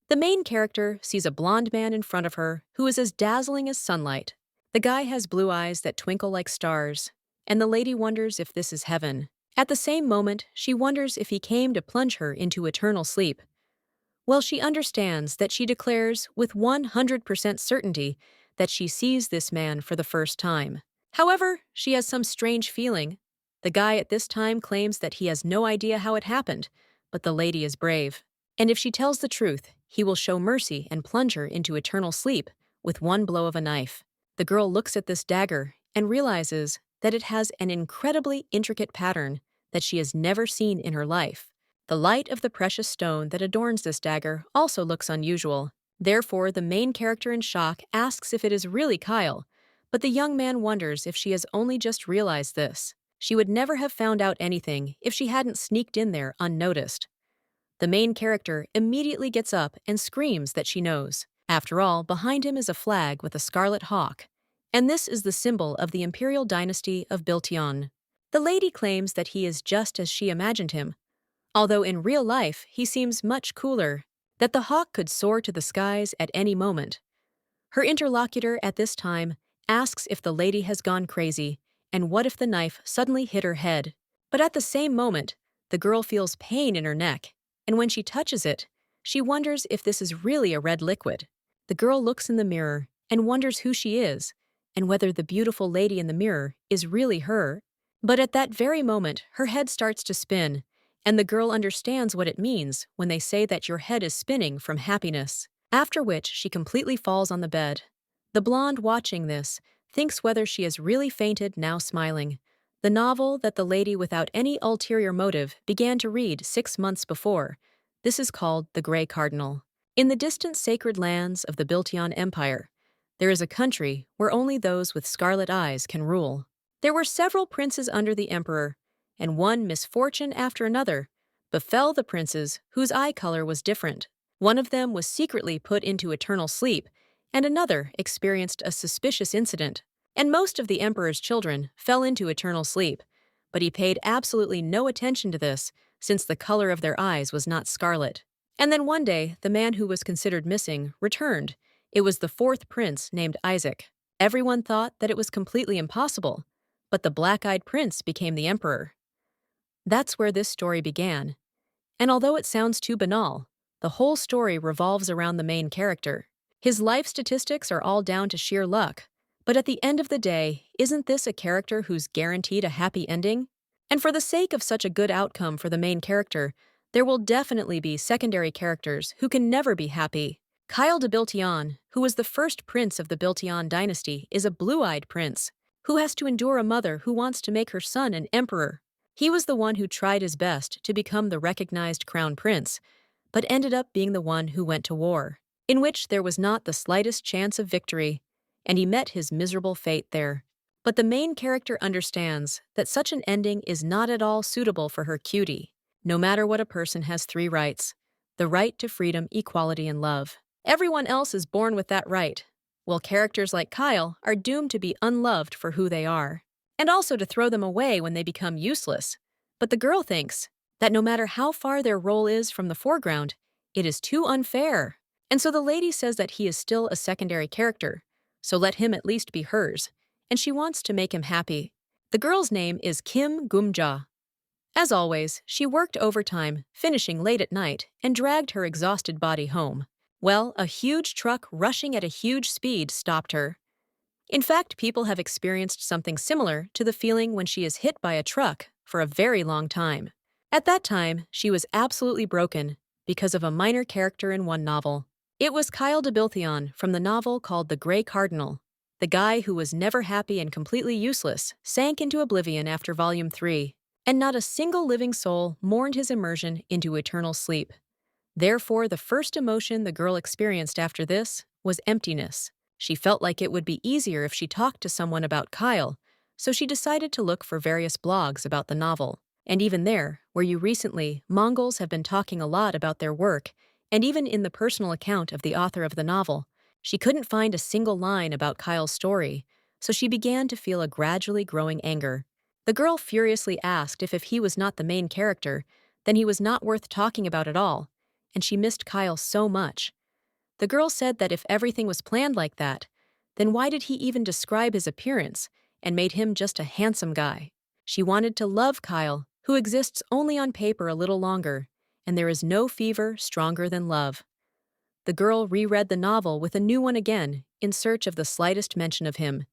The main character sees a blonde man in front of her who is as dazzling as sunlight. The guy has blue eyes that twinkle like stars, and the lady wonders if this is heaven. At the same moment, she wonders if he came to plunge her into eternal sleep. Well, she understands that she declares with 100% certainty that she sees this man for the first time. However, she has some strange feeling. The guy at this time claims that he has no idea how it happened, but the lady is brave. And if she tells the truth, he will show mercy and plunge her into eternal sleep with one blow of a knife. The girl looks at this dagger and realizes that it has an incredibly intricate pattern that she has never seen in her life. The light of the precious stone that adorns this dagger also looks unusual. Therefore, the main character in shock asks if it is really Kyle, but the young man wonders if she has only just realized this. She would never have found out anything if she hadn't sneaked in there unnoticed. The main character immediately gets up and screams that she knows. After all, behind him is a flag with a scarlet hawk, and this is the symbol of the imperial dynasty of Biltion. The lady claims that he is just as she imagined him, although in real life he seems much cooler, that the hawk could soar to the skies at any moment. Her interlocutor at this time asks if the lady has gone crazy, and what if the knife suddenly hit her head. But at the same moment, the girl feels pain in her neck, and when she touches it, she wonders if this is really a red liquid. The girl looks in the mirror and wonders who she is, and whether the beautiful lady in the mirror is really her. But at that very moment, her head starts to spin, and the girl understands what it means when they say that your head is spinning from happiness, after which she completely falls on the bed. The blonde watching this thinks whether she has really fainted, now smiling. The novel that the lady without any ulterior motive began to read 6 months before. This is called The Grey Cardinal. In the distant sacred lands of the Biltion Empire, there is a country where only those with scarlet eyes can rule. There were several princes under the emperor, and one misfortune after another befell the princes whose eye color was different. One of them was secretly put into eternal sleep, and another experienced a suspicious incident. And most of the emperor's children fell into eternal sleep, but he paid absolutely no attention to this, since the color of their eyes was not scarlet. And then one day, the man who was considered missing returned. It was the fourth prince named Isaac. Everyone thought that it was completely impossible, but the black-eyed prince became the emperor. That's where this story began. And although it sounds too banal, the whole story revolves around the main character. His life statistics are all down to sheer luck. But at the end of the day, isn't this a character who's guaranteed a happy ending? And for the sake of such a good outcome for the main character, there will definitely be secondary characters who can never be happy. Kyle de Biltion, who was the first prince of the Biltion dynasty, is a blue-eyed prince who has to endure a mother who wants to make her son an emperor. He was the one who tried his best to become the recognized crown prince, but ended up being the one who went to war, in which there was not the slightest chance of victory, and he met his miserable fate there. But the main character understands that such an ending is not at all suitable for her cutie. No matter what, a person has 3 rights: the right to freedom, equality, and love. Everyone else is born with that right, while characters like Kyle are doomed to be unloved for who they are, and also to throw them away when they become useless. But the girl thinks that no matter how far their role is from the foreground, it is too unfair. And so the lady says that he is still a secondary character, so let him at least be hers, and she wants to make him happy. The girl's name is Kim Gumja. As always, she worked overtime, finishing late at night, and dragged her exhausted body home. Well, a huge truck rushing at a huge speed stopped her. In fact, people have experienced something similar to the feeling when she is hit by a truck for a very long time. At that time, she was absolutely broken because of a minor character in one novel. It was Kyle de Biltion from the novel called The Grey Cardinal. The guy who was never happy and completely useless sank into oblivion after Volume 3, and not a single living soul mourned his immersion into eternal sleep. Therefore, the first emotion the girl experienced after this was emptiness. She felt like it would be easier if she talked to someone about Kyle, so she decided to look for various blogs about the novel. And even there, where Mongols have been talking a lot about their work, and even in the personal account of the author of the novel, she couldn't find a single line about Kyle's story, so she began to feel a gradually growing anger. The girl furiously asked if he was not the main character, then he was not worth talking about at all, and she missed Kyle so much. The girl said that if everything was planned like that, then why did he even describe his appearance and made him just a handsome guy? She wanted to love Kyle, who exists only on paper a little longer, and there is no fever stronger than love. The girl reread the novel with a new one again, in search of the slightest mention of him,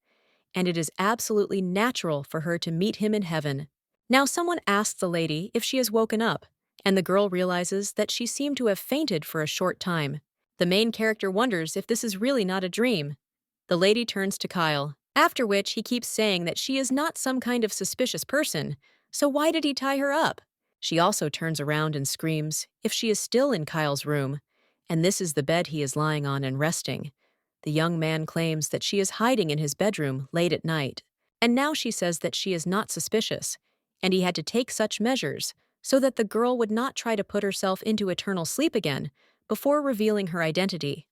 and it is absolutely natural for her to meet him in heaven. Now someone asks the lady if she has woken up, and the girl realizes that she seemed to have fainted for a short time. The main character wonders if this is really not a dream. The lady turns to Kyle, after which he keeps saying that she is not some kind of suspicious person, so why did he tie her up? She also turns around and screams if she is still in Kyle's room, and this is the bed he is lying on and resting. The young man claims that she is hiding in his bedroom late at night, and now she says that she is not suspicious, and he had to take such measures so that the girl would not try to put herself into eternal sleep again before revealing her identity.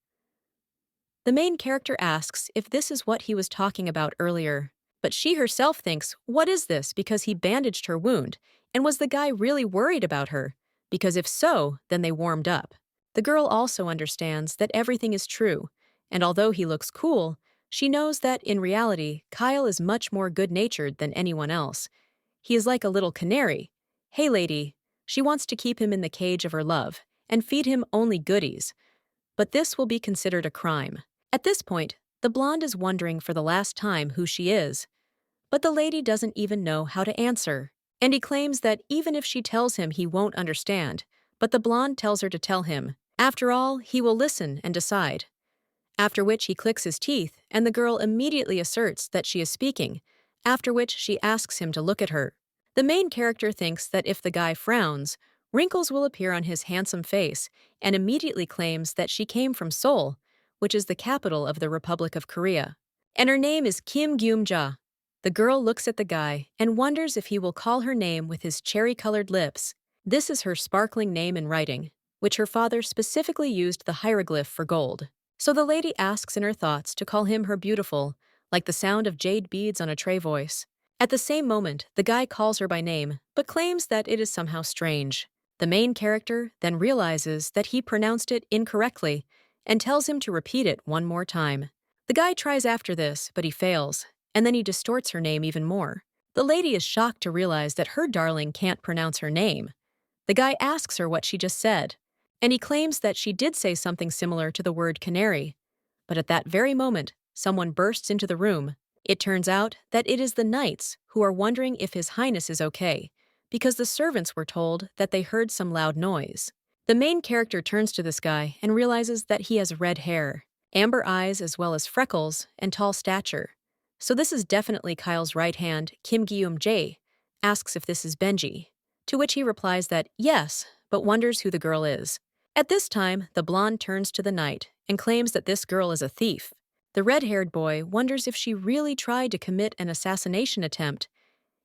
The main character asks if this is what he was talking about earlier, but she herself thinks, what is this, because he bandaged her wound, and was the guy really worried about her? Because if so, then they warmed up. The girl also understands that everything is true, and although he looks cool, she knows that in reality, Kyle is much more good-natured than anyone else. He is like a little canary. Hey lady, she wants to keep him in the cage of her love and feed him only goodies, but this will be considered a crime. At this point, the blonde is wondering for the last time who she is, but the lady doesn't even know how to answer, and he claims that even if she tells him he won't understand, but the blonde tells her to tell him. After all, he will listen and decide. After which he clicks his teeth, and the girl immediately asserts that she is speaking, after which she asks him to look at her. The main character thinks that if the guy frowns, wrinkles will appear on his handsome face, and immediately claims that she came from Seoul, which is the capital of the Republic of Korea. And her name is Kim Gyum-ja. The girl looks at the guy and wonders if he will call her name with his cherry-colored lips. This is her sparkling name in writing, which her father specifically used the hieroglyph for gold. So the lady asks in her thoughts to call him her beautiful, like the sound of jade beads on a tray voice. At the same moment, the guy calls her by name, but claims that it is somehow strange. The main character then realizes that he pronounced it incorrectly and tells him to repeat it one more time. The guy tries after this, but he fails, and then he distorts her name even more. The lady is shocked to realize that her darling can't pronounce her name. The guy asks her what she just said, and he claims that she did say something similar to the word canary. But at that very moment, someone bursts into the room. It turns out that it is the knights who are wondering if His Highness is okay, because the servants were told that they heard some loud noise. The main character turns to this guy and realizes that he has red hair, amber eyes as well as freckles, and tall stature. So this is definitely Kyle's right hand, Kim Gyum-jae, asks if this is Benji, to which he replies that yes, but wonders who the girl is. At this time, the blonde turns to the knight and claims that this girl is a thief. The red-haired boy wonders if she really tried to commit an assassination attempt,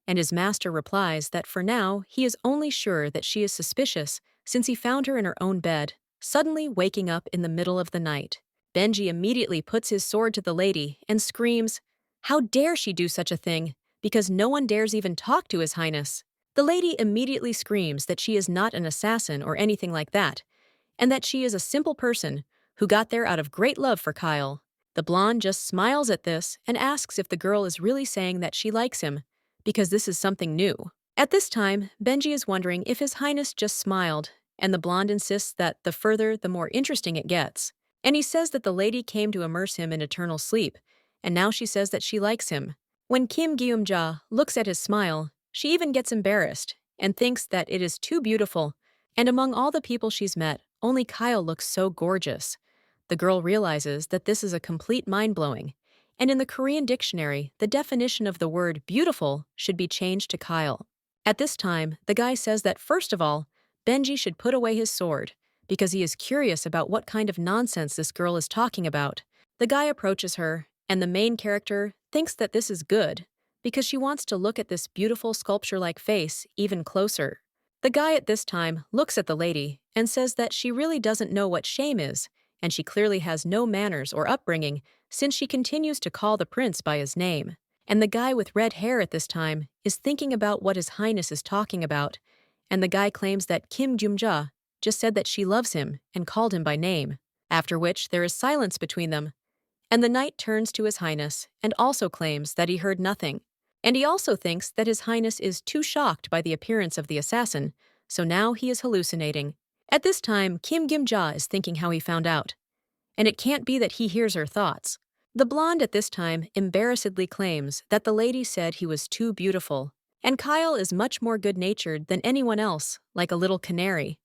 and his master replies that for now he is only sure that she is suspicious since he found her in her own bed, suddenly waking up in the middle of the night. Benji immediately puts his sword to the lady and screams, "How dare she do such a thing, because no one dares even talk to His Highness." The lady immediately screams that she is not an assassin or anything like that, and that she is a simple person who got there out of great love for Kyle. The blonde just smiles at this and asks if the girl is really saying that she likes him, because this is something new. At this time, Benji is wondering if His Highness just smiled, and the blonde insists that the further, the more interesting it gets. And he says that the lady came to immerse him in eternal sleep, and now she says that she likes him. When Kim Gyum-ja looks at his smile, she even gets embarrassed and thinks that it is too beautiful, and among all the people she's met, only Kyle looks so gorgeous. The girl realizes that this is a complete mind-blowing, and in the Korean dictionary, the definition of the word beautiful should be changed to Kyle. At this time, the guy says that first of all, Benji should put away his sword, because he is curious about what kind of nonsense this girl is talking about. The guy approaches her, and the main character thinks that this is good, because she wants to look at this beautiful sculpture-like face even closer. The guy at this time looks at the lady and says that she really doesn't know what shame is, and she clearly has no manners or upbringing since she continues to call the prince by his name. And the guy with red hair at this time is thinking about what His Highness is talking about, and the guy claims that Kim Gyum-ja just said that she loves him and called him by name. after which there is silence between them, and the knight turns to His Highness and also claims that he heard nothing. And he also thinks that His Highness is too shocked by the appearance of the assassin, so now he is hallucinating. At this time, Kim Gim-ja is thinking how he found out, and it can't be that he hears her thoughts. The blonde at this time embarrassedly claims that the lady said he was too beautiful, and Kyle is much more good-natured than anyone else, like a little canary.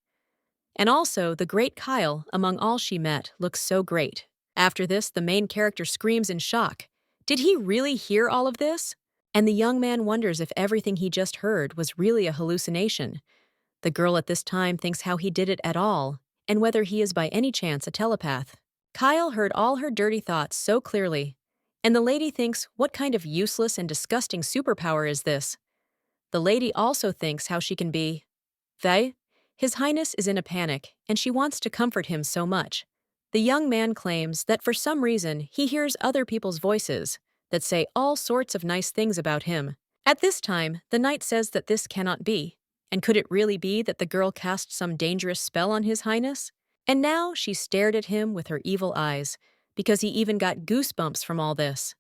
And also, the great Kyle, among all she met, looks so great. After this, the main character screams in shock. Did he really hear all of this? And the young man wonders if everything he just heard was really a hallucination. The girl at this time thinks how he did it at all, and whether he is by any chance a telepath. Kyle heard all her dirty thoughts so clearly, and the lady thinks, what kind of useless and disgusting superpower is this? The lady also thinks how she can be. His Highness is in a panic, and she wants to comfort him so much. The young man claims that for some reason he hears other people's voices that say all sorts of nice things about him. At this time, the knight says that this cannot be. And could it really be that the girl cast some dangerous spell on His Highness? And now she stared at him with her evil eyes, because he even got goosebumps from all this.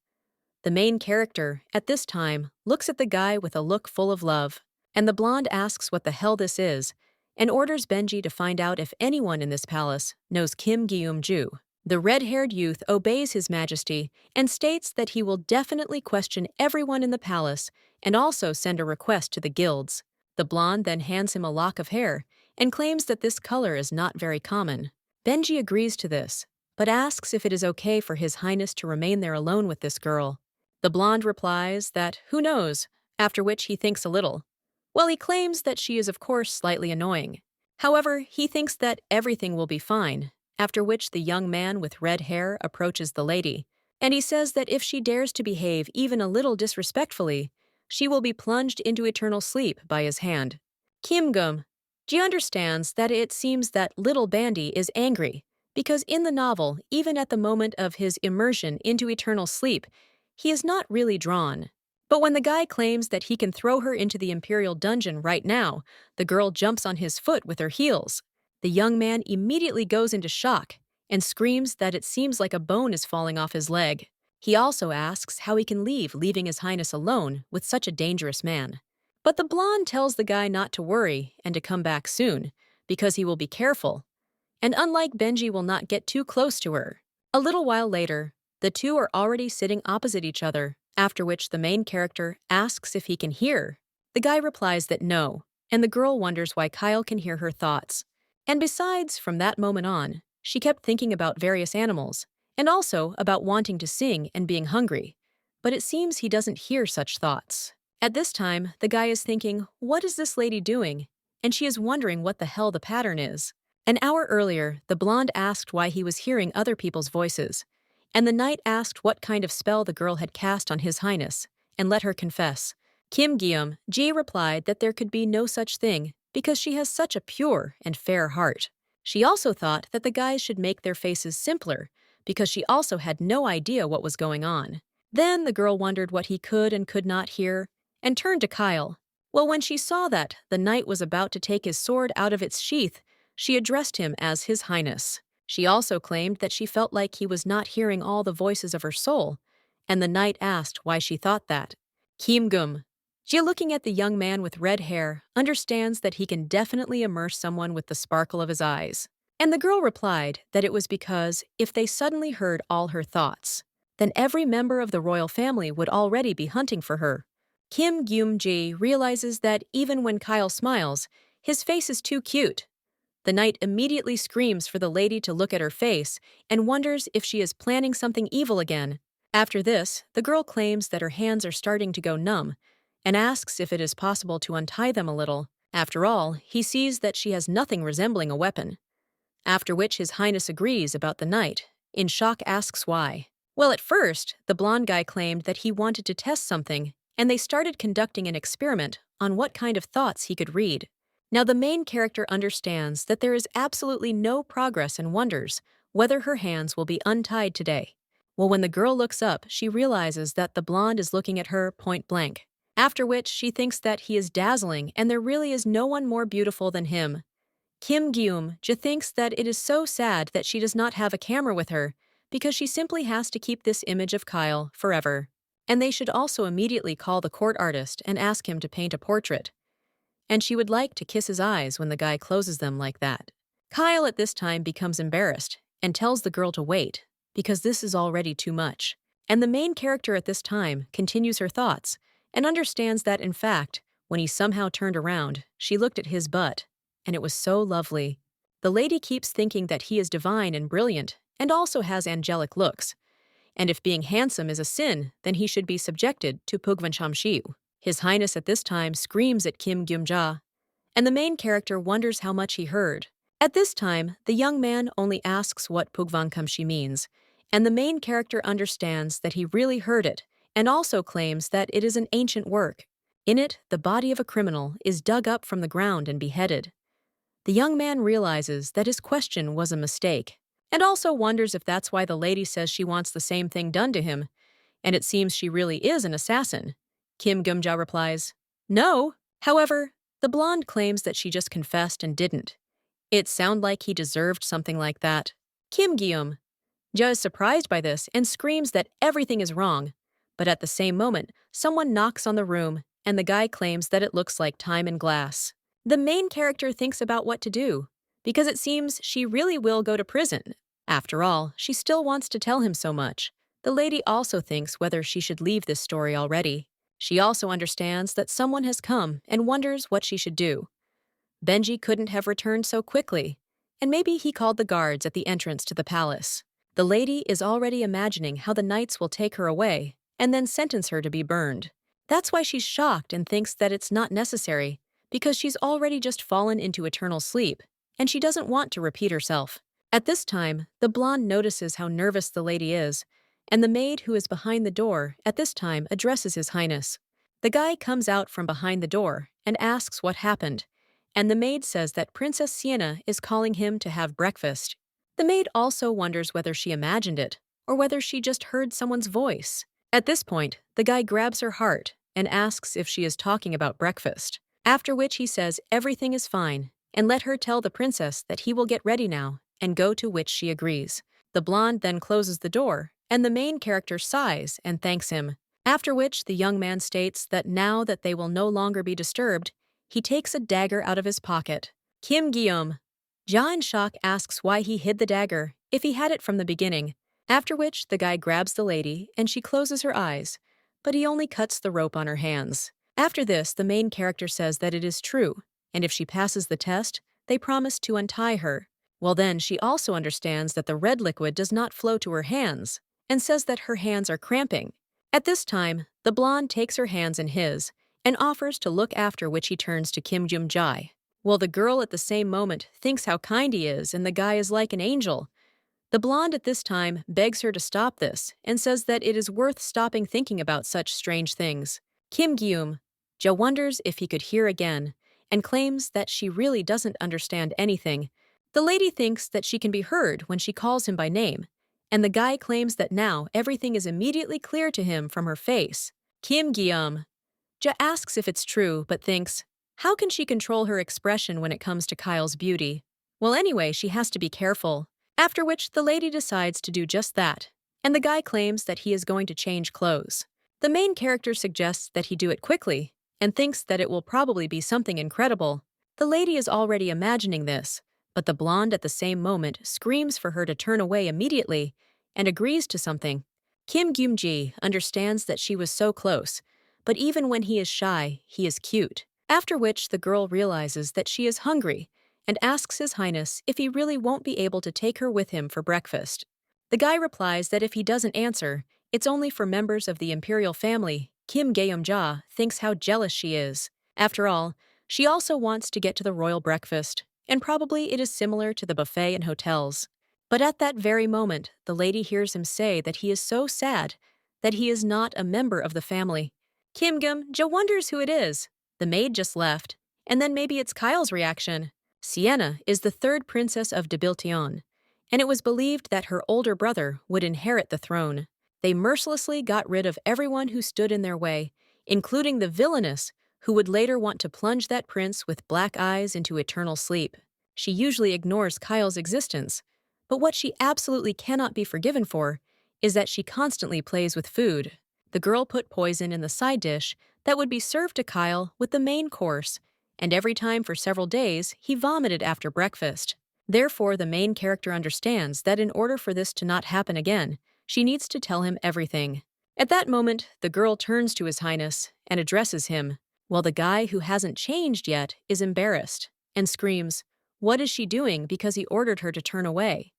The main character, at this time, looks at the guy with a look full of love, and the blonde asks what the hell this is, and orders Benji to find out if anyone in this palace knows Kim Gyum-ju. The red-haired youth obeys His Majesty and states that he will definitely question everyone in the palace and also send a request to the guilds. The blonde then hands him a lock of hair and claims that this color is not very common. Benji agrees to this, but asks if it is okay for His Highness to remain there alone with this girl. The blonde replies that, who knows, after which he thinks a little. Well, he claims that she is of course slightly annoying. However, he thinks that everything will be fine, after which the young man with red hair approaches the lady, and he says that if she dares to behave even a little disrespectfully, she will be plunged into eternal sleep by his hand. Kim Gum-ji understands that it seems that little Bandy is angry, because in the novel, even at the moment of his immersion into eternal sleep, he is not really drawn. But when the guy claims that he can throw her into the Imperial dungeon right now, the girl jumps on his foot with her heels. The young man immediately goes into shock and screams that it seems like a bone is falling off his leg. He also asks how he can leave, leaving His Highness alone with such a dangerous man. But the blonde tells the guy not to worry and to come back soon, because he will be careful. And unlike Benji, will not get too close to her. A little while later, the two are already sitting opposite each other, after which the main character asks if he can hear. The guy replies that no, and the girl wonders why Kyle can hear her thoughts. And besides, from that moment on, she kept thinking about various animals, and also about wanting to sing and being hungry. But it seems he doesn't hear such thoughts. At this time, the guy is thinking, what is this lady doing? And she is wondering what the hell the pattern is. An hour earlier, the blonde asked why he was hearing other people's voices, and the knight asked what kind of spell the girl had cast on His Highness, and let her confess. Kim Gyum-ji replied that there could be no such thing, because she has such a pure and fair heart. She also thought that the guys should make their faces simpler, because she also had no idea what was going on. Then the girl wondered what he could and could not hear, and turned to Kyle. Well, when she saw that the knight was about to take his sword out of its sheath, she addressed him as His Highness. She also claimed that she felt like he was not hearing all the voices of her soul, and the knight asked why she thought that. Kim Gum-ji, looking at the young man with red hair, understands that he can definitely immerse someone with the sparkle of his eyes. And the girl replied that it was because if they suddenly heard all her thoughts, then every member of the royal family would already be hunting for her. Kim Gyum-ji realizes that even when Kyle smiles, his face is too cute. The knight immediately screams for the lady to look at her face and wonders if she is planning something evil again. After this, the girl claims that her hands are starting to go numb and asks if it is possible to untie them a little. After all, he sees that she has nothing resembling a weapon. After which His Highness agrees about the knight. In shock asks why. Well, at first, the blonde guy claimed that he wanted to test something, and they started conducting an experiment on what kind of thoughts he could read. Now the main character understands that there is absolutely no progress and wonders whether her hands will be untied today. Well, when the girl looks up, she realizes that the blonde is looking at her point blank. After which she thinks that he is dazzling and there really is no one more beautiful than him. Kim Gyum-ja thinks that it is so sad that she does not have a camera with her because she simply has to keep this image of Kyle forever. And they should also immediately call the court artist and ask him to paint a portrait. And she would like to kiss his eyes when the guy closes them like that. Kyle at this time becomes embarrassed and tells the girl to wait because this is already too much. And the main character at this time continues her thoughts and understands that, in fact, when he somehow turned around, she looked at his butt, and it was so lovely. The lady keeps thinking that he is divine and brilliant and also has angelic looks. And if being handsome is a sin, then he should be subjected to Pugvanshamshiu. His Highness at this time screams at Kim Gyum-ja, and the main character wonders how much he heard. At this time, the young man only asks what Pugvankamshi means, and the main character understands that he really heard it and also claims that it is an ancient work. In it, the body of a criminal is dug up from the ground and beheaded. The young man realizes that his question was a mistake, and also wonders if that's why the lady says she wants the same thing done to him, and it seems she really is an assassin. Kim Gyum-ja replies, "No." However, the blonde claims that she just confessed and didn't. It sounds like he deserved something like that. Kim Gyum-ja is surprised by this and screams that everything is wrong, but at the same moment, someone knocks on the room, and the guy claims that it looks like time and glass. The main character thinks about what to do, because it seems she really will go to prison. After all, she still wants to tell him so much. The lady also thinks whether she should leave this story already. She also understands that someone has come and wonders what she should do. Benji couldn't have returned so quickly, and maybe he called the guards at the entrance to the palace. The lady is already imagining how the knights will take her away and then sentence her to be burned. That's why she's shocked and thinks that it's not necessary, because she's already just fallen into eternal sleep, and she doesn't want to repeat herself. At this time, the blonde notices how nervous the lady is, and the maid who is behind the door at this time addresses His Highness. The guy comes out from behind the door and asks what happened, and the maid says that Princess Sienna is calling him to have breakfast. The maid also wonders whether she imagined it, or whether she just heard someone's voice. At this point, the guy grabs her heart and asks if she is talking about breakfast, after which he says everything is fine and let her tell the princess that he will get ready now and go, to which she agrees. The blonde then closes the door, and the main character sighs and thanks him, after which the young man states that now that they will no longer be disturbed, he takes a dagger out of his pocket. Kim Gyum-ja in shock asks why he hid the dagger if he had it from the beginning, after which the guy grabs the lady and she closes her eyes, but he only cuts the rope on her hands. After this, the main character says that it is true, and if she passes the test, they promise to untie her. Well, then she also understands that the red liquid does not flow to her hands, and says that her hands are cramping. At this time, the blonde takes her hands in his and offers to look after, which he turns to Kim Gyum-ja. Well, the girl at the same moment thinks how kind he is and the guy is like an angel. The blonde at this time begs her to stop this and says that it is worth stopping thinking about such strange things. Kim Gyum-ja wonders if he could hear again and claims that she really doesn't understand anything. The lady thinks that she can be heard when she calls him by name, and the guy claims that now everything is immediately clear to him from her face. Kim Gyum-ja asks if it's true, but thinks, how can she control her expression when it comes to Kyle's beauty? Well, anyway, she has to be careful. After which the lady decides to do just that, and the guy claims that he is going to change clothes. The main character suggests that he do it quickly, and thinks that it will probably be something incredible. The lady is already imagining this, but the blonde at the same moment screams for her to turn away immediately and agrees to something. Kim Gyum-ja understands that she was so close, but even when he is shy, he is cute. After which the girl realizes that she is hungry and asks His Highness if he really won't be able to take her with him for breakfast. The guy replies that if he doesn't answer, it's only for members of the imperial family. Kim Gyum-ja thinks how jealous she is. After all, she also wants to get to the royal breakfast, and probably it is similar to the buffet in hotels. But at that very moment, the lady hears him say that he is so sad that he is not a member of the family. Kim Gyum-ja wonders who it is. The maid just left, and then maybe it's Kyle's reaction. Sienna is the third princess of Debiltion, and it was believed that her older brother would inherit the throne. They mercilessly got rid of everyone who stood in their way, including the villainess who would later want to plunge that prince with black eyes into eternal sleep. She usually ignores Kyle's existence, but what she absolutely cannot be forgiven for is that she constantly plays with food. The girl put poison in the side dish that would be served to Kyle with the main course, and every time for several days he vomited after breakfast. Therefore, the main character understands that in order for this to not happen again, she needs to tell him everything. At that moment, the girl turns to His Highness and addresses him, while the guy who hasn't changed yet is embarrassed and screams, "What is she doing?" because he ordered her to turn away.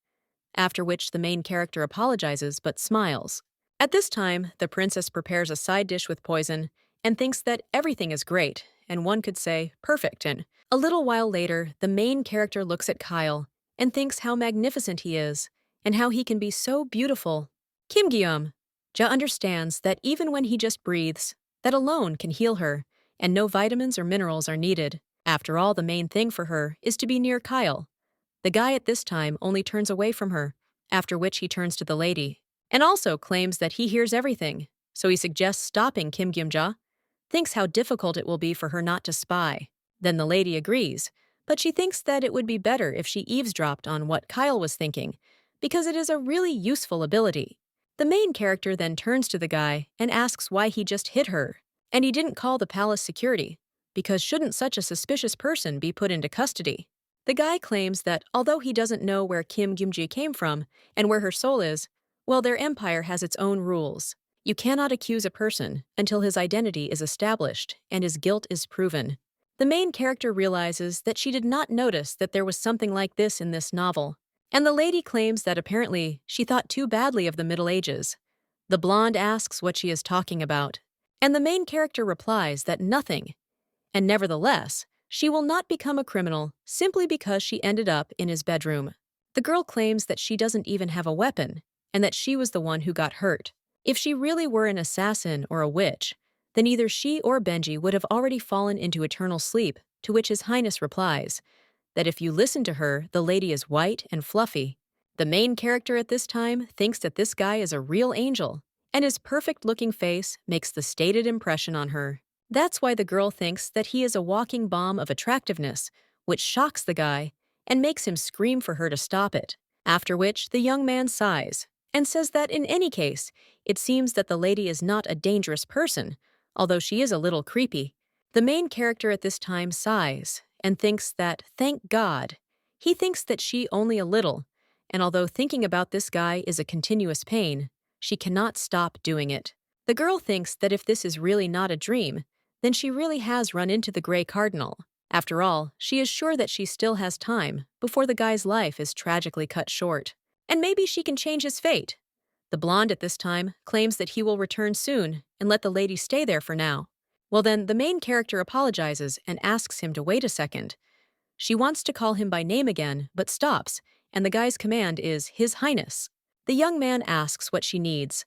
After which the main character apologizes but smiles. At this time, the princess prepares a side dish with poison and thinks that everything is great, and one could say perfect, and a little while later, the main character looks at Kyle and thinks how magnificent he is and how he can be so beautiful. Kim Guillaume Ja understands that even when he just breathes, that alone can heal her, and no vitamins or minerals are needed. After all, the main thing for her is to be near Kyle. The guy at this time only turns away from her, after which he turns to the lady, and also claims that he hears everything, so he suggests stopping Kim Gyum-ja, thinks how difficult it will be for her not to spy. Then the lady agrees, but she thinks that it would be better if she eavesdropped on what Kyle was thinking, because it is a really useful ability. The main character then turns to the guy and asks why he just hit her, and he didn't call the palace security, because shouldn't such a suspicious person be put into custody? The guy claims that although he doesn't know where Kim Gyum-ji came from and where her soul is, well, their empire has its own rules. You cannot accuse a person until his identity is established and his guilt is proven. The main character realizes that she did not notice that there was something like this in this novel, and the lady claims that apparently she thought too badly of the Middle Ages. The blonde asks what she is talking about, and the main character replies that nothing, and nevertheless, she will not become a criminal simply because she ended up in his bedroom. The girl claims that she doesn't even have a weapon, and that she was the one who got hurt. If she really were an assassin or a witch, then either she or Benji would have already fallen into eternal sleep, to which His Highness replies that if you listen to her, the lady is white and fluffy. The main character at this time thinks that this guy is a real angel, and his perfect-looking face makes the stated impression on her. That's why the girl thinks that he is a walking bomb of attractiveness, which shocks the guy and makes him scream for her to stop it. After which, the young man sighs and says that in any case, it seems that the lady is not a dangerous person, although she is a little creepy. The main character at this time sighs and thinks that, thank God, he thinks that she only a little, and although thinking about this guy is a continuous pain, she cannot stop doing it. The girl thinks that if this is really not a dream, then she really has run into the Grey Cardinal. After all, she is sure that she still has time before the guy's life is tragically cut short. And maybe she can change his fate. The blonde at this time claims that he will return soon and let the lady stay there for now. Well then, the main character apologizes and asks him to wait a second. She wants to call him by name again, but stops, and the guy's command is His Highness. The young man asks what she needs.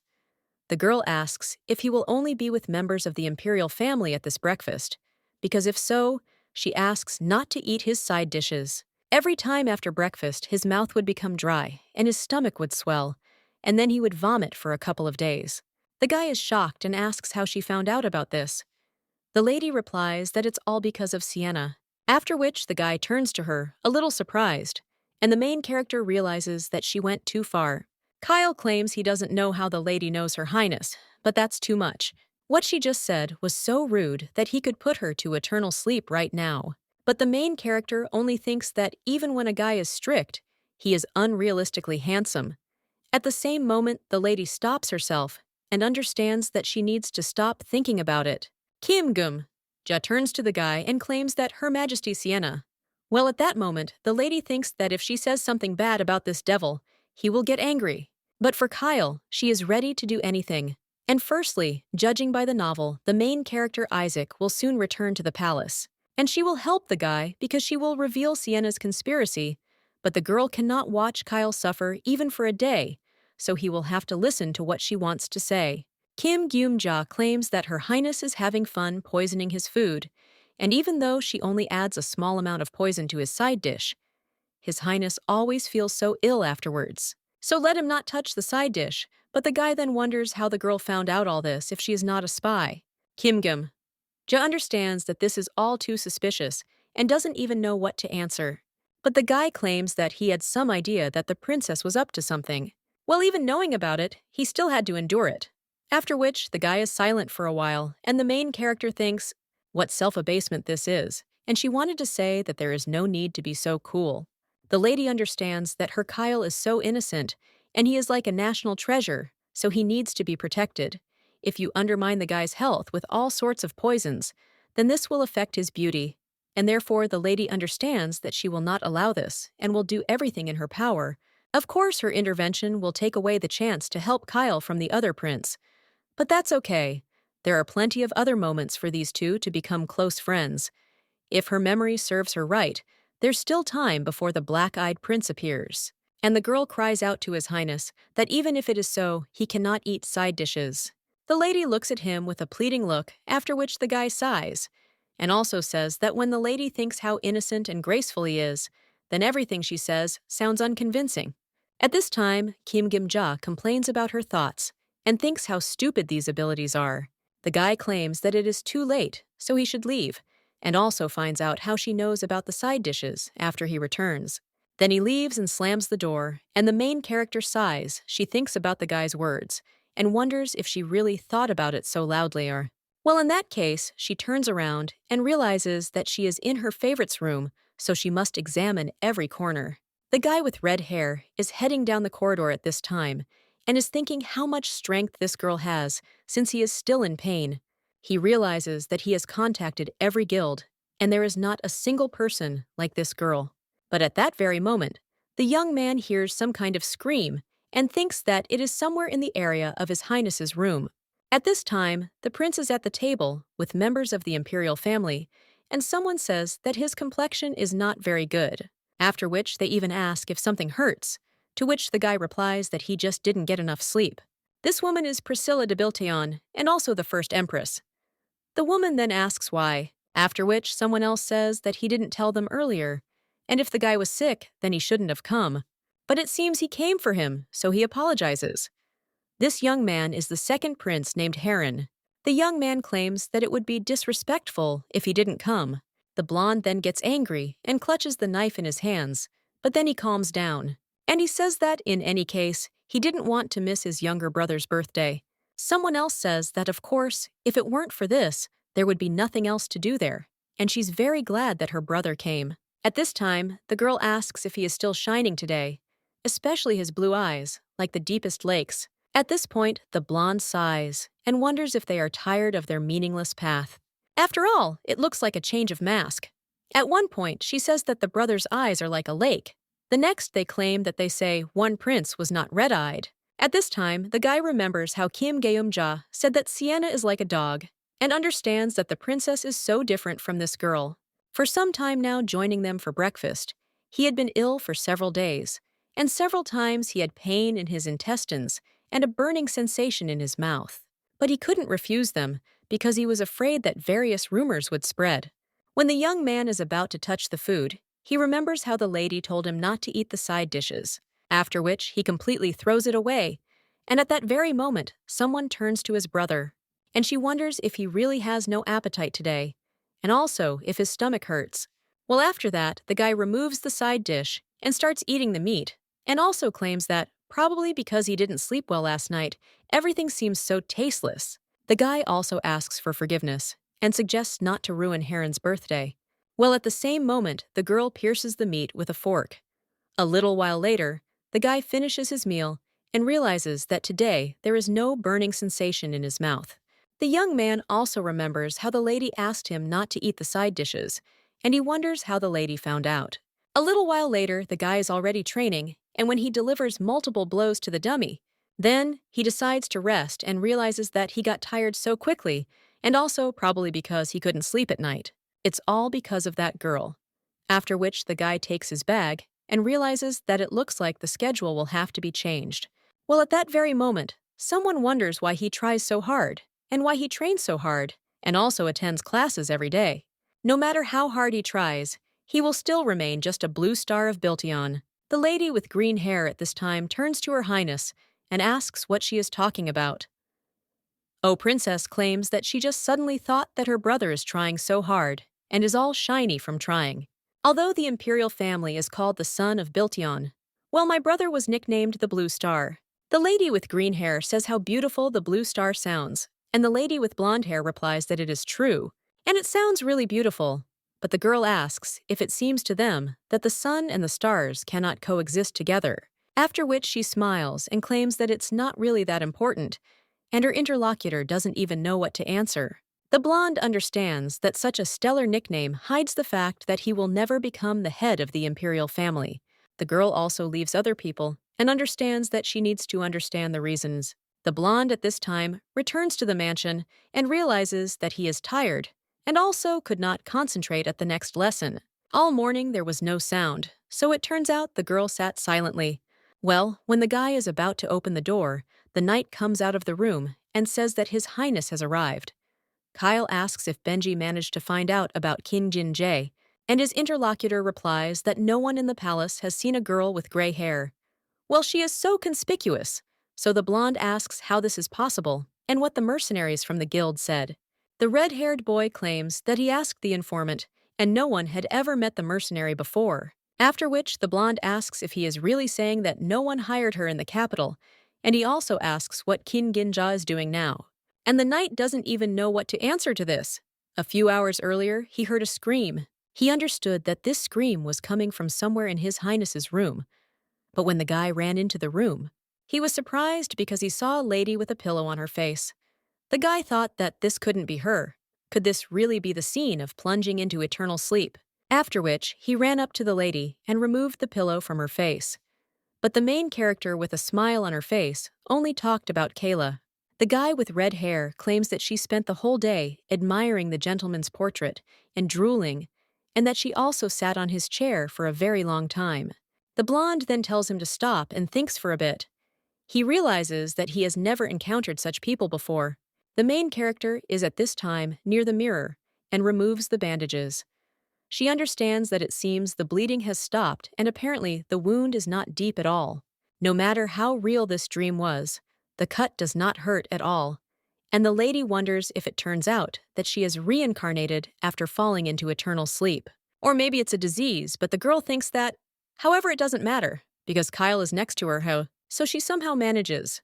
The girl asks if he will only be with members of the imperial family at this breakfast, because if so, she asks not to eat his side dishes. Every time after breakfast, his mouth would become dry and his stomach would swell, and then he would vomit for a couple of days. The guy is shocked and asks how she found out about this. The lady replies that it's all because of Sienna, after which the guy turns to her, a little surprised, and the main character realizes that she went too far. Kyle claims he doesn't know how the lady knows Her Highness, but that's too much. What she just said was so rude that he could put her to eternal sleep right now. But the main character only thinks that even when a guy is strict, he is unrealistically handsome. At the same moment, the lady stops herself and understands that she needs to stop thinking about it. Kim Gum Ja turns to the guy and claims that Her Majesty Sienna. Well, at that moment, the lady thinks that if she says something bad about this devil, he will get angry. But for Kyle, she is ready to do anything. And firstly, judging by the novel, the main character Isaac will soon return to the palace. And she will help the guy because she will reveal Sienna's conspiracy, but the girl cannot watch Kyle suffer even for a day, so he will have to listen to what she wants to say. Kim Gyum-ja claims that Her Highness is having fun poisoning his food, and even though she only adds a small amount of poison to his side dish, His Highness always feels so ill afterwards. So let him not touch the side dish, but the guy then wonders how the girl found out all this if she is not a spy. Kim Gum Ja understands that this is all too suspicious and doesn't even know what to answer. But the guy claims that he had some idea that the princess was up to something. Well, even knowing about it, he still had to endure it. After which, the guy is silent for a while, and the main character thinks, what self-abasement this is, and she wanted to say that there is no need to be so cool. The lady understands that her Kyle is so innocent, and he is like a national treasure, so he needs to be protected. If you undermine the guy's health with all sorts of poisons, then this will affect his beauty, and therefore the lady understands that she will not allow this and will do everything in her power. Of course, her intervention will take away the chance to help Kyle from the other prince. But that's okay. There are plenty of other moments for these two to become close friends. If her memory serves her right, there's still time before the black-eyed prince appears. And the girl cries out to His Highness that even if it is so, he cannot eat side dishes. The lady looks at him with a pleading look, after which the guy sighs, and also says that when the lady thinks how innocent and graceful he is, then everything she says sounds unconvincing. At this time, Kim Gim-ja complains about her thoughts and thinks how stupid these abilities are. The guy claims that it is too late, so he should leave, and also finds out how she knows about the side dishes after he returns. Then he leaves and slams the door, and the main character sighs. She thinks about the guy's words and wonders if she really thought about it so loudly or... Well, in that case, she turns around and realizes that she is in her favorite's room, so she must examine every corner. The guy with red hair is heading down the corridor at this time and is thinking how much strength this girl has since he is still in pain. He realizes that he has contacted every guild, and there is not a single person like this girl. But at that very moment, the young man hears some kind of scream and thinks that it is somewhere in the area of His Highness's room. At this time, the prince is at the table with members of the imperial family, and someone says that his complexion is not very good, after which they even ask if something hurts, to which the guy replies that he just didn't get enough sleep. This woman is Priscilla de Bilteon, and also the first Empress. The woman then asks why, after which someone else says that he didn't tell them earlier, and if the guy was sick, then he shouldn't have come. But it seems he came for him, so he apologizes. This young man is the second prince named Heron. The young man claims that it would be disrespectful if he didn't come. The blonde then gets angry and clutches the knife in his hands, but then he calms down. And he says that, in any case, he didn't want to miss his younger brother's birthday. Someone else says that, of course, if it weren't for this, there would be nothing else to do there, and she's very glad that her brother came. At this time, the girl asks if he is still shining today, especially his blue eyes, like the deepest lakes. At this point, the blonde sighs and wonders if they are tired of their meaningless path. After all, it looks like a change of mask. At one point, she says that the brother's eyes are like a lake. The next, they claim that they say one prince was not red-eyed. At this time, the guy remembers how Kim Geum-ja said that Sienna is like a dog, and understands that the princess is so different from this girl. For some time now joining them for breakfast, he had been ill for several days, and several times he had pain in his intestines and a burning sensation in his mouth. But he couldn't refuse them because he was afraid that various rumors would spread. When the young man is about to touch the food, he remembers how the lady told him not to eat the side dishes, after which he completely throws it away, and at that very moment, someone turns to his brother, and she wonders if he really has no appetite today, and also if his stomach hurts. Well, after that, the guy removes the side dish and starts eating the meat, and also claims that, probably because he didn't sleep well last night, everything seems so tasteless. The guy also asks for forgiveness and suggests not to ruin Heron's birthday. Well, at the same moment, the girl pierces the meat with a fork. A little while later, the guy finishes his meal and realizes that today there is no burning sensation in his mouth. The young man also remembers how the lady asked him not to eat the side dishes, and he wonders how the lady found out. A little while later, the guy is already training, and when he delivers multiple blows to the dummy, then he decides to rest and realizes that he got tired so quickly, and also probably because he couldn't sleep at night. It's all because of that girl. After which the guy takes his bag and realizes that it looks like the schedule will have to be changed. Well, at that very moment, someone wonders why he tries so hard, and why he trains so hard, and also attends classes every day. No matter how hard he tries, he will still remain just a blue star of Bilteon. The lady with green hair at this time turns to Her Highness and asks what she is talking about. Oh, Princess claims that she just suddenly thought that her brother is trying so hard and is all shiny from trying. Although the imperial family is called the son of Biltion, well, my brother was nicknamed the Blue Star. The lady with green hair says how beautiful the blue star sounds, and the lady with blonde hair replies that it is true, and it sounds really beautiful. But the girl asks if it seems to them that the sun and the stars cannot coexist together, after which she smiles and claims that it's not really that important, and her interlocutor doesn't even know what to answer. The blonde understands that such a stellar nickname hides the fact that he will never become the head of the imperial family. The girl also leaves other people and understands that she needs to understand the reasons. The blonde at this time returns to the mansion and realizes that he is tired and also could not concentrate at the next lesson. All morning there was no sound, so it turns out the girl sat silently. Well, when the guy is about to open the door, the knight comes out of the room and says that His Highness has arrived. Kyle asks if Benji managed to find out about King Jin-jae, and his interlocutor replies that no one in the palace has seen a girl with gray hair. Well, she is so conspicuous, so the blonde asks how this is possible and what the mercenaries from the guild said. The red-haired boy claims that he asked the informant, and no one had ever met the mercenary before, after which the blonde asks if he is really saying that no one hired her in the capital, and he also asks what King Ginja is doing now. And the knight doesn't even know what to answer to this. A few hours earlier, he heard a scream. He understood that this scream was coming from somewhere in His Highness's room. But when the guy ran into the room, he was surprised because he saw a lady with a pillow on her face. The guy thought that this couldn't be her. Could this really be the scene of plunging into eternal sleep? After which, he ran up to the lady and removed the pillow from her face. But the main character with a smile on her face only talked about Kayla. The guy with red hair claims that she spent the whole day admiring the gentleman's portrait and drooling, and that she also sat on his chair for a very long time. The blonde then tells him to stop and thinks for a bit. He realizes that he has never encountered such people before. The main character is at this time near the mirror and removes the bandages. She understands that it seems the bleeding has stopped and apparently the wound is not deep at all. No matter how real this dream was, the cut does not hurt at all, and the lady wonders if it turns out that she is reincarnated after falling into eternal sleep. Or maybe it's a disease, but the girl thinks that, however, it doesn't matter, because Kyle is next to her, so she somehow manages.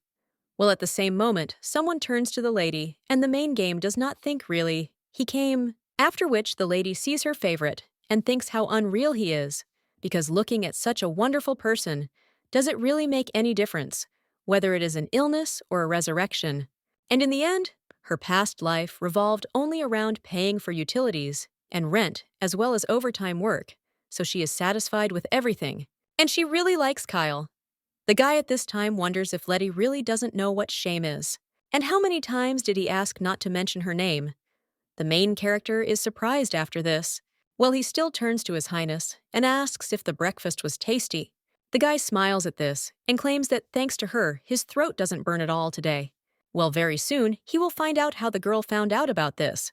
Well, at the same moment, someone turns to the lady, and the main game does not think really. He came, after which the lady sees her favorite and thinks how unreal he is, because looking at such a wonderful person, does it really make any difference, whether it is an illness or a resurrection? And in the end, her past life revolved only around paying for utilities and rent as well as overtime work, so she is satisfied with everything. And she really likes Kyle. The guy at this time wonders if Letty really doesn't know what shame is. And how many times did he ask not to mention her name? The main character is surprised after this. Well, he still turns to His Highness and asks if the breakfast was tasty. The guy smiles at this and claims that thanks to her, his throat doesn't burn at all today. Well, very soon, he will find out how the girl found out about this.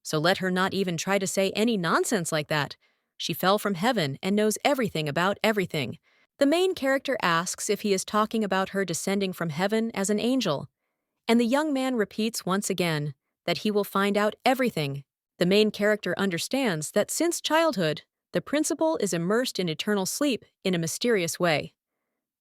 So let her not even try to say any nonsense like that. She fell from heaven and knows everything about everything. The main character asks if he is talking about her descending from heaven as an angel. And the young man repeats once again that he will find out everything. The main character understands that since childhood, the principal is immersed in eternal sleep in a mysterious way.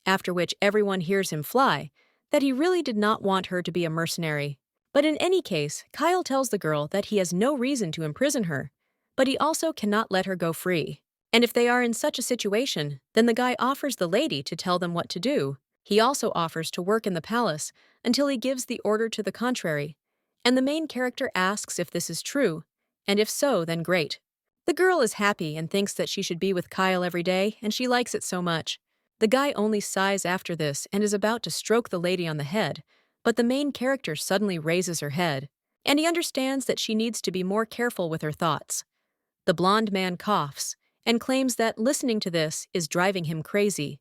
After which everyone hears him fly, that he really did not want her to be a mercenary. But in any case, Kyle tells the girl that he has no reason to imprison her, but he also cannot let her go free. And if they are in such a situation, then the guy offers the lady to tell them what to do. He also offers to work in the palace until he gives the order to the contrary. And the main character asks if this is true, and if so, then great. The girl is happy and thinks that she should be with Kyle every day, and she likes it so much. The guy only sighs after this and is about to stroke the lady on the head, but the main character suddenly raises her head, and he understands that she needs to be more careful with her thoughts. The blonde man coughs and claims that listening to this is driving him crazy.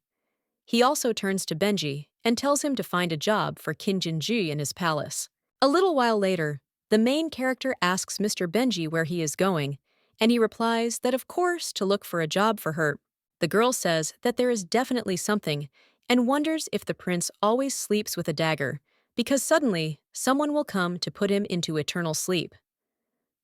He also turns to Benji and tells him to find a job for Kim Jin-ji in his palace. A little while later, the main character asks Mr. Benji where he is going, and he replies that of course to look for a job for her. The girl says that there is definitely something and wonders if the prince always sleeps with a dagger, because suddenly someone will come to put him into eternal sleep.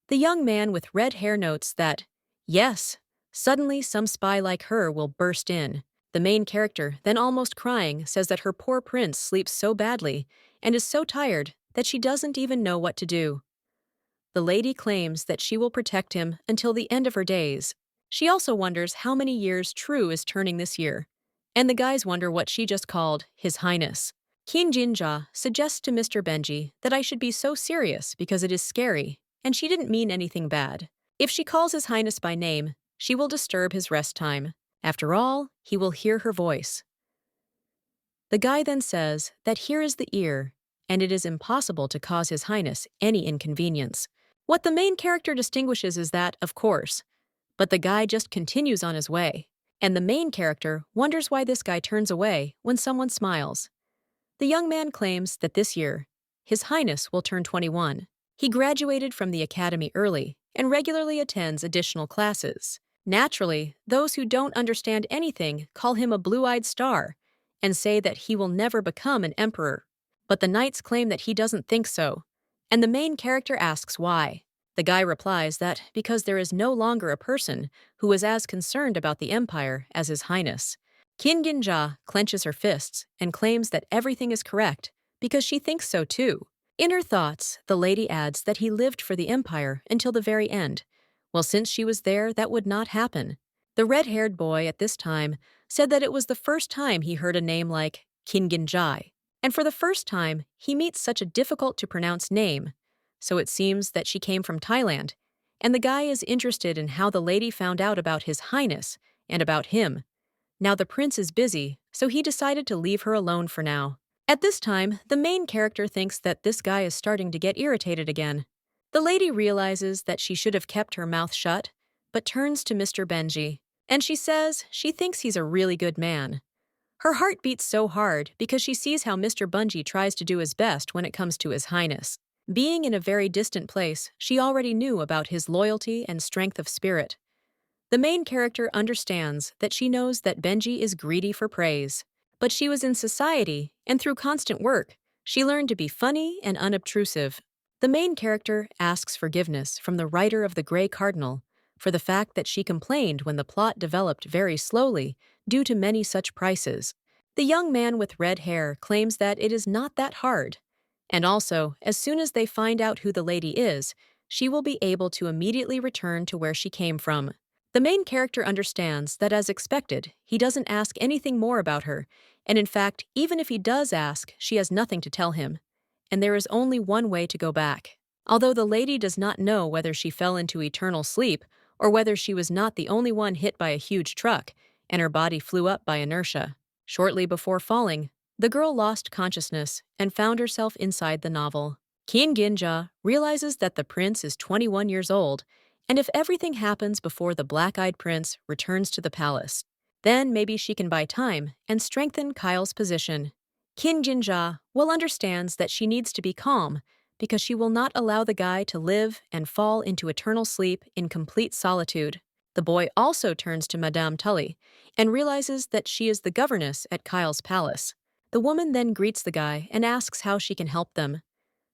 The young man with red hair notes that, yes, Suddenly, some spy like her will burst in. The main character, then almost crying, says that her poor prince sleeps so badly and is so tired that she doesn't even know what to do. The lady claims that she will protect him until the end of her days. She also wonders how many years True is turning this year. And the guys wonder what she just called His Highness. King Jinja suggests to Mr. Benji that I should be so serious because it is scary, and she didn't mean anything bad. If she calls His Highness by name, she will disturb his rest time. After all, he will hear her voice. The guy then says that here is the ear, and it is impossible to cause His Highness any inconvenience. What the main character distinguishes is that, of course, but the guy just continues on his way. And the main character wonders why this guy turns away when someone smiles. The young man claims that this year, His Highness will turn 21. He graduated from the academy early and regularly attends additional classes. Naturally, those who don't understand anything call him a blue-eyed star and say that he will never become an emperor. But the knights claim that he doesn't think so, and the main character asks why. The guy replies that because there is no longer a person who is as concerned about the empire as His Highness. Qin Ginja clenches her fists and claims that everything is correct because she thinks so too. In her thoughts, the lady adds that he lived for the empire until the very end. Well, since she was there, that would not happen. The red-haired boy at this time said that it was the first time he heard a name like Qin Ginjai. And for the first time, he meets such a difficult-to-pronounce name. So it seems that she came from Thailand, and the guy is interested in how the lady found out about His Highness and about him. Now the prince is busy, so he decided to leave her alone for now. At this time, the main character thinks that this guy is starting to get irritated again. The lady realizes that she should have kept her mouth shut, but turns to Mr. Benji, and she says she thinks he's a really good man. Her heart beats so hard because she sees how Mr. Bungie tries to do his best when it comes to His Highness. Being in a very distant place, she already knew about his loyalty and strength of spirit. The main character understands that she knows that Benji is greedy for praise. But she was in society, and through constant work, she learned to be funny and unobtrusive. The main character asks forgiveness from the writer of The Grey Cardinal for the fact that she complained when the plot developed very slowly due to many such prices. The young man with red hair claims that it is not that hard. And also, as soon as they find out who the lady is, she will be able to immediately return to where she came from. The main character understands that, as expected, he doesn't ask anything more about her, and in fact, even if he does ask, she has nothing to tell him. And there is only one way to go back. Although the lady does not know whether she fell into eternal sleep or whether she was not the only one hit by a huge truck and her body flew up by inertia. Shortly before falling, the girl lost consciousness and found herself inside the novel. Qin Ginja realizes that the prince is 21 years old, and if everything happens before the black-eyed prince returns to the palace, then maybe she can buy time and strengthen Kyle's position. Qin Ginja well understands that she needs to be calm because she will not allow the guy to live and fall into eternal sleep in complete solitude. The boy also turns to Madame Tully and realizes that she is the governess at Kyle's palace. The woman then greets the guy and asks how she can help them.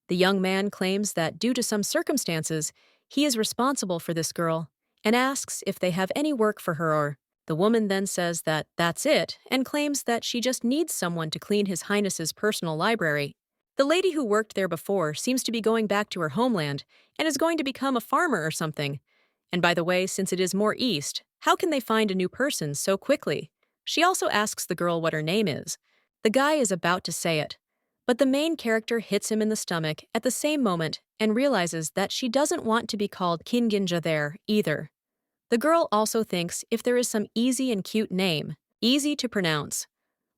The young man claims that due to some circumstances, he is responsible for this girl and asks if they have any work for her or. The woman then says that that's it and claims that she just needs someone to clean His Highness's personal library. The lady who worked there before seems to be going back to her homeland and is going to become a farmer or something. And by the way, since it is more east, how can they find a new person so quickly? She also asks the girl what her name is. The guy is about to say it, but the main character hits him in the stomach at the same moment and realizes that she doesn't want to be called Qin Ginja there either. The girl also thinks if there is some easy and cute name, easy to pronounce.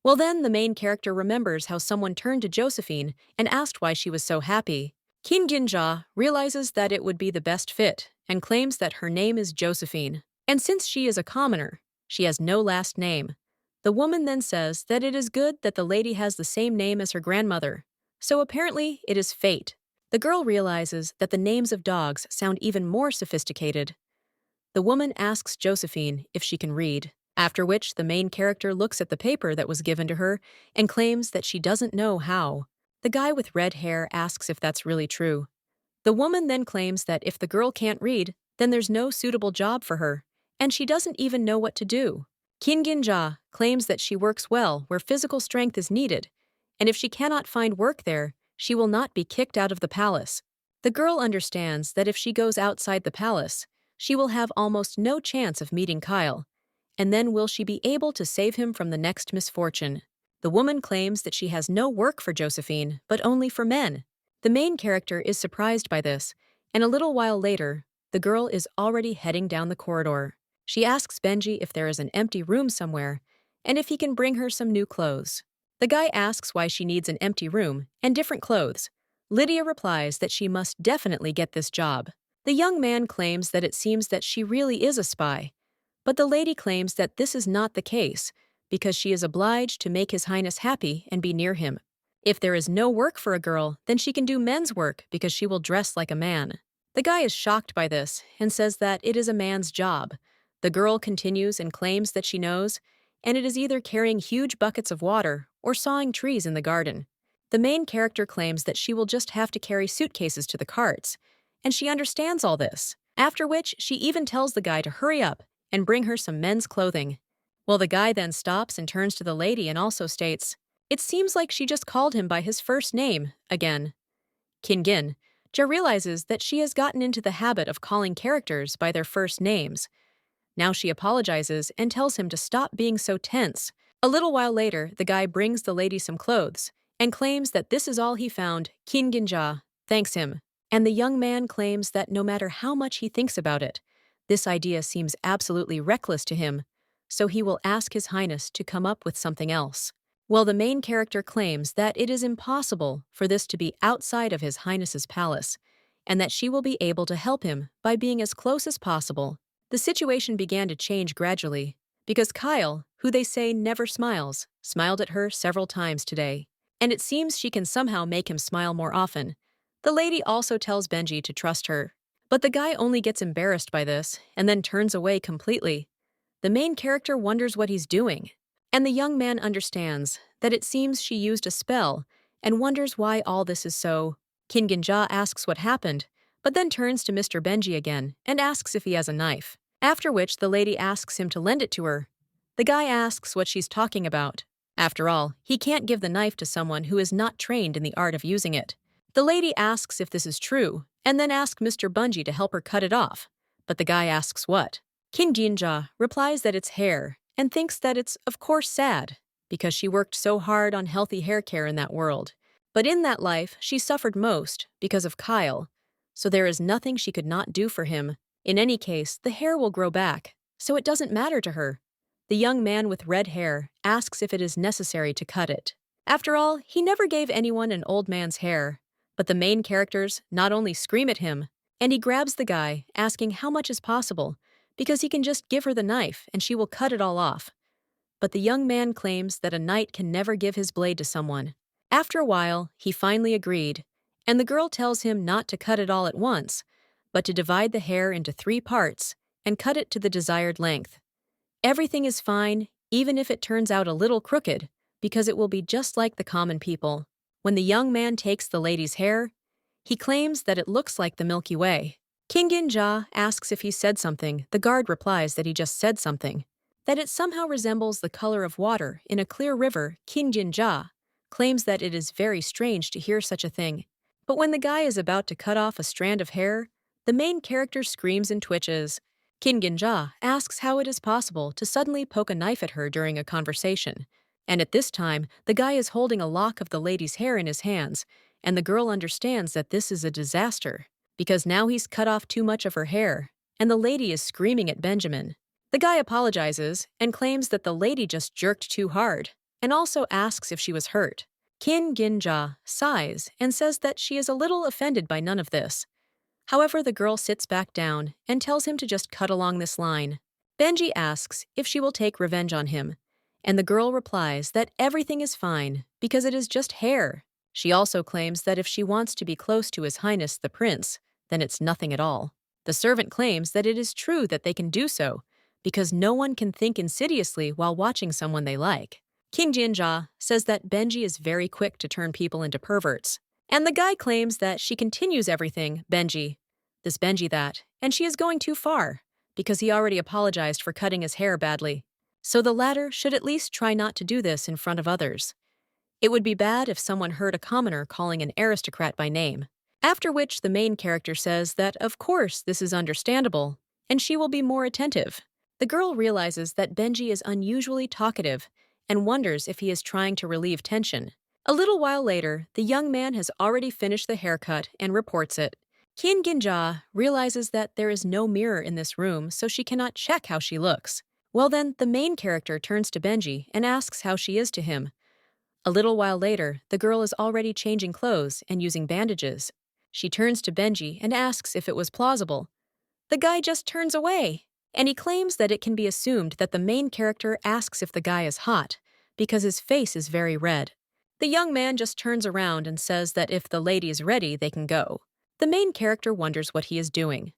Well then, the main character remembers how someone turned to Josephine and asked why she was so happy. Qin Ginja realizes that it would be the best fit and claims that her name is Josephine. And since she is a commoner, she has no last name. The woman then says that it is good that the lady has the same name as her grandmother. So apparently, it is fate. The girl realizes that the names of dogs sound even more sophisticated. The woman asks Josephine if she can read, after which the main character looks at the paper that was given to her and claims that she doesn't know how. The guy with red hair asks if that's really true. The woman then claims that if the girl can't read, then there's no suitable job for her, and she doesn't even know what to do. Kinginja claims that she works well where physical strength is needed, and if she cannot find work there, she will not be kicked out of the palace. The girl understands that if she goes outside the palace, she will have almost no chance of meeting Kyle, and then will she be able to save him from the next misfortune? The woman claims that she has no work for Josephine, but only for men. The main character is surprised by this, and a little while later, the girl is already heading down the corridor. She asks Benji if there is an empty room somewhere, and if he can bring her some new clothes. The guy asks why she needs an empty room and different clothes. Lydia replies that she must definitely get this job. The young man claims that it seems that she really is a spy, but the lady claims that this is not the case, because she is obliged to make His Highness happy and be near him. If there is no work for a girl, then she can do men's work because she will dress like a man. The guy is shocked by this and says that it is a man's job. The girl continues and claims that she knows, and it is either carrying huge buckets of water or sawing trees in the garden. The main character claims that she will just have to carry suitcases to the carts, and she understands all this, after which she even tells the guy to hurry up and bring her some men's clothing. Well, the guy then stops and turns to the lady and also states, "It seems like she just called him by his first name again." Kingin Ja realizes that she has gotten into the habit of calling characters by their first names. Now she apologizes and tells him to stop being so tense. A little while later, the guy brings the lady some clothes and claims that this is all he found. Kingin Ja thanks him, and the young man claims that no matter how much he thinks about it, this idea seems absolutely reckless to him, so he will ask His Highness to come up with something else. Well, the main character claims that it is impossible for this to be outside of His Highness's palace, and that she will be able to help him by being as close as possible. The situation began to change gradually, because Kyle, who they say never smiles, smiled at her several times today, and it seems she can somehow make him smile more often. The lady also tells Benji to trust her, but the guy only gets embarrassed by this and then turns away completely. The main character wonders what he's doing, and the young man understands that it seems she used a spell and wonders why all this is so. Kinginja asks what happened, but then turns to Mr. Benji again and asks if he has a knife, after which the lady asks him to lend it to her. The guy asks what she's talking about. After all, he can't give the knife to someone who is not trained in the art of using it. The lady asks if this is true, and then asks Mr. Bungie to help her cut it off, but the guy asks what. Kinginja replies that it's hair, and thinks that it's, of course, sad, because she worked so hard on healthy hair care in that world. But in that life, she suffered most because of Kyle, so there is nothing she could not do for him. In any case, the hair will grow back, so it doesn't matter to her. The young man with red hair asks if it is necessary to cut it. After all, he never gave anyone an old man's hair, but the main characters not only scream at him, and he grabs the guy, asking how much is possible, because he can just give her the knife and she will cut it all off. But the young man claims that a knight can never give his blade to someone. After a while, he finally agreed, and the girl tells him not to cut it all at once, but to divide the hair into 3 parts and cut it to the desired length. Everything is fine, even if it turns out a little crooked, because it will be just like the common people. When the young man takes the lady's hair, he claims that it looks like the Milky Way. Kingin Ja asks if he said something. The guard replies that he just said something, that it somehow resembles the color of water in a clear river. Kingin Ja claims that it is very strange to hear such a thing. But when the guy is about to cut off a strand of hair, the main character screams and twitches. Kingin Ja asks how it is possible to suddenly poke a knife at her during a conversation, and at this time, the guy is holding a lock of the lady's hair in his hands, and the girl understands that this is a disaster, because now he's cut off too much of her hair, and the lady is screaming at Benjamin. The guy apologizes and claims that the lady just jerked too hard, and also asks if she was hurt. Kingin Ja sighs and says that she is a little offended by none of this. However, the girl sits back down and tells him to just cut along this line. Benji asks if she will take revenge on him, and the girl replies that everything is fine because it is just hair. She also claims that if she wants to be close to His Highness the Prince, then it's nothing at all. The servant claims that it is true that they can do so, because no one can think insidiously while watching someone they like. King Jinja says that Benji is very quick to turn people into perverts, and the guy claims that she continues everything, Benji, this Benji that, and she is going too far, because he already apologized for cutting his hair badly. So the latter should at least try not to do this in front of others. It would be bad if someone heard a commoner calling an aristocrat by name. After which the main character says that of course this is understandable, and she will be more attentive. The girl realizes that Benji is unusually talkative and wonders if he is trying to relieve tension. A little while later, the young man has already finished the haircut and reports it. Qin Ginja realizes that there is no mirror in this room, so she cannot check how she looks. Well then, the main character turns to Benji and asks how she is to him. A little while later, the girl is already changing clothes and using bandages. She turns to Benji and asks if it was plausible. The guy just turns away, and he claims that it can be assumed that the main character asks if the guy is hot, because his face is very red. The young man just turns around and says that if the lady is ready, they can go. The main character wonders what he is doing.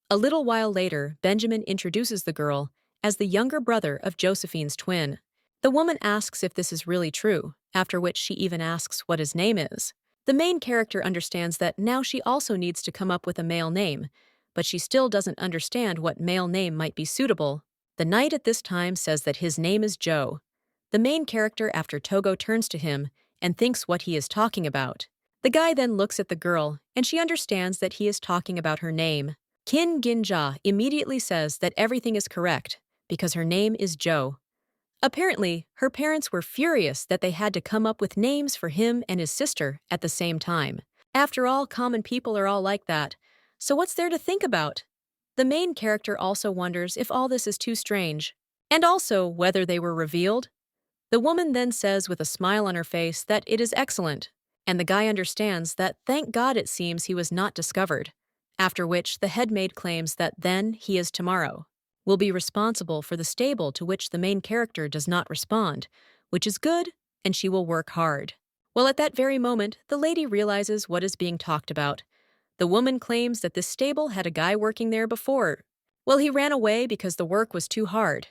A little while later, Benjamin introduces the girl as the younger brother of Josephine's twin. The woman asks if this is really true, after which she even asks what his name is. The main character understands that now she also needs to come up with a male name, but she still doesn't understand what male name might be suitable. The knight at this time says that his name is Joe. The main character after Togo turns to him and thinks what he is talking about. The guy then looks at the girl, and she understands that he is talking about her name. Qin Ginja immediately says that everything is correct, because her name is Joe. Apparently, her parents were furious that they had to come up with names for him and his sister at the same time. After all, common people are all like that, so what's there to think about? The main character also wonders if all this is too strange, and also whether they were revealed. The woman then says with a smile on her face that it is excellent, and the guy understands that thank God it seems he was not discovered, after which the head maid claims that then he is tomorrow will be responsible for the stable to which the main character does not respond, which is good, and she will work hard. Well, at that very moment, the lady realizes what is being talked about. The woman claims that this stable had a guy working there before. Well, he ran away because the work was too hard.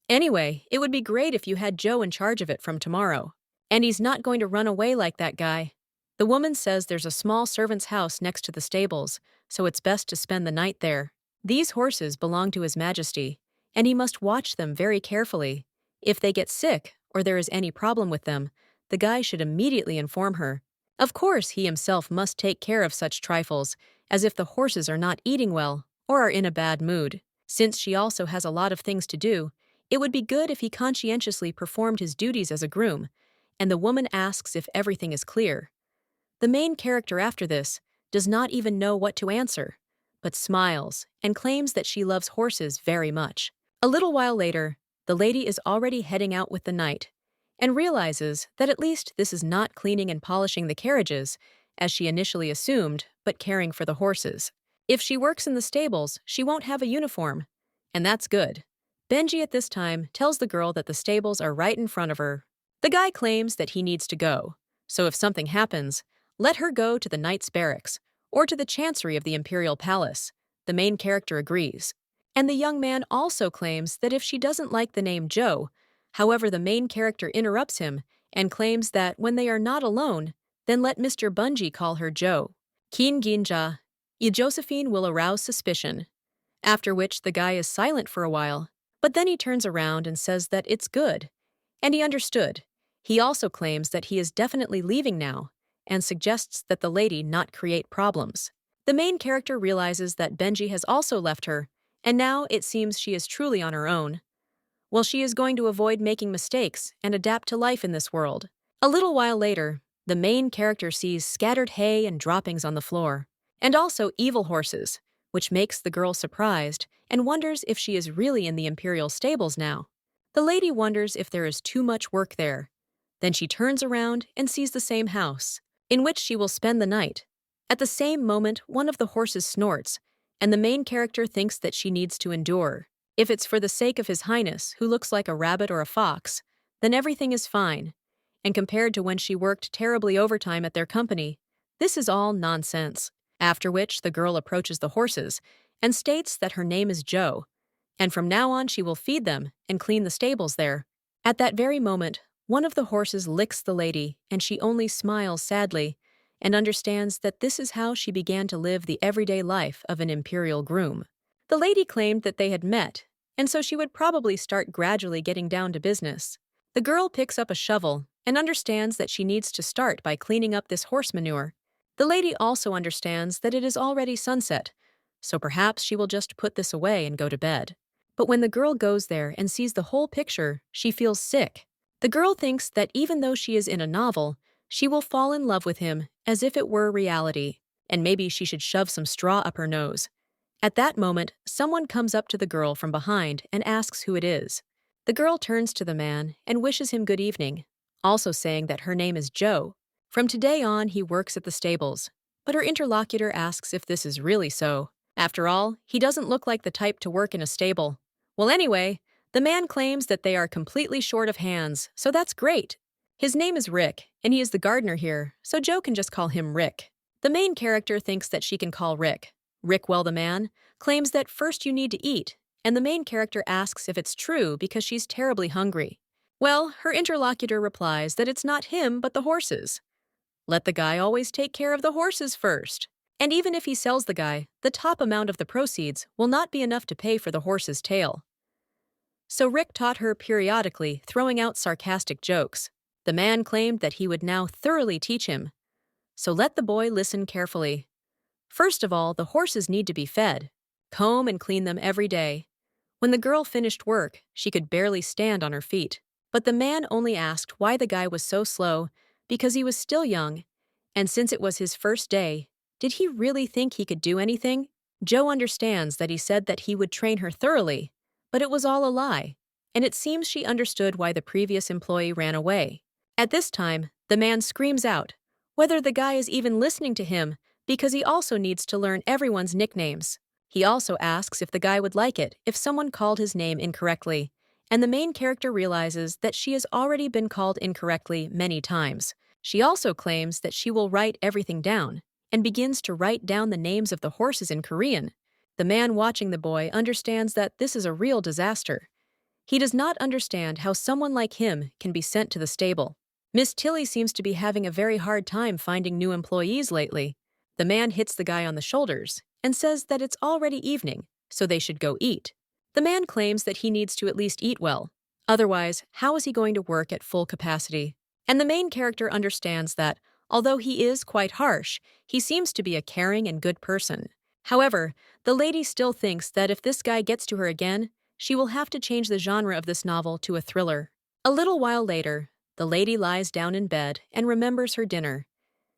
Anyway, it would be great if you had Joe in charge of it from tomorrow. And he's not going to run away like that guy. The woman says there's a small servant's house next to the stables, so it's best to spend the night there. These horses belong to His Majesty, and he must watch them very carefully. If they get sick or there is any problem with them, the guy should immediately inform her. Of course, he himself must take care of such trifles, as if the horses are not eating well or are in a bad mood. Since she also has a lot of things to do, it would be good if he conscientiously performed his duties as a groom, and the woman asks if everything is clear. The main character after this does not even know what to answer, but smiles and claims that she loves horses very much. A little while later, the lady is already heading out with the knight, and realizes that at least this is not cleaning and polishing the carriages, as she initially assumed, but caring for the horses. If she works in the stables, she won't have a uniform, and that's good. Benji at this time tells the girl that the stables are right in front of her. The guy claims that he needs to go, so if something happens, let her go to the knight's barracks, or to the chancery of the imperial palace. The main character agrees. And the young man also claims that if she doesn't like the name Joe, however the main character interrupts him and claims that when they are not alone, then let Mr. Bungie call her Joe. Qin Ginja, Josephine will arouse suspicion. After which the guy is silent for a while, but then he turns around and says that it's good. And he understood. He also claims that he is definitely leaving now, and suggests that the lady not create problems. The main character realizes that Benji has also left her, and now it seems she is truly on her own. Well, she is going to avoid making mistakes and adapt to life in this world. A little while later, the main character sees scattered hay and droppings on the floor, and also evil horses, which makes the girl surprised and wonders if she is really in the imperial stables now. The lady wonders if there is too much work there. Then she turns around and sees the same house, in which she will spend the night. At the same moment, one of the horses snorts, and the main character thinks that she needs to endure. If it's for the sake of His Highness, who looks like a rabbit or a fox, then everything is fine. And compared to when she worked terribly overtime at their company, this is all nonsense. After which, the girl approaches the horses and states that her name is Joe, and from now on she will feed them and clean the stables there. At that very moment, one of the horses licks the lady, and she only smiles sadly and understands that this is how she began to live the everyday life of an imperial groom. The lady claimed that they had met, and so she would probably start gradually getting down to business. The girl picks up a shovel and understands that she needs to start by cleaning up this horse manure. The lady also understands that it is already sunset, so perhaps she will just put this away and go to bed. But when the girl goes there and sees the whole picture, she feels sick. The girl thinks that even though she is in a novel, she will fall in love with him as if it were reality, and maybe she should shove some straw up her nose. At that moment, someone comes up to the girl from behind and asks who it is. The girl turns to the man and wishes him good evening, also saying that her name is Joe. From today on, he works at the stables, but her interlocutor asks if this is really so. After all, he doesn't look like the type to work in a stable. Well, anyway, the man claims that they are completely short of hands, so that's great. His name is Rick, and he is the gardener here, so Joe can just call him Rick. The main character thinks that she can call Rick. Rickwell the man claims that first you need to eat, and the main character asks if it's true because she's terribly hungry. Well, her interlocutor replies that it's not him but the horses. Let the guy always take care of the horses first. And even if he sells the guy, the top amount of the proceeds will not be enough to pay for the horse's tail. So Rick taught her periodically, throwing out sarcastic jokes. The man claimed that he would now thoroughly teach him. So let the boy listen carefully. First of all, the horses need to be fed. Comb and clean them every day. When the girl finished work, she could barely stand on her feet. But the man only asked why the guy was so slow because he was still young, and since it was his first day, did he really think he could do anything? Joe understands that he said that he would train her thoroughly, but it was all a lie, and it seems she understood why the previous employee ran away. At this time, the man screams out, whether the guy is even listening to him, because he also needs to learn everyone's nicknames. He also asks if the guy would like it if someone called his name incorrectly, and the main character realizes that she has already been called incorrectly many times. She also claims that she will write everything down, and begins to write down the names of the horses in Korean. The man watching the boy understands that this is a real disaster. He does not understand how someone like him can be sent to the stable. Miss Tilly seems to be having a very hard time finding new employees lately. The man hits the guy on the shoulders and says that it's already evening, so they should go eat. The man claims that he needs to at least eat well. Otherwise, how is he going to work at full capacity? And the main character understands that, although he is quite harsh, he seems to be a caring and good person. However, the lady still thinks that if this guy gets to her again, she will have to change the genre of this novel to a thriller. A little while later, the lady lies down in bed and remembers her dinner.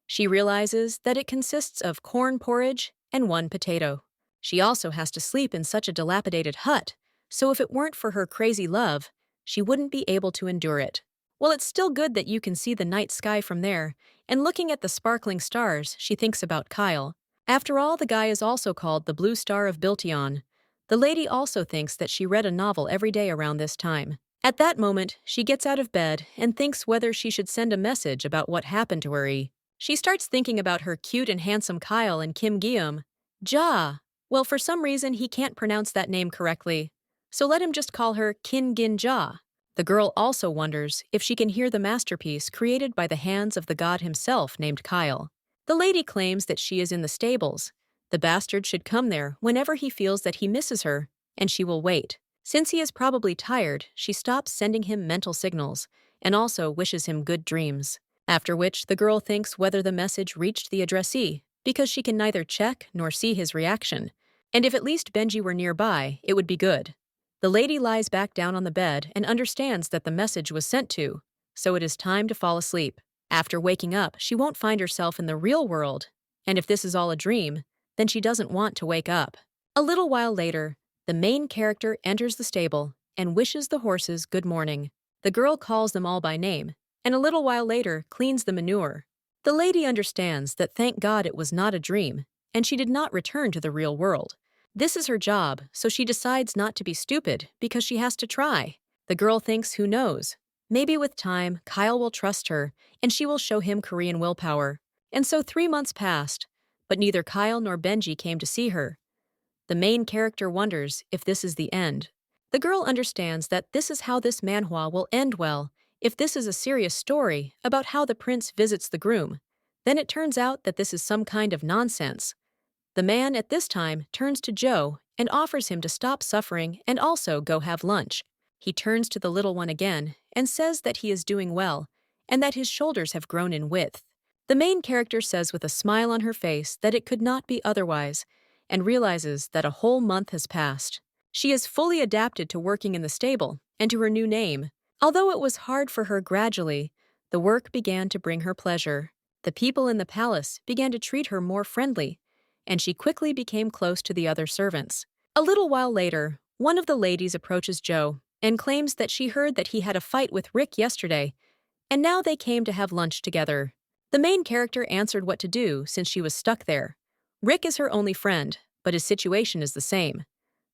She realizes that it consists of corn porridge and one potato. She also has to sleep in such a dilapidated hut, so if it weren't for her crazy love, she wouldn't be able to endure it. Well, it's still good that you can see the night sky from there, and looking at the sparkling stars, she thinks about Kyle. After all, the guy is also called the Blue Star of Biltion. The lady also thinks that she read a novel every day around this time. At that moment, she gets out of bed and thinks whether she should send a message about what happened to her. She starts thinking about her cute and handsome Kyle and Kim Guillaume. Ja. Well, for some reason, he can't pronounce that name correctly, so let him just call her Kin Gin Ja. The girl also wonders if she can hear the masterpiece created by the hands of the god himself named Kyle. The lady claims that she is in the stables. The bastard should come there whenever he feels that he misses her, and she will wait. Since he is probably tired, she stops sending him mental signals, and also wishes him good dreams. After which, the girl thinks whether the message reached the addressee, because she can neither check nor see his reaction. And if at least Benji were nearby, it would be good. The lady lies back down on the bed and understands that the message was sent to, so it is time to fall asleep. After waking up, she won't find herself in the real world, and if this is all a dream, then she doesn't want to wake up. A little while later, the main character enters the stable and wishes the horses good morning. The girl calls them all by name, and a little while later cleans the manure. The lady understands that thank God it was not a dream, and she did not return to the real world. This is her job, so she decides not to be stupid because she has to try. The girl thinks, who knows? Maybe with time, Kyle will trust her, and she will show him Korean willpower. And so 3 months passed, but neither Kyle nor Benji came to see her. The main character wonders if this is the end. The girl understands that this is how this manhwa will end well. If this is a serious story about how the prince visits the groom, then it turns out that this is some kind of nonsense. The man at this time turns to Joe and offers him to stop suffering and also go have lunch. He turns to the little one again and says that he is doing well and that his shoulders have grown in width. The main character says with a smile on her face that it could not be otherwise and realizes that a whole month has passed. She is fully adapted to working in the stable and to her new name. Although it was hard for her gradually, the work began to bring her pleasure. The people in the palace began to treat her more friendly, and she quickly became close to the other servants. A little while later, one of the ladies approaches Joe and claims that she heard that he had a fight with Rick yesterday, and now they came to have lunch together. The main character answered what to do since she was stuck there. Rick is her only friend, but his situation is the same.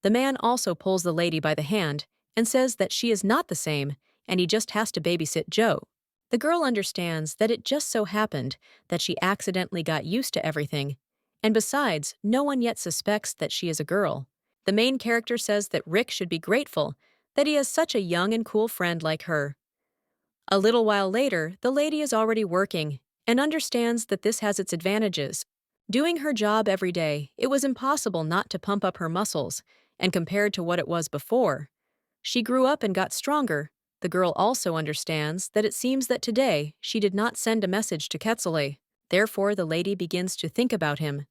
The man also pulls the lady by the hand and says that she is not the same and he just has to babysit Joe. The girl understands that it just so happened that she accidentally got used to everything, and besides, no one yet suspects that she is a girl. The main character says that Rick should be grateful that he has such a young and cool friend like her. A little while later, the lady is already working and understands that this has its advantages. Doing her job every day, it was impossible not to pump up her muscles, and compared to what it was before, she grew up and got stronger. The girl also understands that it seems that today she did not send a message to Quetzalcoatl. Therefore, the lady begins to think about him,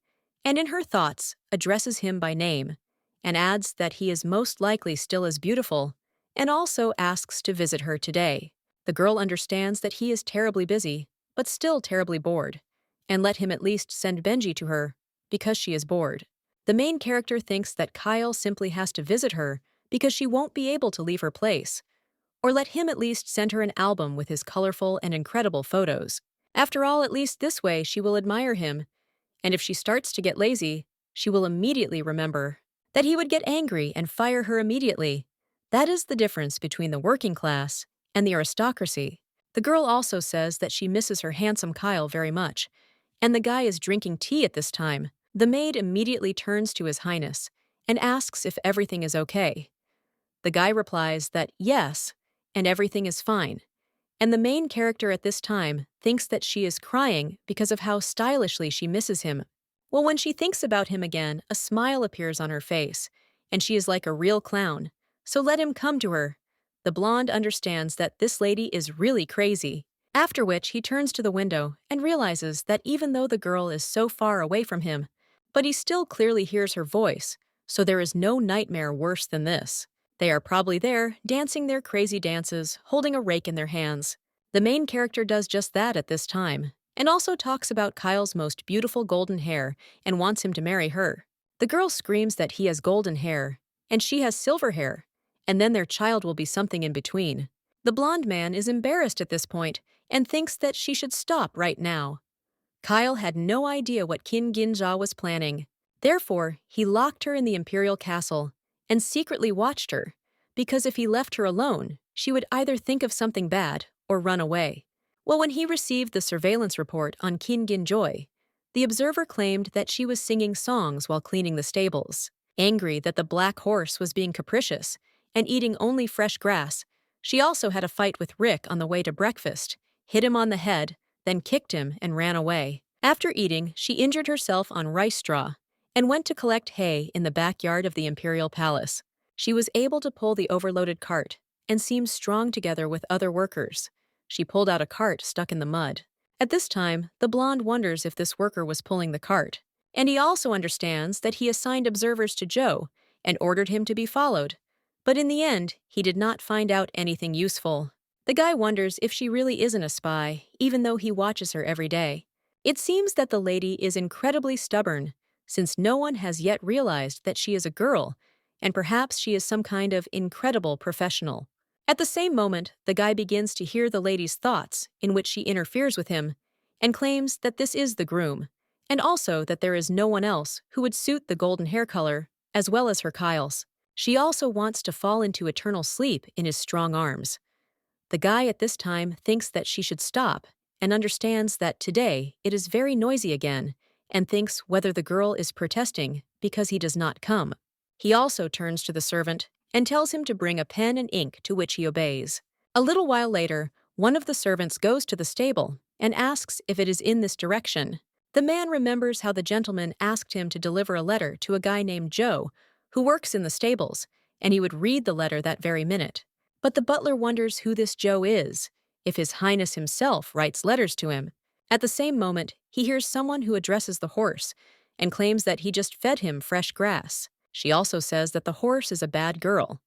and in her thoughts addresses him by name, and adds that he is most likely still as beautiful, and also asks to visit her today. The girl understands that he is terribly busy, but still terribly bored, and let him at least send Benji to her, because she is bored. The main character thinks that Kyle simply has to visit her because she won't be able to leave her place, or let him at least send her an album with his colorful and incredible photos. After all, at least this way she will admire him, and if she starts to get lazy, she will immediately remember that he would get angry and fire her immediately. That is the difference between the working class and the aristocracy. The girl also says that she misses her handsome Kyle very much, and the guy is drinking tea at this time. The maid immediately turns to His Highness and asks if everything is okay. The guy replies that yes, and everything is fine. And the main character at this time thinks that she is crying because of how stylishly she misses him. Well, when she thinks about him again, a smile appears on her face, and she is like a real clown. So let him come to her. The blonde understands that this lady is really crazy. After which he turns to the window and realizes that even though the girl is so far away from him, but he still clearly hears her voice, so there is no nightmare worse than this. They are probably there, dancing their crazy dances, holding a rake in their hands. The main character does just that at this time, and also talks about Kyle's most beautiful golden hair and wants him to marry her. The girl screams that he has golden hair, and she has silver hair, and then their child will be something in between. The blonde man is embarrassed at this point and thinks that she should stop right now. Kyle had no idea what King Ginja was planning. Therefore, he locked her in the imperial castle and secretly watched her, because if he left her alone, she would either think of something bad or run away. Well, when he received the surveillance report on King Ginjoy, the observer claimed that she was singing songs while cleaning the stables. Angry that the black horse was being capricious and eating only fresh grass, she also had a fight with Rick on the way to breakfast, hit him on the head, then kicked him and ran away. After eating, she injured herself on rice straw and went to collect hay in the backyard of the imperial palace. She was able to pull the overloaded cart and seemed strong together with other workers. She pulled out a cart stuck in the mud. At this time, the blonde wonders if this worker was pulling the cart, and he also understands that he assigned observers to Joe and ordered him to be followed. But in the end, he did not find out anything useful. The guy wonders if she really isn't a spy, even though he watches her every day. It seems that the lady is incredibly stubborn, since no one has yet realized that she is a girl, and perhaps she is some kind of incredible professional. At the same moment, the guy begins to hear the lady's thoughts, in which she interferes with him, and claims that this is the groom, and also that there is no one else who would suit the golden hair color, as well as her Kyle's. She also wants to fall into eternal sleep in his strong arms. The guy at this time thinks that she should stop, and understands that today it is very noisy again, and thinks whether the girl is protesting because he does not come. He also turns to the servant and tells him to bring a pen and ink, to which he obeys. A little while later, one of the servants goes to the stable and asks if it is in this direction. The man remembers how the gentleman asked him to deliver a letter to a guy named Joe, who works in the stables, and he would read the letter that very minute. But the butler wonders who this Joe is, if His Highness himself writes letters to him. At the same moment, he hears someone who addresses the horse and claims that he just fed him fresh grass. She also says that the horse is a bad girl.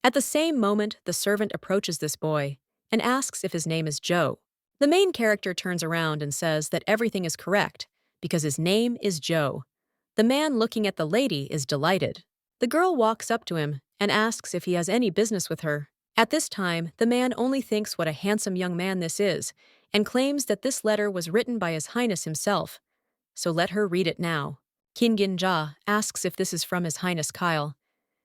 At the same moment, the servant approaches this boy and asks if his name is Joe. The main character turns around and says that everything is correct because his name is Joe. The man looking at the lady is delighted. The girl walks up to him and asks if he has any business with her. At this time, the man only thinks what a handsome young man this is and claims that this letter was written by His Highness himself. So let her read it now. Kinginja asks if this is from His Highness Kyle.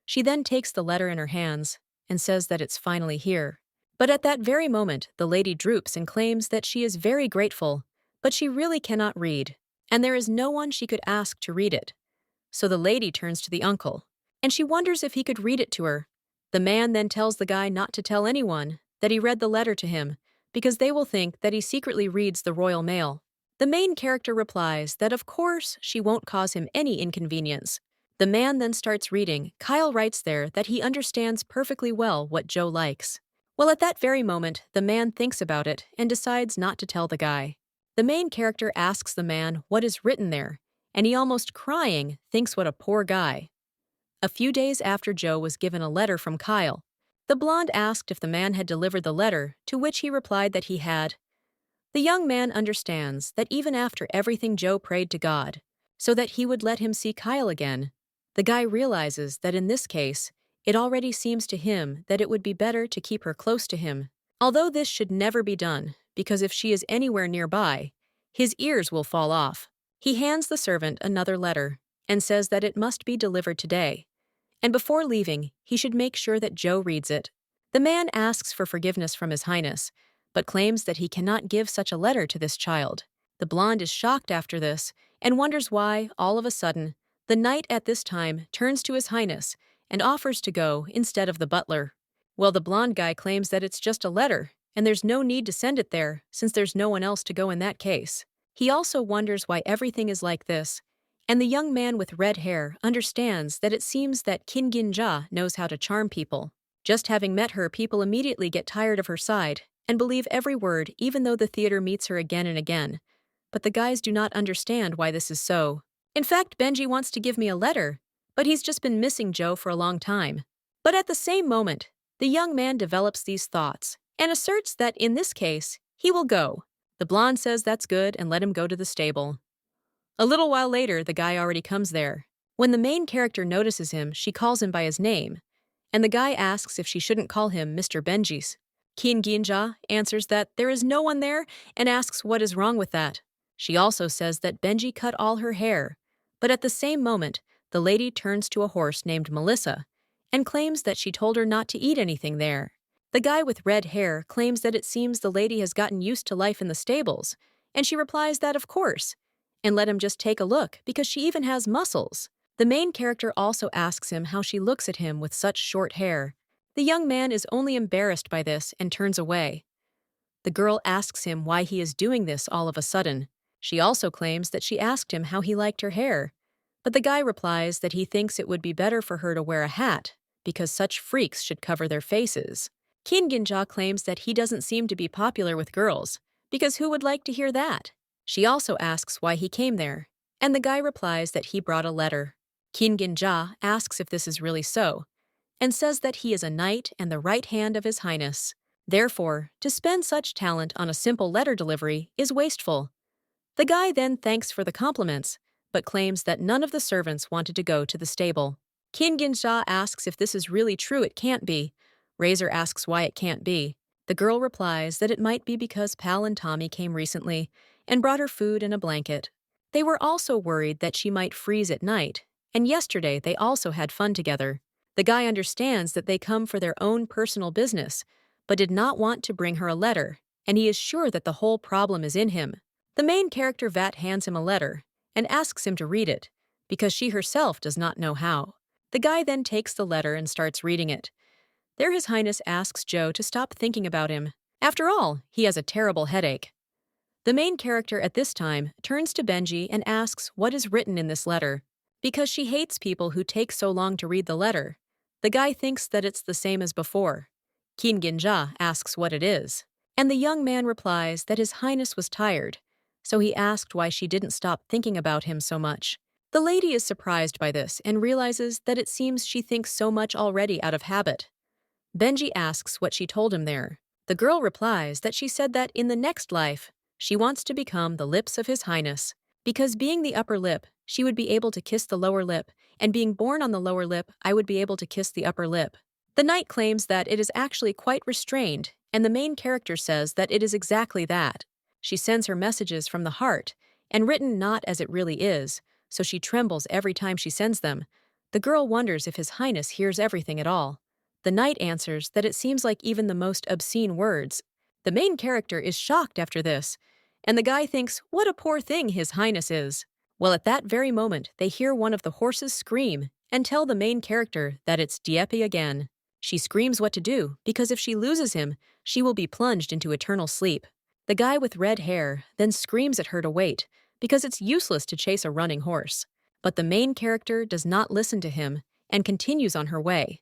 She then takes the letter in her hands and says that it's finally here. But at that very moment, the lady droops and claims that she is very grateful, but she really cannot read, and there is no one she could ask to read it. So the lady turns to the uncle, and she wonders if he could read it to her. The man then tells the guy not to tell anyone that he read the letter to him, because they will think that he secretly reads the royal mail. The main character replies that of course she won't cause him any inconvenience. The man then starts reading. Kyle writes there that he understands perfectly well what Joe likes. Well, at that very moment, the man thinks about it and decides not to tell the guy. The main character asks the man what is written there, and he, almost crying, thinks what a poor guy. A few days after Joe was given a letter from Kyle, the blonde asked if the man had delivered the letter, to which he replied that he had. The young man understands that even after everything Joe prayed to God, so that he would let him see Kyle again, the guy realizes that in this case, it already seems to him that it would be better to keep her close to him. Although this should never be done, because if she is anywhere nearby, his ears will fall off. He hands the servant another letter and says that it must be delivered today. And before leaving, he should make sure that Joe reads it. The man asks for forgiveness from His Highness, but claims that he cannot give such a letter to this child. The blonde is shocked after this and wonders why, all of a sudden, the knight at this time turns to His Highness and offers to go instead of the butler. Well, the blonde guy claims that it's just a letter, and there's no need to send it there since there's no one else to go in that case. He also wonders why everything is like this, and the young man with red hair understands that it seems that Kinginja knows how to charm people. Just having met her, people immediately get tired of her side and believe every word, even though the Theodore meets her again and again. But the guys do not understand why this is so. In fact, Benji wants to give me a letter, but he's just been missing Joe for a long time. But at the same moment, the young man develops these thoughts and asserts that in this case, he will go. The blonde says that's good and let him go to the stable. A little while later, the guy already comes there. When the main character notices him, she calls him by his name, and the guy asks if she shouldn't call him Mr. Benjis. Kinginja answers that there is no one there and asks what is wrong with that. She also says that Benji cut all her hair, but at the same moment, the lady turns to a horse named Melissa and claims that she told her not to eat anything there. The guy with red hair claims that it seems the lady has gotten used to life in the stables, and she replies that of course, and let him just take a look because she even has muscles. The main character also asks him how she looks at him with such short hair. The young man is only embarrassed by this and turns away. The girl asks him why he is doing this all of a sudden. She also claims that she asked him how he liked her hair, but the guy replies that he thinks it would be better for her to wear a hat because such freaks should cover their faces. Kinginja claims that he doesn't seem to be popular with girls because who would like to hear that? She also asks why he came there, and the guy replies that he brought a letter. Kinginja asks if this is really so, and says that he is a knight and the right hand of His Highness. Therefore, to spend such talent on a simple letter delivery is wasteful. The guy then thanks for the compliments, but claims that none of the servants wanted to go to the stable. Kinginja asks if this is really true. It can't be. Razor asks why it can't be. The girl replies that it might be because Pal and Tommy came recently and brought her food and a blanket. They were also worried that she might freeze at night, and yesterday they also had fun together. The guy understands that they come for their own personal business, but did not want to bring her a letter, and he is sure that the whole problem is in him. The main character Vat hands him a letter and asks him to read it, because she herself does not know how. The guy then takes the letter and starts reading it. There His Highness asks Joe to stop thinking about him. After all, he has a terrible headache. The main character at this time turns to Benji and asks what is written in this letter, because she hates people who take so long to read the letter. The guy thinks that it's the same as before. Kinginja asks what it is, and the young man replies that His Highness was tired, so he asked why she didn't stop thinking about him so much. The lady is surprised by this and realizes that it seems she thinks so much already out of habit. Benji asks what she told him there. The girl replies that she said that in the next life, she wants to become the lips of His Highness, because being the upper lip, she would be able to kiss the lower lip, and being born on the lower lip, I would be able to kiss the upper lip. The knight claims that it is actually quite restrained, and the main character says that it is exactly that. She sends her messages from the heart, and written not as it really is, so she trembles every time she sends them. The girl wonders if His Highness hears everything at all. The knight answers that it seems like even the most obscene words. The main character is shocked after this, and the guy thinks what a poor thing His Highness is. Well, at that very moment, they hear one of the horses scream and tell the main character that it's Dieppe again. She screams what to do, because if she loses him, she will be plunged into eternal sleep. The guy with red hair then screams at her to wait, because it's useless to chase a running horse. But the main character does not listen to him and continues on her way.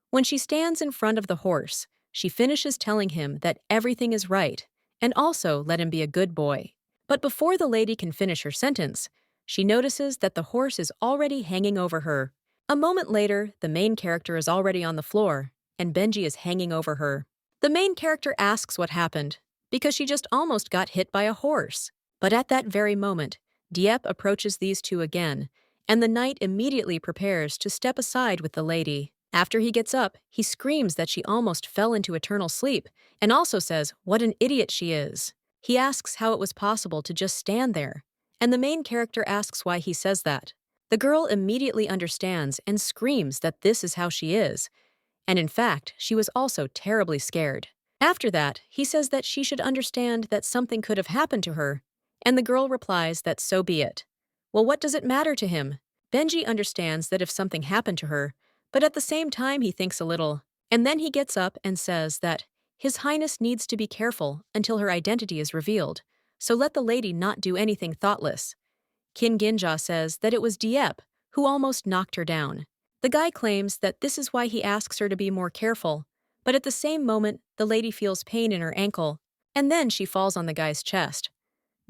When she stands in front of the horse, she finishes telling him that everything is right, and also let him be a good boy. But before the lady can finish her sentence, she notices that the horse is already hanging over her. A moment later, the main character is already on the floor, and Benji is hanging over her. The main character asks what happened, because she just almost got hit by a horse. But at that very moment, Dieppe approaches these two again, and the knight immediately prepares to step aside with the lady. After he gets up, he screams that she almost fell into eternal sleep, and also says what an idiot she is. He asks how it was possible to just stand there, and the main character asks why he says that. The girl immediately understands and screams that this is how she is, and in fact, she was also terribly scared. After that, he says that she should understand that something could have happened to her, and the girl replies that so be it. Well, what does it matter to him? Benji understands that if something happened to her, but at the same time he thinks a little, and then he gets up and says that His Highness needs to be careful until her identity is revealed, so let the lady not do anything thoughtless. Kinginja says that it was Dieppe who almost knocked her down. The guy claims that this is why he asks her to be more careful, but at the same moment, the lady feels pain in her ankle, and then she falls on the guy's chest.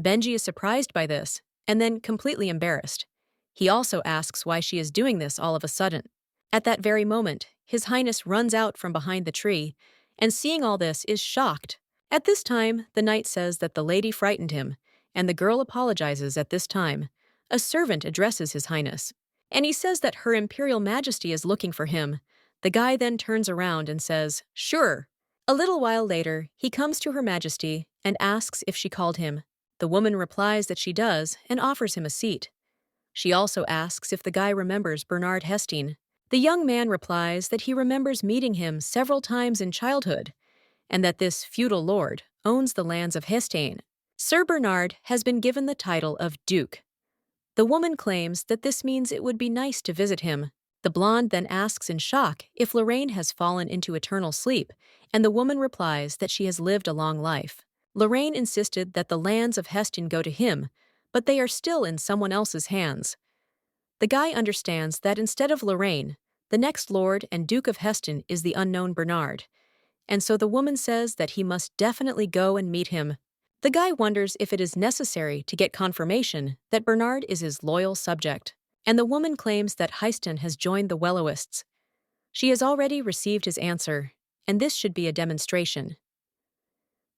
Benji is surprised by this, and then completely embarrassed. He also asks why she is doing this all of a sudden. At that very moment, His Highness runs out from behind the tree, and seeing all this is shocked. At this time, the knight says that the lady frightened him, and the girl apologizes at this time. A servant addresses His Highness, and he says that Her Imperial Majesty is looking for him. The guy then turns around and says, "Sure." A little while later, he comes to Her Majesty and asks if she called him. The woman replies that she does and offers him a seat. She also asks if the guy remembers Bernard Hestine. The young man replies that he remembers meeting him several times in childhood, and that this feudal lord owns the lands of Hestine. Sir Bernard has been given the title of Duke. The woman claims that this means it would be nice to visit him. The blonde then asks in shock if Lorraine has fallen into eternal sleep, and the woman replies that she has lived a long life. Lorraine insisted that the lands of Hestine go to him, but they are still in someone else's hands. The guy understands that instead of Lorraine, the next lord and Duke of Hestine is the unknown Bernard, and so the woman says that he must definitely go and meet him. The guy wonders if it is necessary to get confirmation that Bernard is his loyal subject, and the woman claims that Hestine has joined the Wellowists. She has already received his answer, and this should be a demonstration.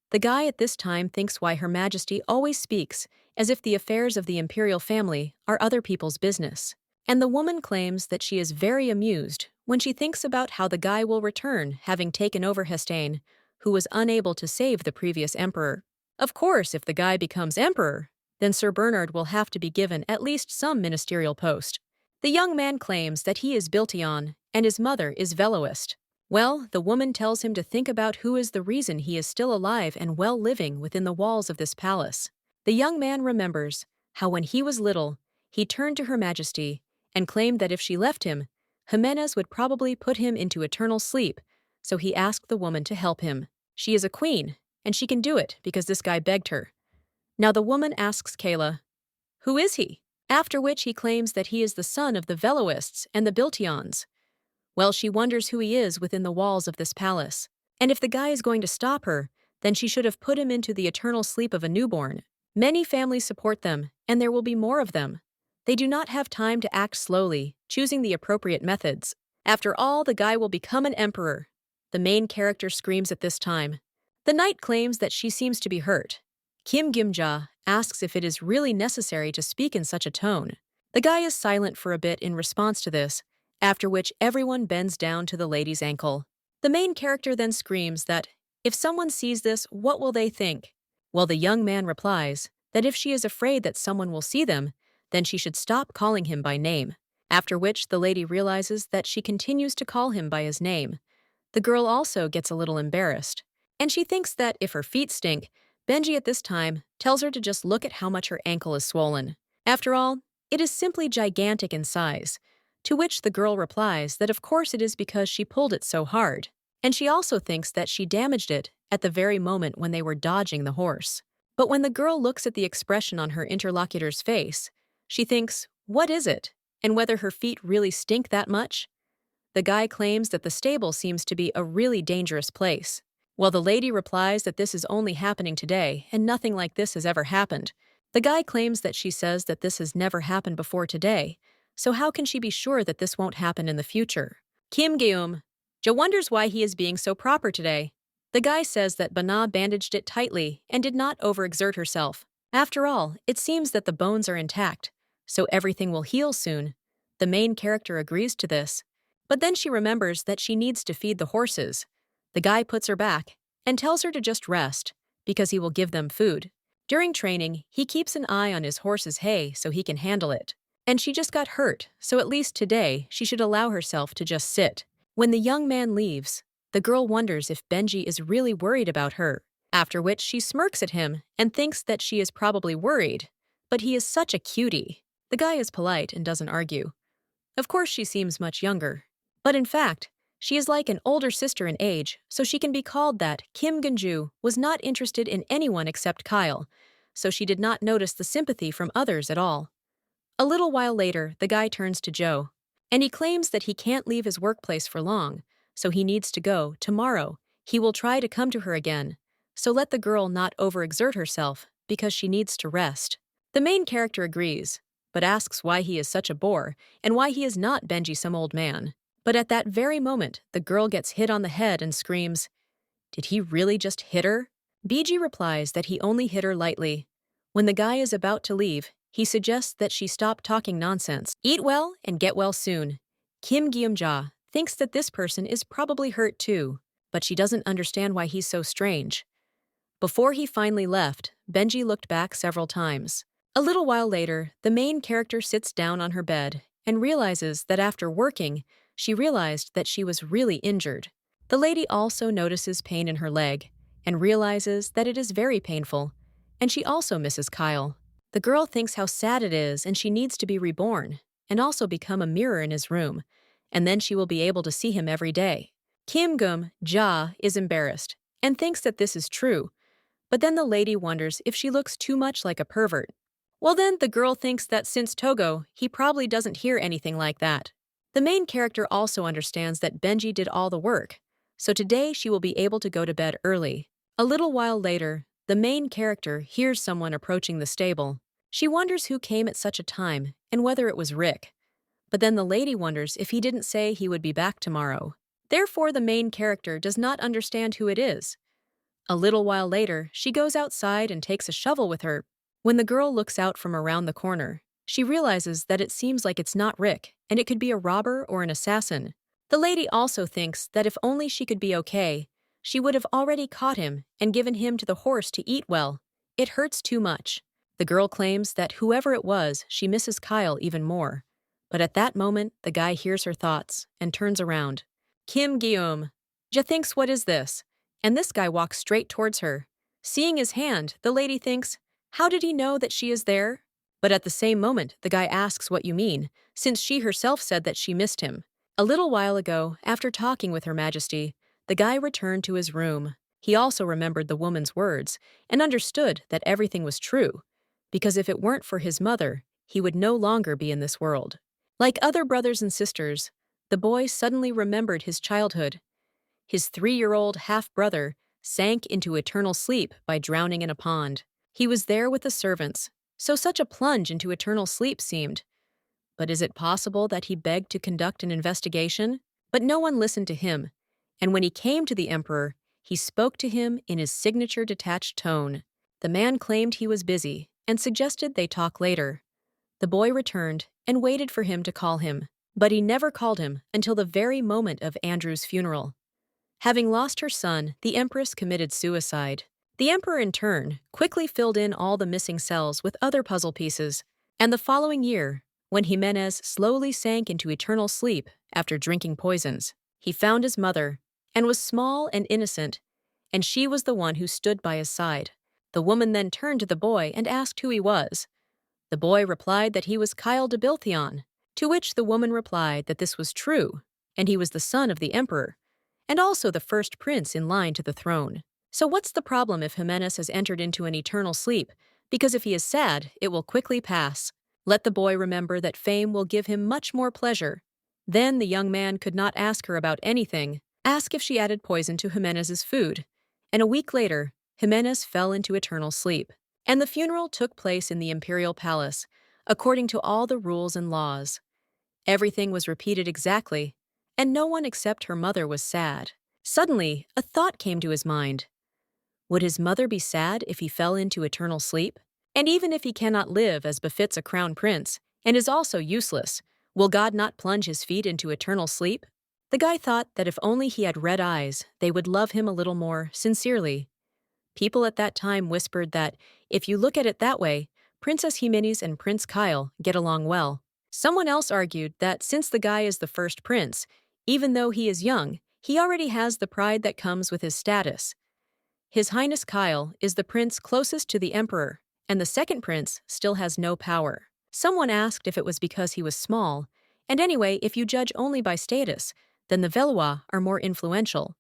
The guy at this time thinks why Her Majesty always speaks as if the affairs of the imperial family are other people's business, and the woman claims that she is very amused when she thinks about how the guy will return having taken over Hestine, who was unable to save the previous emperor. Of course, if the guy becomes emperor, then Sir Bernard will have to be given at least some ministerial post. The young man claims that he is Biltion and his mother is Veloist. Well, the woman tells him to think about who is the reason he is still alive and well living within the walls of this palace. The young man remembers how when he was little, he turned to Her Majesty and claimed that if she left him, Jimenez would probably put him into eternal sleep, so he asked the woman to help him. She is a queen, and she can do it because this guy begged her. Now the woman asks Kayla, "Who is he?" after which he claims that he is the son of the Veloists and the Biltions. Well, she wonders who he is within the walls of this palace. And if the guy is going to stop her, then she should have put him into the eternal sleep of a newborn. Many families support them, and there will be more of them. They do not have time to act slowly, choosing the appropriate methods. After all, the guy will become an emperor. The main character screams at this time. The knight claims that she seems to be hurt. Kim Gimja asks if it is really necessary to speak in such a tone. The guy is silent for a bit in response to this, after which everyone bends down to the lady's ankle. The main character then screams that, if someone sees this, what will they think? Well, the young man replies that if she is afraid that someone will see them, then she should stop calling him by name, after which the lady realizes that she continues to call him by his name. The girl also gets a little embarrassed, and she thinks that if her feet stink, Benji at this time tells her to just look at how much her ankle is swollen. After all, it is simply gigantic in size, to which the girl replies that of course it is because she pulled it so hard, and she also thinks that she damaged it at the very moment when they were dodging the horse. But when the girl looks at the expression on her interlocutor's face, she thinks, what is it? And whether her feet really stink that much? The guy claims that the stable seems to be a really dangerous place. While the lady replies that this is only happening today and nothing like this has ever happened. The guy claims that she says that this has never happened before today, so how can she be sure that this won't happen in the future? Kim Geum Ja wonders why he is being so proper today. The guy says that Bana bandaged it tightly and did not overexert herself. After all, it seems that the bones are intact, so everything will heal soon. The main character agrees to this. But then she remembers that she needs to feed the horses. The guy puts her back and tells her to just rest, because he will give them food. During training, he keeps an eye on his horse's hay so he can handle it. And she just got hurt, so at least today she should allow herself to just sit. When the young man leaves, the girl wonders if Benji is really worried about her, after which she smirks at him and thinks that she is probably worried. But he is such a cutie. The guy is polite and doesn't argue. Of course she seems much younger. But in fact, she is like an older sister in age, so she can be called that. Kim Gunju was not interested in anyone except Kyle, so she did not notice the sympathy from others at all. A little while later, the guy turns to Joe, and he claims that he can't leave his workplace for long, so he needs to go. Tomorrow, he will try to come to her again, so let the girl not overexert herself because she needs to rest. The main character agrees, but asks why he is such a bore and why he is not Benji some old man. But at that very moment, the girl gets hit on the head and screams, "Did he really just hit her?" BG replies that he only hit her lightly. When the guy is about to leave, he suggests that she stop talking nonsense. Eat well and get well soon. Kim Gyum-ja thinks that this person is probably hurt too, but she doesn't understand why he's so strange. Before he finally left, Benji looked back several times. A little while later, the main character sits down on her bed and realizes that after working, she realized that she was really injured. The lady also notices pain in her leg and realizes that it is very painful, and she also misses Kyle. The girl thinks how sad it is and she needs to be reborn and also become a mirror in his room, and then she will be able to see him every day. Kim Gum-ja is embarrassed and thinks that this is true, but then the lady wonders if she looks too much like a pervert. Well then, the girl thinks that since Togo, he probably doesn't hear anything like that. The main character also understands that Benji did all the work, so today she will be able to go to bed early. A little while later, the main character hears someone approaching the stable. She wonders who came at such a time and whether it was Rick. But then the lady wonders if he didn't say he would be back tomorrow. Therefore, the main character does not understand who it is. A little while later, she goes outside and takes a shovel with her. When the girl looks out from around the corner, she realizes that it seems like it's not Rick, and it could be a robber or an assassin. The lady also thinks that if only she could be okay, she would have already caught him and given him to the horse to eat well. It hurts too much. The girl claims that whoever it was, she misses Kyle even more. But at that moment, the guy hears her thoughts and turns around. Kim Guillaume-ja thinks, what is this? And this guy walks straight towards her. Seeing his hand, the lady thinks, how did he know that she is there? But at the same moment, the guy asks what you mean, since she herself said that she missed him. A little while ago, after talking with Her Majesty, the guy returned to his room. He also remembered the woman's words and understood that everything was true, because if it weren't for his mother, he would no longer be in this world. Like other brothers and sisters, the boy suddenly remembered his childhood. His 3-year-old half-brother sank into eternal sleep by drowning in a pond. He was there with the servants, so such a plunge into eternal sleep seemed. But is it possible that he begged to conduct an investigation? But no one listened to him, and when he came to the emperor, he spoke to him in his signature detached tone. The man claimed he was busy and suggested they talk later. The boy returned and waited for him to call him, but he never called him until the very moment of Andrew's funeral. Having lost her son, the Empress committed suicide. The emperor, in turn, quickly filled in all the missing cells with other puzzle pieces, and the following year, when Jimenez slowly sank into eternal sleep after drinking poisons, he found his mother, and was small and innocent, and she was the one who stood by his side. The woman then turned to the boy and asked who he was. The boy replied that he was Kyle de Biltheon, to which the woman replied that this was true, and he was the son of the emperor, and also the first prince in line to the throne. So what's the problem if Jimenez has entered into an eternal sleep? Because if he is sad, it will quickly pass. Let the boy remember that fame will give him much more pleasure. Then the young man could not ask her about anything, ask if she added poison to Jimenez's food. And a week later, Jimenez fell into eternal sleep. And the funeral took place in the imperial palace, according to all the rules and laws. Everything was repeated exactly, and no one except her mother was sad. Suddenly, a thought came to his mind. Would his mother be sad if he fell into eternal sleep? And even if he cannot live as befits a crown prince, and is also useless, will God not plunge his feet into eternal sleep? The guy thought that if only he had red eyes, they would love him a little more sincerely. People at that time whispered that, if you look at it that way, Princess Jimenez and Prince Kyle get along well. Someone else argued that since the guy is the first prince, even though he is young, he already has the pride that comes with his status. His Highness Kyle is the prince closest to the emperor, and the second prince still has no power. Someone asked if it was because he was small, and anyway, if you judge only by status, then the Valois are more influential.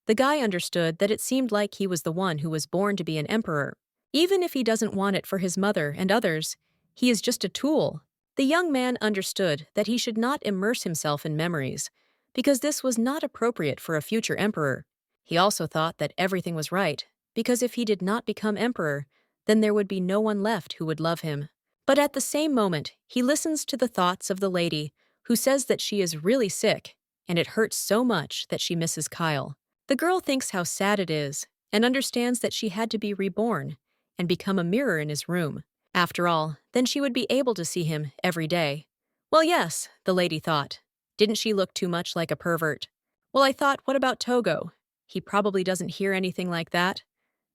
The guy understood that it seemed like he was the one who was born to be an emperor. Even if he doesn't want it for his mother and others, he is just a tool. The young man understood that he should not immerse himself in memories, because this was not appropriate for a future emperor. He also thought that everything was right, because if he did not become emperor, then there would be no one left who would love him. But at the same moment, he listens to the thoughts of the lady, who says that she is really sick, and it hurts so much that she misses Kyle. The girl thinks how sad it is, and understands that she had to be reborn and become a mirror in his room. After all, then she would be able to see him every day. Well, yes, the lady thought. Didn't she look too much like a pervert? Well, I thought, what about Togo? He probably doesn't hear anything like that.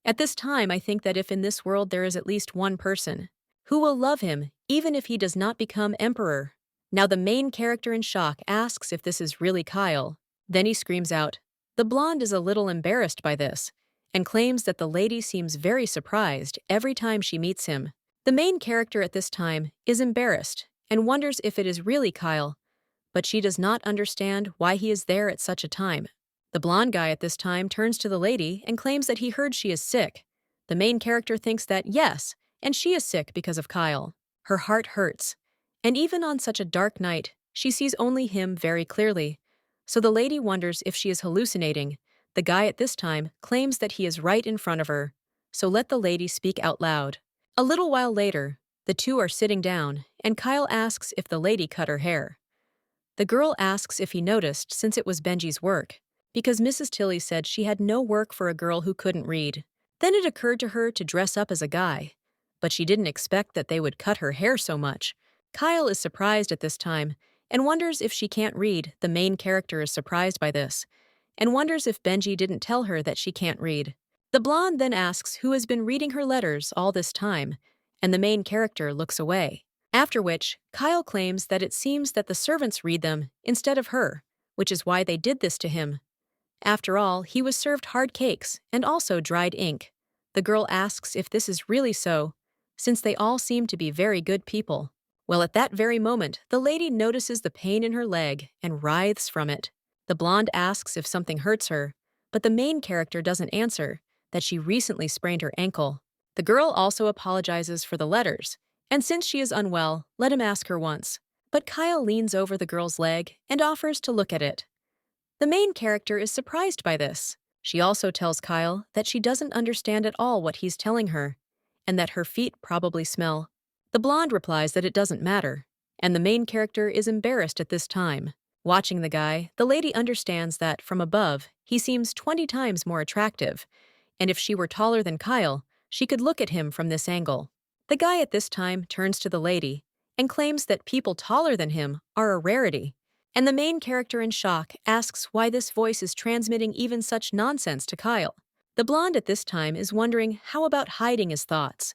At this time, I think that if in this world there is at least one person who will love him, even if he does not become emperor. Now the main character in shock asks if this is really Kyle. Then he screams out. The blonde is a little embarrassed by this, and claims that the lady seems very surprised every time she meets him. The main character at this time is embarrassed and wonders if it is really Kyle, but she does not understand why he is there at such a time. The blonde guy at this time turns to the lady and claims that he heard she is sick. The main character thinks that, yes, and she is sick because of Kyle. Her heart hurts, and even on such a dark night, she sees only him very clearly. So the lady wonders if she is hallucinating. The guy at this time claims that he is right in front of her, so let the lady speak out loud. A little while later, the two are sitting down, and Kyle asks if the lady cut her hair. The girl asks if he noticed since it was Benji's work, because Mrs. Tilly said she had no work for a girl who couldn't read. Then it occurred to her to dress up as a guy, but she didn't expect that they would cut her hair so much. Kyle is surprised at this time, and wonders if she can't read. The main character is surprised by this, and wonders if Benji didn't tell her that she can't read. The blonde then asks who has been reading her letters all this time, and the main character looks away. After which, Kyle claims that it seems that the servants read them instead of her, which is why they did this to him. After all, he was served hard cakes and also dried ink. The girl asks if this is really so, since they all seem to be very good people. Well, at that very moment, the lady notices the pain in her leg and writhes from it. The blonde asks if something hurts her, but the main character doesn't answer, that she recently sprained her ankle. The girl also apologizes for the letters, And since she is unwell, let him ask her once. But Kyle leans over the girl's leg and offers to look at it. The main character is surprised by this. She also tells Kyle that she doesn't understand at all what he's telling her, and that her feet probably smell. The blonde replies that it doesn't matter, and the main character is embarrassed at this time. Watching the guy, the lady understands that, from above, he seems 20 times more attractive, and if she were taller than Kyle, she could look at him from this angle. The guy at this time turns to the lady and claims that people taller than him are a rarity. And the main character, in shock, asks why this voice is transmitting even such nonsense to Kyle. The blonde at this time is wondering how about hiding his thoughts,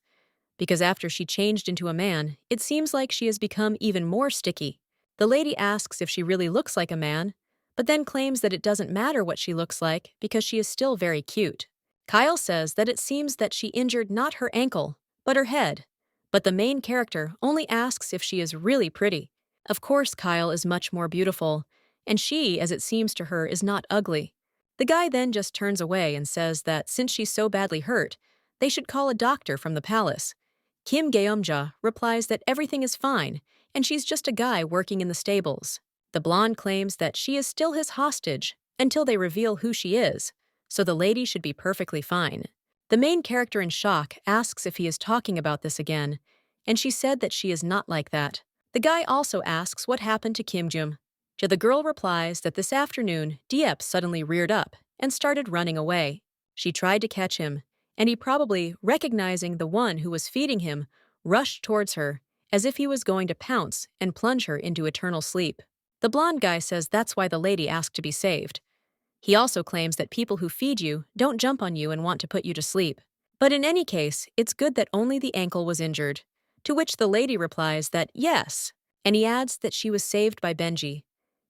because after she changed into a man, it seems like she has become even more sticky. The lady asks if she really looks like a man, but then claims that it doesn't matter what she looks like because she is still very cute. Kyle says that it seems that she injured not her ankle, but her head. But the main character only asks if she is really pretty. Of course, Kyle is much more beautiful, and she, as it seems to her, is not ugly. The guy then just turns away and says that since she's so badly hurt, they should call a doctor from the palace. Kim Geumja replies that everything is fine, and she's just a guy working in the stables. The blonde claims that she is still his hostage until they reveal who she is, so the lady should be perfectly fine. The main character, in shock, asks if he is talking about this again, and she said that she is not like that. The guy also asks what happened to Kim Jum. The girl replies that this afternoon, Diep suddenly reared up and started running away. She tried to catch him, and he, probably recognizing the one who was feeding him, rushed towards her as if he was going to pounce and plunge her into eternal sleep. The blonde guy says that's why the lady asked to be saved. He also claims that people who feed you don't jump on you and want to put you to sleep. But in any case, it's good that only the ankle was injured. To which the lady replies that yes, and he adds that she was saved by Benji.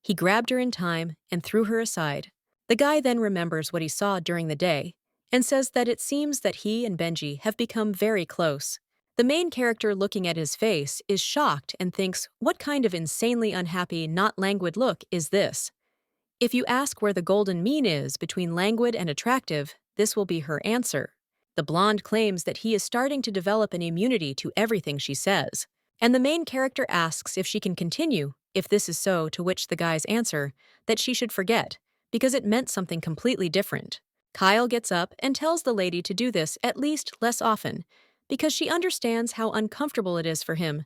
He grabbed her in time and threw her aside. The guy then remembers what he saw during the day and says that it seems that he and Benji have become very close. The main character, looking at his face, is shocked and thinks, what kind of insanely unhappy, not languid look is this? If you ask where the golden mean is between languid and attractive, this will be her answer. The blonde claims that he is starting to develop an immunity to everything she says, and the main character asks if she can continue, if this is so, to which the guys answer that she should forget, because it meant something completely different. Kyle gets up and tells the lady to do this at least less often, because she understands how uncomfortable it is for him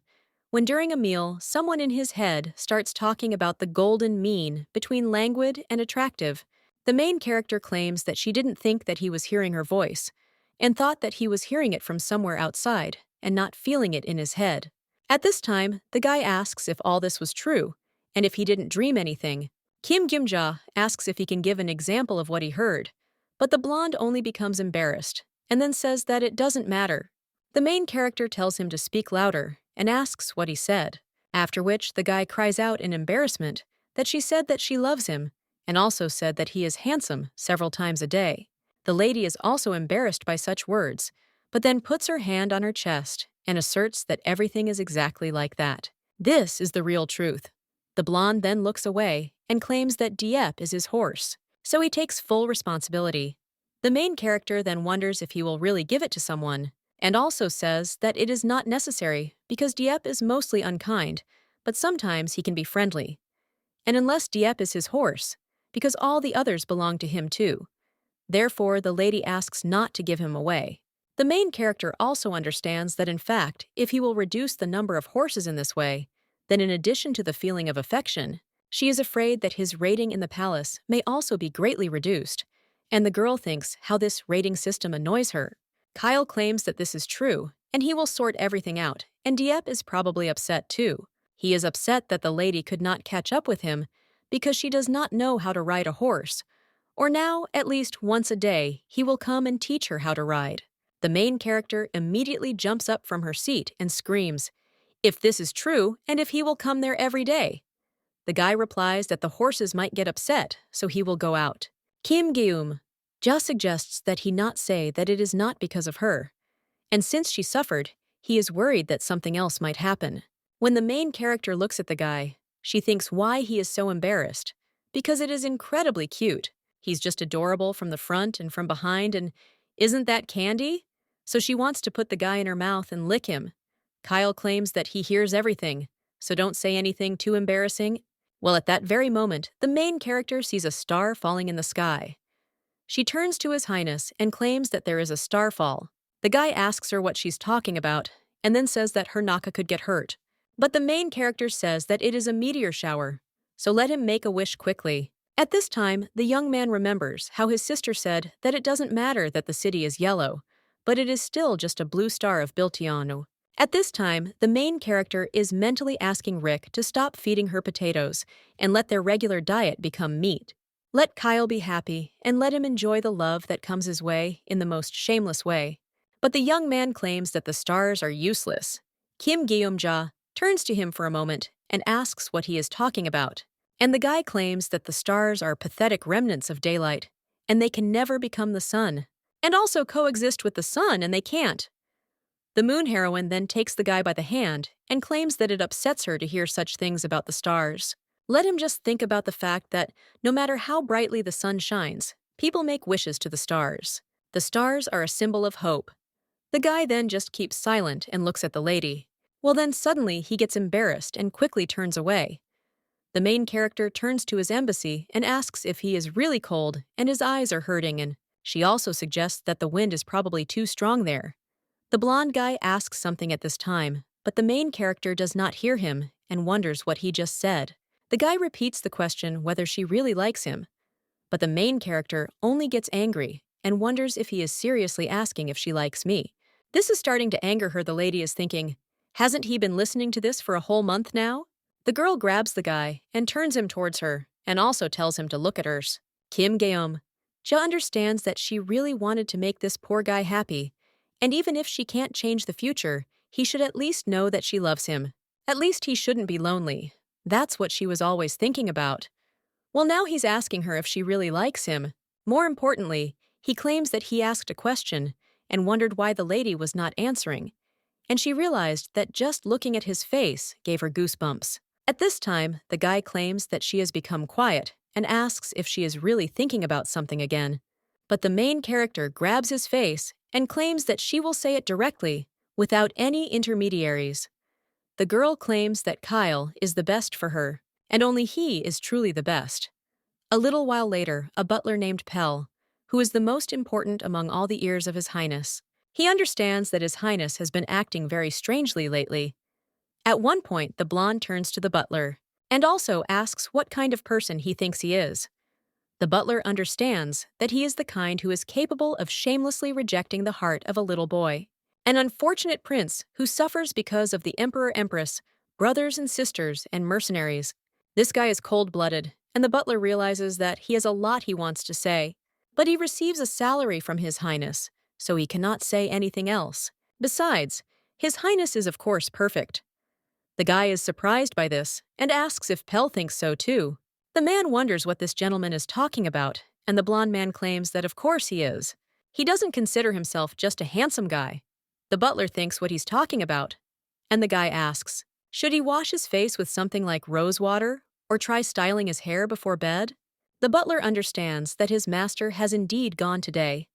when during a meal, someone in his head starts talking about the golden mean between languid and attractive. The main character claims that she didn't think that he was hearing her voice, and thought that he was hearing it from somewhere outside and not feeling it in his head. At this time, the guy asks if all this was true, and if he didn't dream anything. Kim Gimja asks if he can give an example of what he heard, but the blonde only becomes embarrassed, and then says that it doesn't matter. The main character tells him to speak louder, and asks what he said, after which the guy cries out in embarrassment that she said that she loves him, and also said that he is handsome several times a day. The lady is also embarrassed by such words, but then puts her hand on her chest and asserts that everything is exactly like that. This is the real truth. The blonde then looks away and claims that Diep is his horse, so he takes full responsibility. The main character then wonders if he will really give it to someone, and also says that it is not necessary because Diep is mostly unkind, but sometimes he can be friendly. And unless Diep is his horse, because all the others belong to him too. Therefore, the lady asks not to give him away. The main character also understands that in fact, if he will reduce the number of horses in this way, then in addition to the feeling of affection, she is afraid that his rating in the palace may also be greatly reduced, and the girl thinks how this rating system annoys her. Kyle claims that this is true, and he will sort everything out, and Diep is probably upset too. He is upset that the lady could not catch up with him because she does not know how to ride a horse, or now, at least once a day, he will come and teach her how to ride. The main character immediately jumps up from her seat and screams, if this is true, and if he will come there every day. The guy replies that the horses might get upset, so he will go out. Kim Geum just suggests that he not say that it is not because of her, and since she suffered, he is worried that something else might happen. When the main character looks at the guy, she thinks why he is so embarrassed, because it is incredibly cute. He's just adorable from the front and from behind, and isn't that candy? So she wants to put the guy in her mouth and lick him. Kyle claims that he hears everything, so don't say anything too embarrassing. Well, at that very moment, the main character sees a star falling in the sky. She turns to His Highness and claims that there is a starfall. The guy asks her what she's talking about, and then says that her Naka could get hurt. But the main character says that it is a meteor shower, so let him make a wish quickly. At this time, the young man remembers how his sister said that it doesn't matter that the city is yellow, but it is still just a blue star of Biltiano. At this time, the main character is mentally asking Rick to stop feeding her potatoes and let their regular diet become meat. Let Kyle be happy and let him enjoy the love that comes his way in the most shameless way. But the young man claims that the stars are useless. Kim Guillaume-ja turns to him for a moment and asks what he is talking about. And the guy claims that the stars are pathetic remnants of daylight, and they can never become the sun, and also coexist with the sun, and they can't. The moon heroine then takes the guy by the hand and claims that it upsets her to hear such things about the stars. Let him just think about the fact that no matter how brightly the sun shines, people make wishes to the stars. The stars are a symbol of hope. The guy then just keeps silent and looks at the lady. Well, then suddenly he gets embarrassed and quickly turns away. The main character turns to his embassy and asks if he is really cold and his eyes are hurting, and she also suggests that the wind is probably too strong there. The blonde guy asks something at this time, but the main character does not hear him and wonders what he just said. The guy repeats the question whether she really likes him, but the main character only gets angry and wonders if he is seriously asking if she likes me. This is starting to anger her. The lady is thinking, hasn't he been listening to this for a whole month now? The girl grabs the guy and turns him towards her and also tells him to look at hers. Kim Guillaume-ja understands that she really wanted to make this poor guy happy, and even if she can't change the future, he should at least know that she loves him. At least he shouldn't be lonely. That's what she was always thinking about. Well, now he's asking her if she really likes him. More importantly, he claims that he asked a question and wondered why the lady was not answering, and she realized that just looking at his face gave her goosebumps. At this time, the guy claims that she has become quiet and asks if she is really thinking about something again. But the main character grabs his face and claims that she will say it directly, without any intermediaries. The girl claims that Kyle is the best for her, and only he is truly the best. A little while later, a butler named Pell, who is the most important among all the ears of His Highness. He understands that His Highness has been acting very strangely lately. At one point, the blonde turns to the butler and also asks what kind of person he thinks he is. The butler understands that he is the kind who is capable of shamelessly rejecting the heart of a little boy. An unfortunate prince who suffers because of the Emperor Empress, brothers and sisters, and mercenaries. This guy is cold-blooded, and the butler realizes that he has a lot he wants to say, but he receives a salary from His Highness, so he cannot say anything else. Besides, His Highness is of course perfect. The guy is surprised by this and asks if Pell thinks so too. The man wonders what this gentleman is talking about, and the blonde man claims that of course he is. He doesn't consider himself just a handsome guy. The butler thinks what he's talking about, and the guy asks, should he wash his face with something like rose water or try styling his hair before bed? The butler understands that his master has indeed gone today.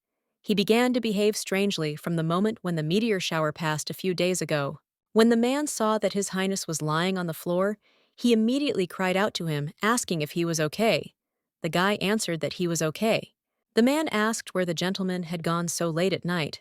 He began to behave strangely from the moment when the meteor shower passed a few days ago. When the man saw that His Highness was lying on the floor, he immediately cried out to him, asking if he was okay. The guy answered that he was okay. The man asked where the gentleman had gone so late at night,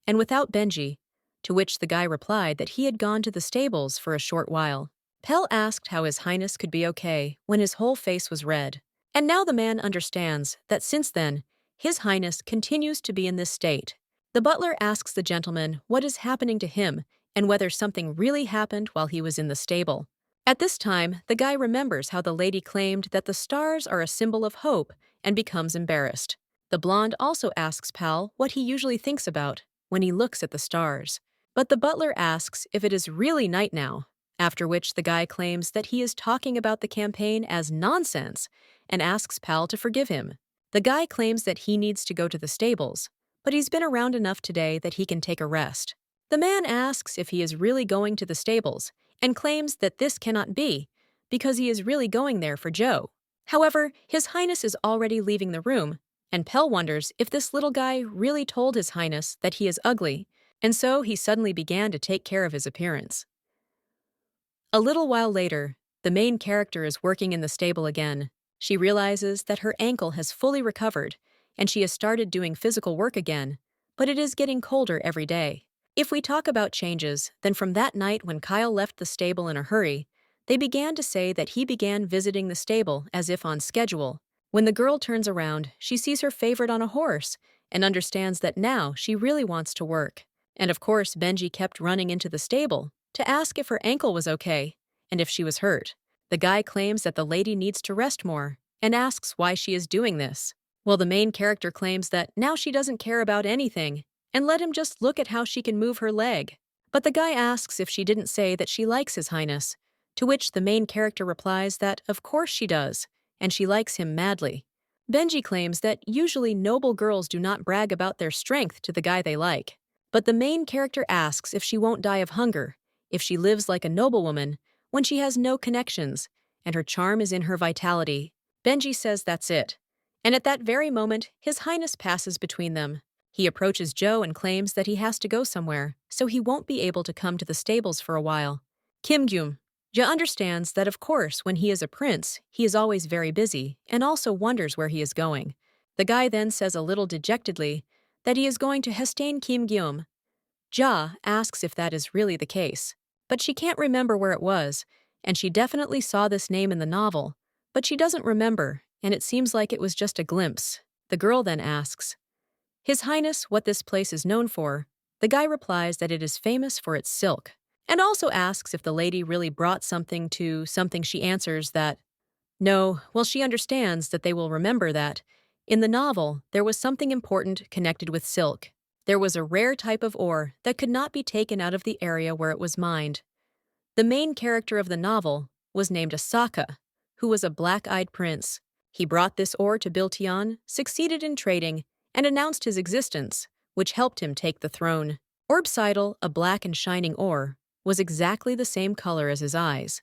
and without Benji, to which the guy replied that he had gone to the stables for a short while. Pell asked how His Highness could be okay when his whole face was red. And now the man understands that since then, His Highness continues to be in this state. The butler asks the gentleman what is happening to him and whether something really happened while he was in the stable. At this time, the guy remembers how the lady claimed that the stars are a symbol of hope and becomes embarrassed. The blonde also asks Pal what he usually thinks about when he looks at the stars. But the butler asks if it is really night now, after which the guy claims that he is talking about the campaign as nonsense and asks Pal to forgive him. The guy claims that he needs to go to the stables, but he's been around enough today that he can take a rest. The man asks if he is really going to the stables and claims that this cannot be because he is really going there for Joe. However, His Highness is already leaving the room, and Pell wonders if this little guy really told His Highness that he is ugly and so he suddenly began to take care of his appearance. A little while later, the main character is working in the stable again. She realizes that her ankle has fully recovered, and she has started doing physical work again, but it is getting colder every day. If we talk about changes, then from that night when Kyle left the stable in a hurry, they began to say that he began visiting the stable as if on schedule. When the girl turns around, she sees her favorite on a horse and understands that now she really wants to work. And of course, Benji kept running into the stable to ask if her ankle was okay and if she was hurt. The guy claims that the lady needs to rest more and asks why she is doing this. Well, the main character claims that now she doesn't care about anything and let him just look at how she can move her leg. But the guy asks if she didn't say that she likes His Highness, to which the main character replies that of course she does, and she likes him madly. Benji claims that usually noble girls do not brag about their strength to the guy they like. But the main character asks if she won't die of hunger, if she lives like a noblewoman, when she has no connections, and her charm is in her vitality. Benji says that's it. And at that very moment, His Highness passes between them. He approaches Joe and claims that he has to go somewhere, so he won't be able to come to the stables for a while. Kim Gyum. Ja understands that of course when he is a prince, he is always very busy, and also wonders where he is going. The guy then says a little dejectedly that he is going to Hestain Kim Gyum. Ja asks if that is really the case, but she can't remember where it was, and she definitely saw this name in the novel, but she doesn't remember, and it seems like it was just a glimpse. The girl then asks, His Highness, what this place is known for. The guy replies that it is famous for its silk, and also asks if the lady really brought something to something. She answers that, no, well, she understands that they will remember that. In the novel, there was something important connected with silk. There was a rare type of ore that could not be taken out of the area where it was mined. The main character of the novel was named Issaka, who was a black-eyed prince. He brought this ore to Biltion, succeeded in trading, and announced his existence, which helped him take the throne. Orbsidal, a black and shining ore, was exactly the same color as his eyes.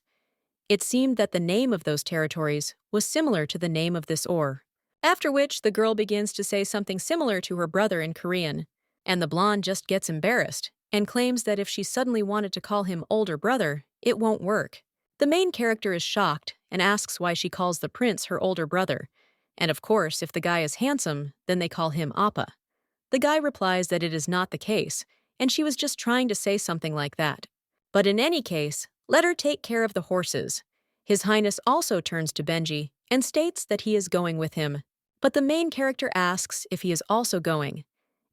It seemed that the name of those territories was similar to the name of this ore. After which, the girl begins to say something similar to her brother in Korean, and the blonde just gets embarrassed and claims that if she suddenly wanted to call him older brother, it won't work. The main character is shocked and asks why she calls the prince her older brother, and of course, if the guy is handsome, then they call him Appa. The guy replies that it is not the case, and she was just trying to say something like that. But in any case, let her take care of the horses. His Highness also turns to Benji and states that he is going with him. But the main character asks if he is also going,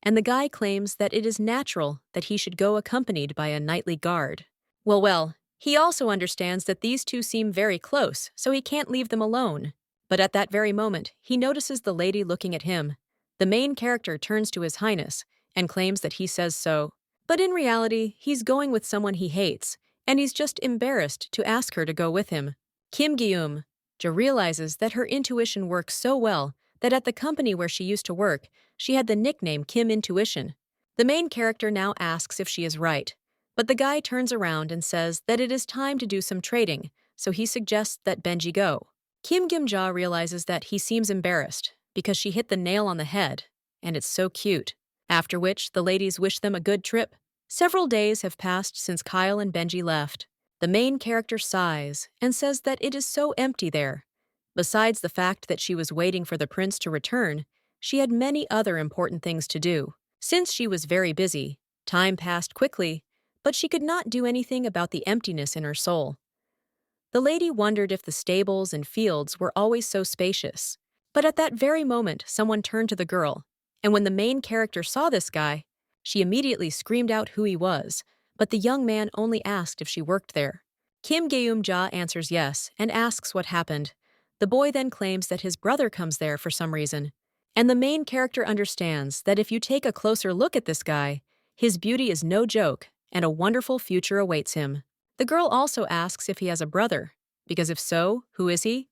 and the guy claims that it is natural that he should go accompanied by a knightly guard. Well, he also understands that these two seem very close, so he can't leave them alone. But at that very moment, he notices the lady looking at him. The main character turns to His Highness and claims that he says so. But in reality, he's going with someone he hates, and he's just embarrassed to ask her to go with him. Kim Gyum. Ja realizes that her intuition works so well that at the company where she used to work, she had the nickname Kim Intuition. The main character now asks if she is right, but the guy turns around and says that it is time to do some trading, so he suggests that Benji go. Kim Gyum-ja realizes that he seems embarrassed because she hit the nail on the head, and it's so cute. After which, the ladies wish them a good trip. Several days have passed since Kyle and Benji left. The main character sighs and says that it is so empty there. Besides the fact that she was waiting for the prince to return, she had many other important things to do. Since she was very busy, time passed quickly, but she could not do anything about the emptiness in her soul. The lady wondered if the stables and fields were always so spacious. But at that very moment, someone turned to the girl, and when the main character saw this guy, she immediately screamed out who he was, but the young man only asked if she worked there. Kim Geum-ja answers yes and asks what happened. The boy then claims that his brother comes there for some reason, and the main character understands that if you take a closer look at this guy, his beauty is no joke and a wonderful future awaits him. The girl also asks if he has a brother, because if so, who is he?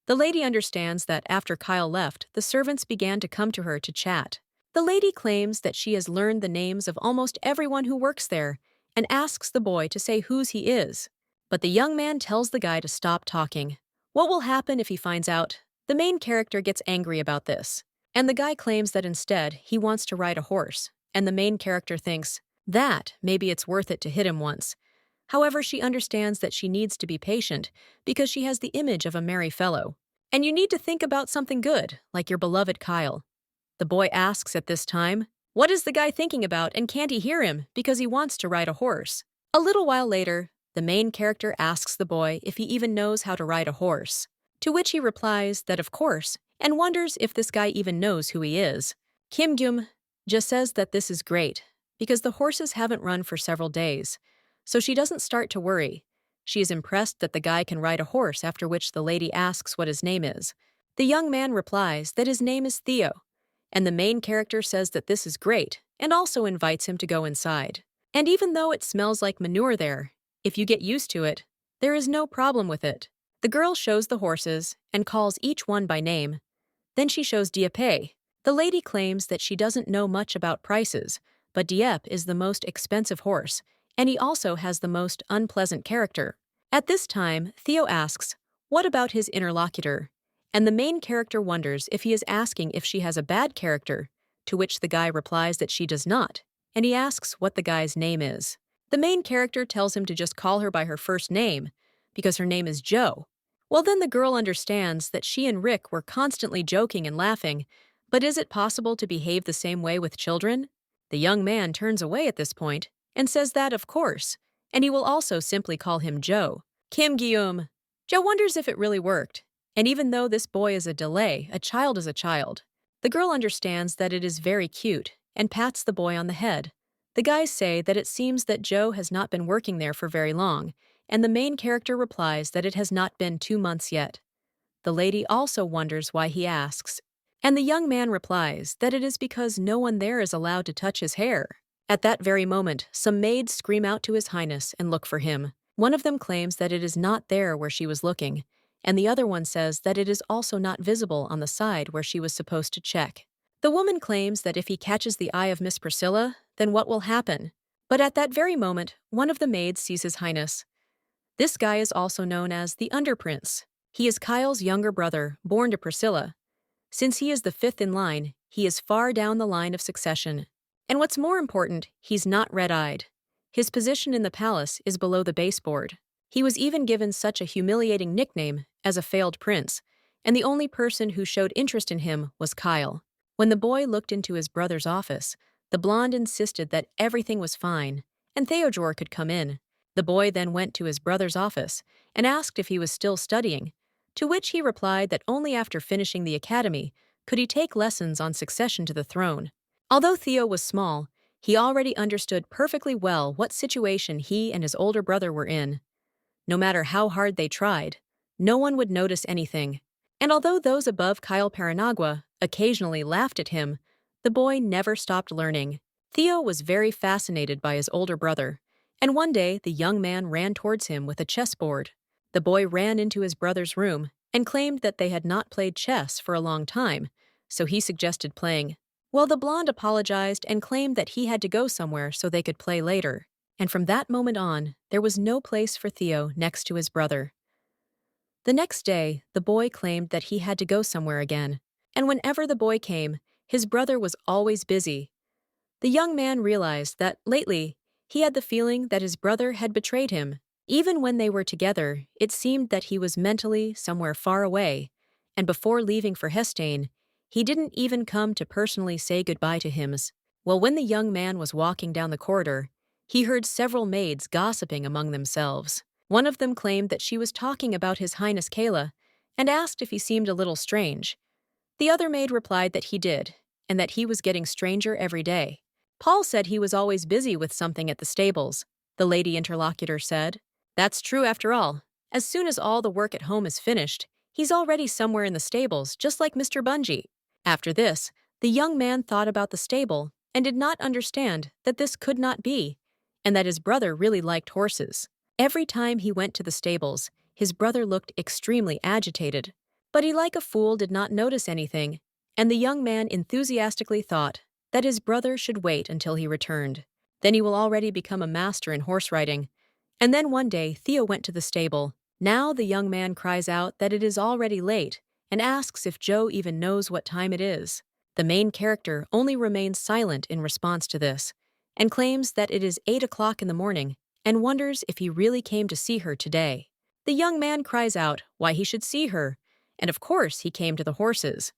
The lady understands that after Kyle left, the servants began to come to her to chat. The lady claims that she has learned the names of almost everyone who works there and asks the boy to say whose he is. But the young man tells the guy to stop talking. What will happen if he finds out? The main character gets angry about this, and the guy claims that instead he wants to ride a horse, and the main character thinks, that maybe it's worth it to hit him once. However, she understands that she needs to be patient because she has the image of a merry fellow. And you need to think about something good, like your beloved Kyle. The boy asks at this time, what is the guy thinking about and can't he hear him because he wants to ride a horse? A little while later, the main character asks the boy if he even knows how to ride a horse, to which he replies that of course, and wonders if this guy even knows who he is. Kim Gyum just says that this is great, because the horses haven't run for several days, so she doesn't start to worry. She is impressed that the guy can ride a horse, after which the lady asks what his name is. The young man replies that his name is Theo, and the main character says that this is great and also invites him to go inside. And even though it smells like manure there, if you get used to it, there is no problem with it. The girl shows the horses and calls each one by name. Then she shows Dieppe. The lady claims that she doesn't know much about prices, but Dieppe is the most expensive horse, and he also has the most unpleasant character. At this time, Theo asks, what about his interlocutor? And the main character wonders if he is asking if she has a bad character, to which the guy replies that she does not, and he asks what the guy's name is. The main character tells him to just call her by her first name, because her name is Jo. Well, then the girl understands that she and Rick were constantly joking and laughing, but is it possible to behave the same way with children? The young man turns away at this point and says that, of course, and he will also simply call him Joe. Kim Guillaume. Joe wonders if it really worked, and even though this boy is a delay, a child is a child. The girl understands that it is very cute and pats the boy on the head. The guys say that it seems that Joe has not been working there for very long, and the main character replies that it has not been 2 months yet. The lady also wonders why he asks, and the young man replies that it is because no one there is allowed to touch his hair. At that very moment, some maids scream out to His Highness and look for him. One of them claims that it is not there where she was looking, and the other one says that it is also not visible on the side where she was supposed to check. The woman claims that if he catches the eye of Miss Priscilla, then what will happen? But at that very moment, one of the maids sees His Highness. This guy is also known as the Underprince. He is Kyle's younger brother, born to Priscilla. Since he is the 5th in line, he is far down the line of succession. And what's more important, he's not red-eyed. His position in the palace is below the baseboard. He was even given such a humiliating nickname as a failed prince, and the only person who showed interest in him was Kyle. When the boy looked into his brother's office, the blonde insisted that everything was fine, and Theodore could come in. The boy then went to his brother's office and asked if he was still studying, to which he replied that only after finishing the academy could he take lessons on succession to the throne. Although Theo was small, he already understood perfectly well what situation he and his older brother were in. No matter how hard they tried, no one would notice anything. And although those above Kyle Paranagua occasionally laughed at him, the boy never stopped learning. Theo was very fascinated by his older brother, and one day the young man ran towards him with a chessboard. The boy ran into his brother's room and claimed that they had not played chess for a long time, so he suggested playing. Well, the blonde apologized and claimed that he had to go somewhere so they could play later. And from that moment on, there was no place for Theo next to his brother. The next day, the boy claimed that he had to go somewhere again, and whenever the boy came, his brother was always busy. The young man realized that, lately, he had the feeling that his brother had betrayed him. Even when they were together, it seemed that he was mentally somewhere far away, and before leaving for Hestane, he didn't even come to personally say goodbye to him. Well, when the young man was walking down the corridor, he heard several maids gossiping among themselves. One of them claimed that she was talking about His Highness Kayla and asked if he seemed a little strange. The other maid replied that he did, and that he was getting stranger every day. Paul said he was always busy with something at the stables, the lady interlocutor said. That's true after all. As soon as all the work at home is finished, he's already somewhere in the stables, just like Mr. Bungie. After this, the young man thought about the stable and did not understand that this could not be, and that his brother really liked horses. Every time he went to the stables, his brother looked extremely agitated, but he like a fool did not notice anything, and the young man enthusiastically thought that his brother should wait until he returned. Then he will already become a master in horse riding. And then one day Theo went to the stable. Now the young man cries out that it is already late and asks if Joe even knows what time it is. The main character only remains silent in response to this, and claims that it is 8 o'clock in the morning and wonders if he really came to see her today. The young man cries out why he should see her, and of course he came to the horses.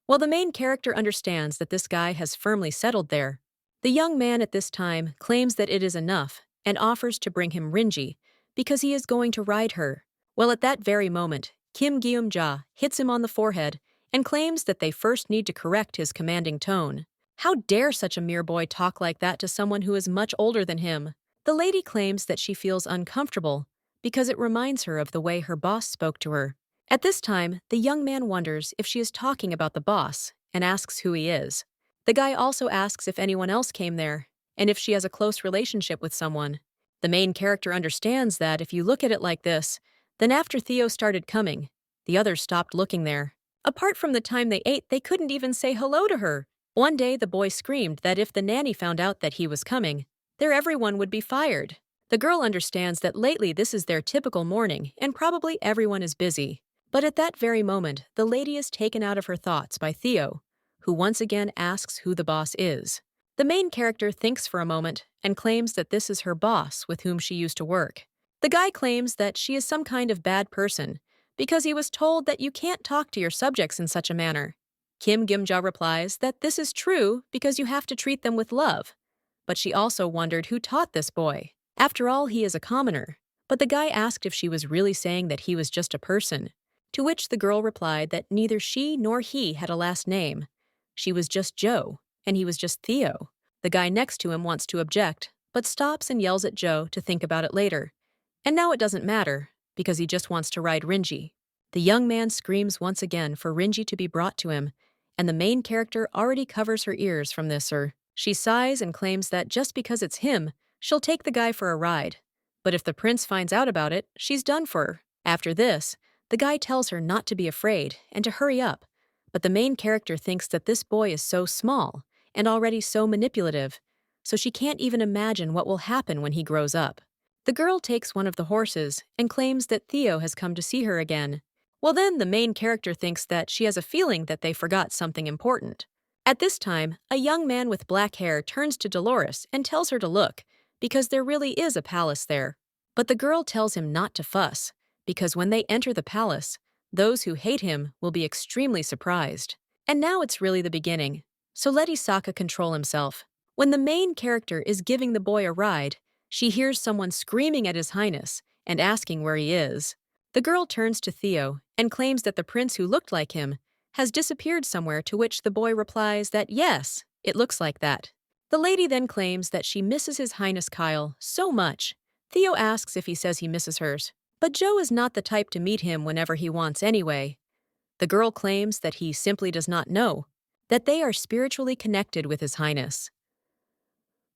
Well, the main character understands that this guy has firmly settled there. The young man at this time claims that it is enough and offers to bring him Rinji because he is going to ride her. Well, at that very moment, Kim Gyum-ja hits him on the forehead and claims that they first need to correct his commanding tone. How dare such a mere boy talk like that to someone who is much older than him? The lady claims that she feels uncomfortable because it reminds her of the way her boss spoke to her. At this time, the young man wonders if she is talking about the boss and asks who he is. The guy also asks if anyone else came there and if she has a close relationship with someone. The main character understands that if you look at it like this, then after Theo started coming, the others stopped looking there. Apart from the time they ate, they couldn't even say hello to her. One day, the boy screamed that if the nanny found out that he was coming, everyone would be fired. The girl understands that lately this is their typical morning and probably everyone is busy. But at that very moment, the lady is taken out of her thoughts by Theo, who once again asks who the boss is. The main character thinks for a moment and claims that this is her boss with whom she used to work. The guy claims that she is some kind of bad person because he was told that you can't talk to your subjects in such a manner. Kim Gyum-ja replies that this is true because you have to treat them with love. But she also wondered who taught this boy. After all, he is a commoner. But the guy asked if she was really saying that he was just a person, to which the girl replied that neither she nor he had a last name. She was just Joe, and he was just Theo. The guy next to him wants to object, but stops and yells at Joe to think about it later. And now it doesn't matter, because he just wants to ride Rinji. The young man screams once again for Rinji to be brought to him, and the main character already covers her ears from this. She sighs and claims that just because it's him, she'll take the guy for a ride. But if the prince finds out about it, she's done for her. After this, the guy tells her not to be afraid and to hurry up. But the main character thinks that this boy is so small and already so manipulative, so she can't even imagine what will happen when he grows up. The girl takes one of the horses and claims that Theo has come to see her again. Well, then the main character thinks that she has a feeling that they forgot something important. At this time, a young man with black hair turns to Dolores and tells her to look, because there really is a palace there. But the girl tells him not to fuss, because when they enter the palace, those who hate him will be extremely surprised. And now it's really the beginning, so let Issaka control himself. When the main character is giving the boy a ride, she hears someone screaming at His Highness and asking where he is. The girl turns to Theo and claims that the prince who looked like him has disappeared somewhere, to which the boy replies that yes, it looks like that. The lady then claims that she misses His Highness Kyle so much. Theo asks if he says he misses hers, but Joe is not the type to meet him whenever he wants anyway. The girl claims that he simply does not know, that they are spiritually connected with His Highness.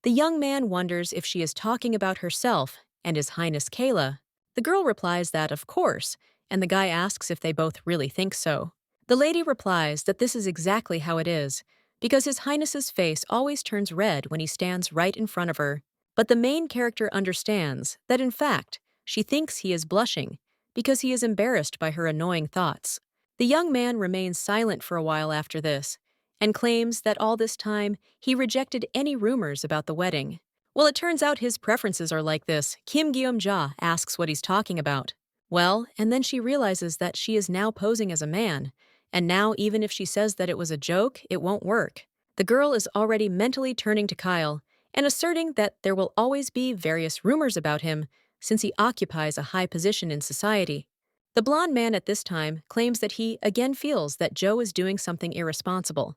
The young man wonders if she is talking about herself and His Highness Kayla. The girl replies that of course, and the guy asks if they both really think so. The lady replies that this is exactly how it is, because His Highness's face always turns red when he stands right in front of her. But the main character understands that in fact, she thinks he is blushing because he is embarrassed by her annoying thoughts. The young man remains silent for a while after this and claims that all this time he rejected any rumors about the wedding. Well, it turns out his preferences are like this. Kim Gyum-ja asks what he's talking about. Well, and then she realizes that she is now posing as a man, and now even if she says that it was a joke, it won't work. The girl is already mentally turning to Kyle and asserting that there will always be various rumors about him since he occupies a high position in society. The blonde man at this time claims that he again feels that Joe is doing something irresponsible.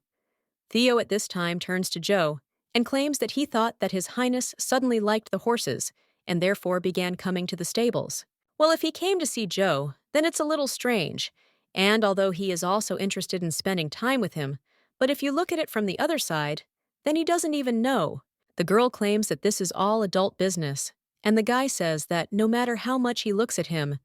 Theo at this time turns to Joe and claims that he thought that His Highness suddenly liked the horses and therefore began coming to the stables. Well, if he came to see Joe, then it's a little strange, and although he is also interested in spending time with him, but if you look at it from the other side, then he doesn't even know. The girl claims that this is all adult business, and the guy says that no matter how much he looks at him,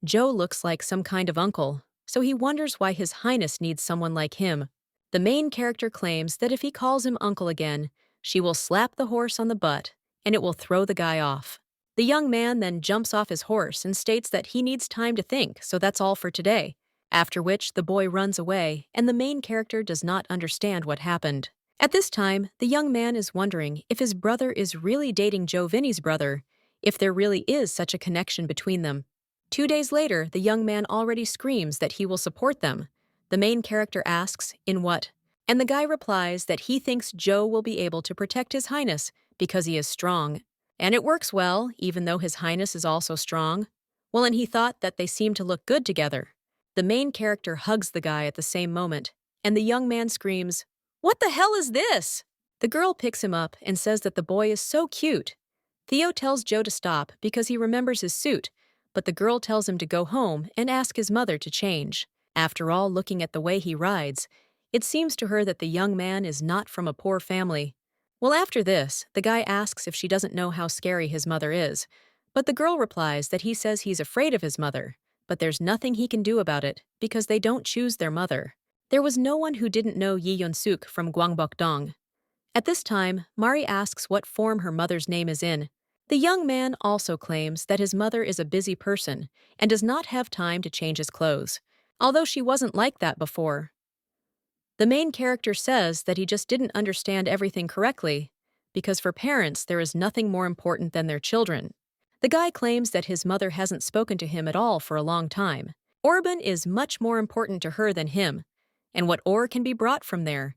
Joe looks like some kind of uncle, so he wonders why His Highness needs someone like him. The main character claims that if he calls him uncle again, she will slap the horse on the butt, and it will throw the guy off. The young man then jumps off his horse and states that he needs time to think, so that's all for today. After which, the boy runs away, and the main character does not understand what happened. At this time, the young man is wondering if his brother is really dating Vinny's brother, if there really is such a connection between them. 2 days later, the young man already screams that he will support them. The main character asks, "In what?" And the guy replies that he thinks Joe will be able to protect His Highness because he is strong. And it works well, even though His Highness is also strong. Well, and he thought that they seemed to look good together. The main character hugs the guy at the same moment, and the young man screams, "What the hell is this?" The girl picks him up and says that the boy is so cute. Theo tells Joe to stop because he remembers his suit, but the girl tells him to go home and ask his mother to change. After all, looking at the way he rides, it seems to her that the young man is not from a poor family. Well, after this, the guy asks if she doesn't know how scary his mother is, but the girl replies that he says he's afraid of his mother, but there's nothing he can do about it because they don't choose their mother. There was no one who didn't know Yi Yun-suk from Gwangbokdong. At this time, Mari asks what form her mother's name is in. The young man also claims that his mother is a busy person and does not have time to change his clothes, although she wasn't like that before. The main character says that he just didn't understand everything correctly, because for parents there is nothing more important than their children. The guy claims that his mother hasn't spoken to him at all for a long time. Orban is much more important to her than him, and what ore can be brought from there.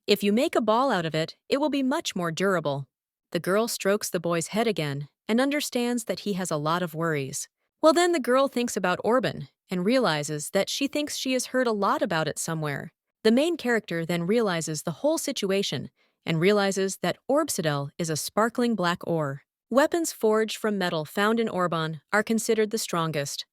If you make a ball out of it, it will be much more durable. The girl strokes the boy's head again and understands that he has a lot of worries. Well, then the girl thinks about Orban and realizes that she thinks she has heard a lot about it somewhere. The main character then realizes the whole situation and realizes that Orbsidel is a sparkling black ore. Weapons forged from metal found in Orban are considered the strongest.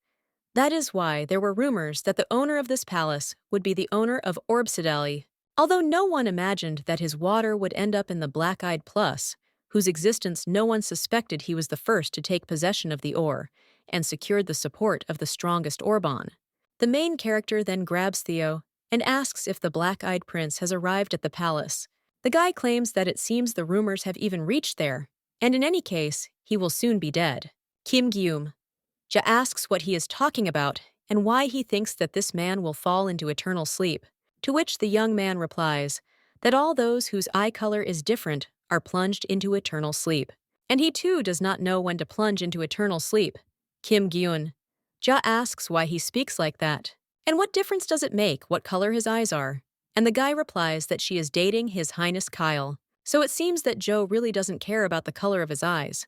That is why there were rumors that the owner of this palace would be the owner of Orbsideli. Although no one imagined that his water would end up in the Black-Eyed Plus, whose existence no one suspected he was the first to take possession of the ore and secured the support of the strongest Orban. The main character then grabs Theo and asks if the Black-Eyed Prince has arrived at the palace. The guy claims that it seems the rumors have even reached there, and in any case, he will soon be dead. Kim Gyum. Ja asks what he is talking about and why he thinks that this man will fall into eternal sleep, to which the young man replies that all those whose eye color is different are plunged into eternal sleep, and he too does not know when to plunge into eternal sleep. Kim Gyun. Ja asks why he speaks like that, and what difference does it make what color his eyes are? And the guy replies that she is dating His Highness Kyle, so it seems that Joe really doesn't care about the color of his eyes.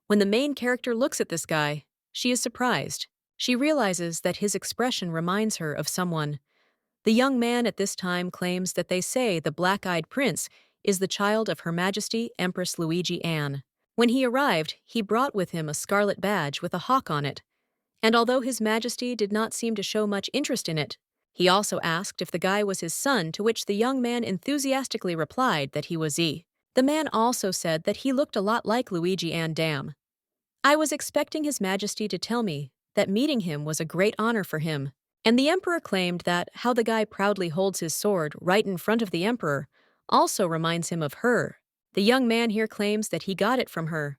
When the main character looks at this guy, she is surprised. She realizes that his expression reminds her of someone. The young man at this time claims that they say the Black-Eyed Prince is the child of Her Majesty Empress Luigi Anne. When he arrived, he brought with him a scarlet badge with a hawk on it, and although His Majesty did not seem to show much interest in it, he also asked if the guy was his son, to which the young man enthusiastically replied that he was Z. The man also said that he looked a lot like Luigi Anne Dam. I was expecting His Majesty to tell me that meeting him was a great honor for him, and the Emperor claimed that how the guy proudly holds his sword right in front of the Emperor also reminds him of her. The young man here claims that he got it from her.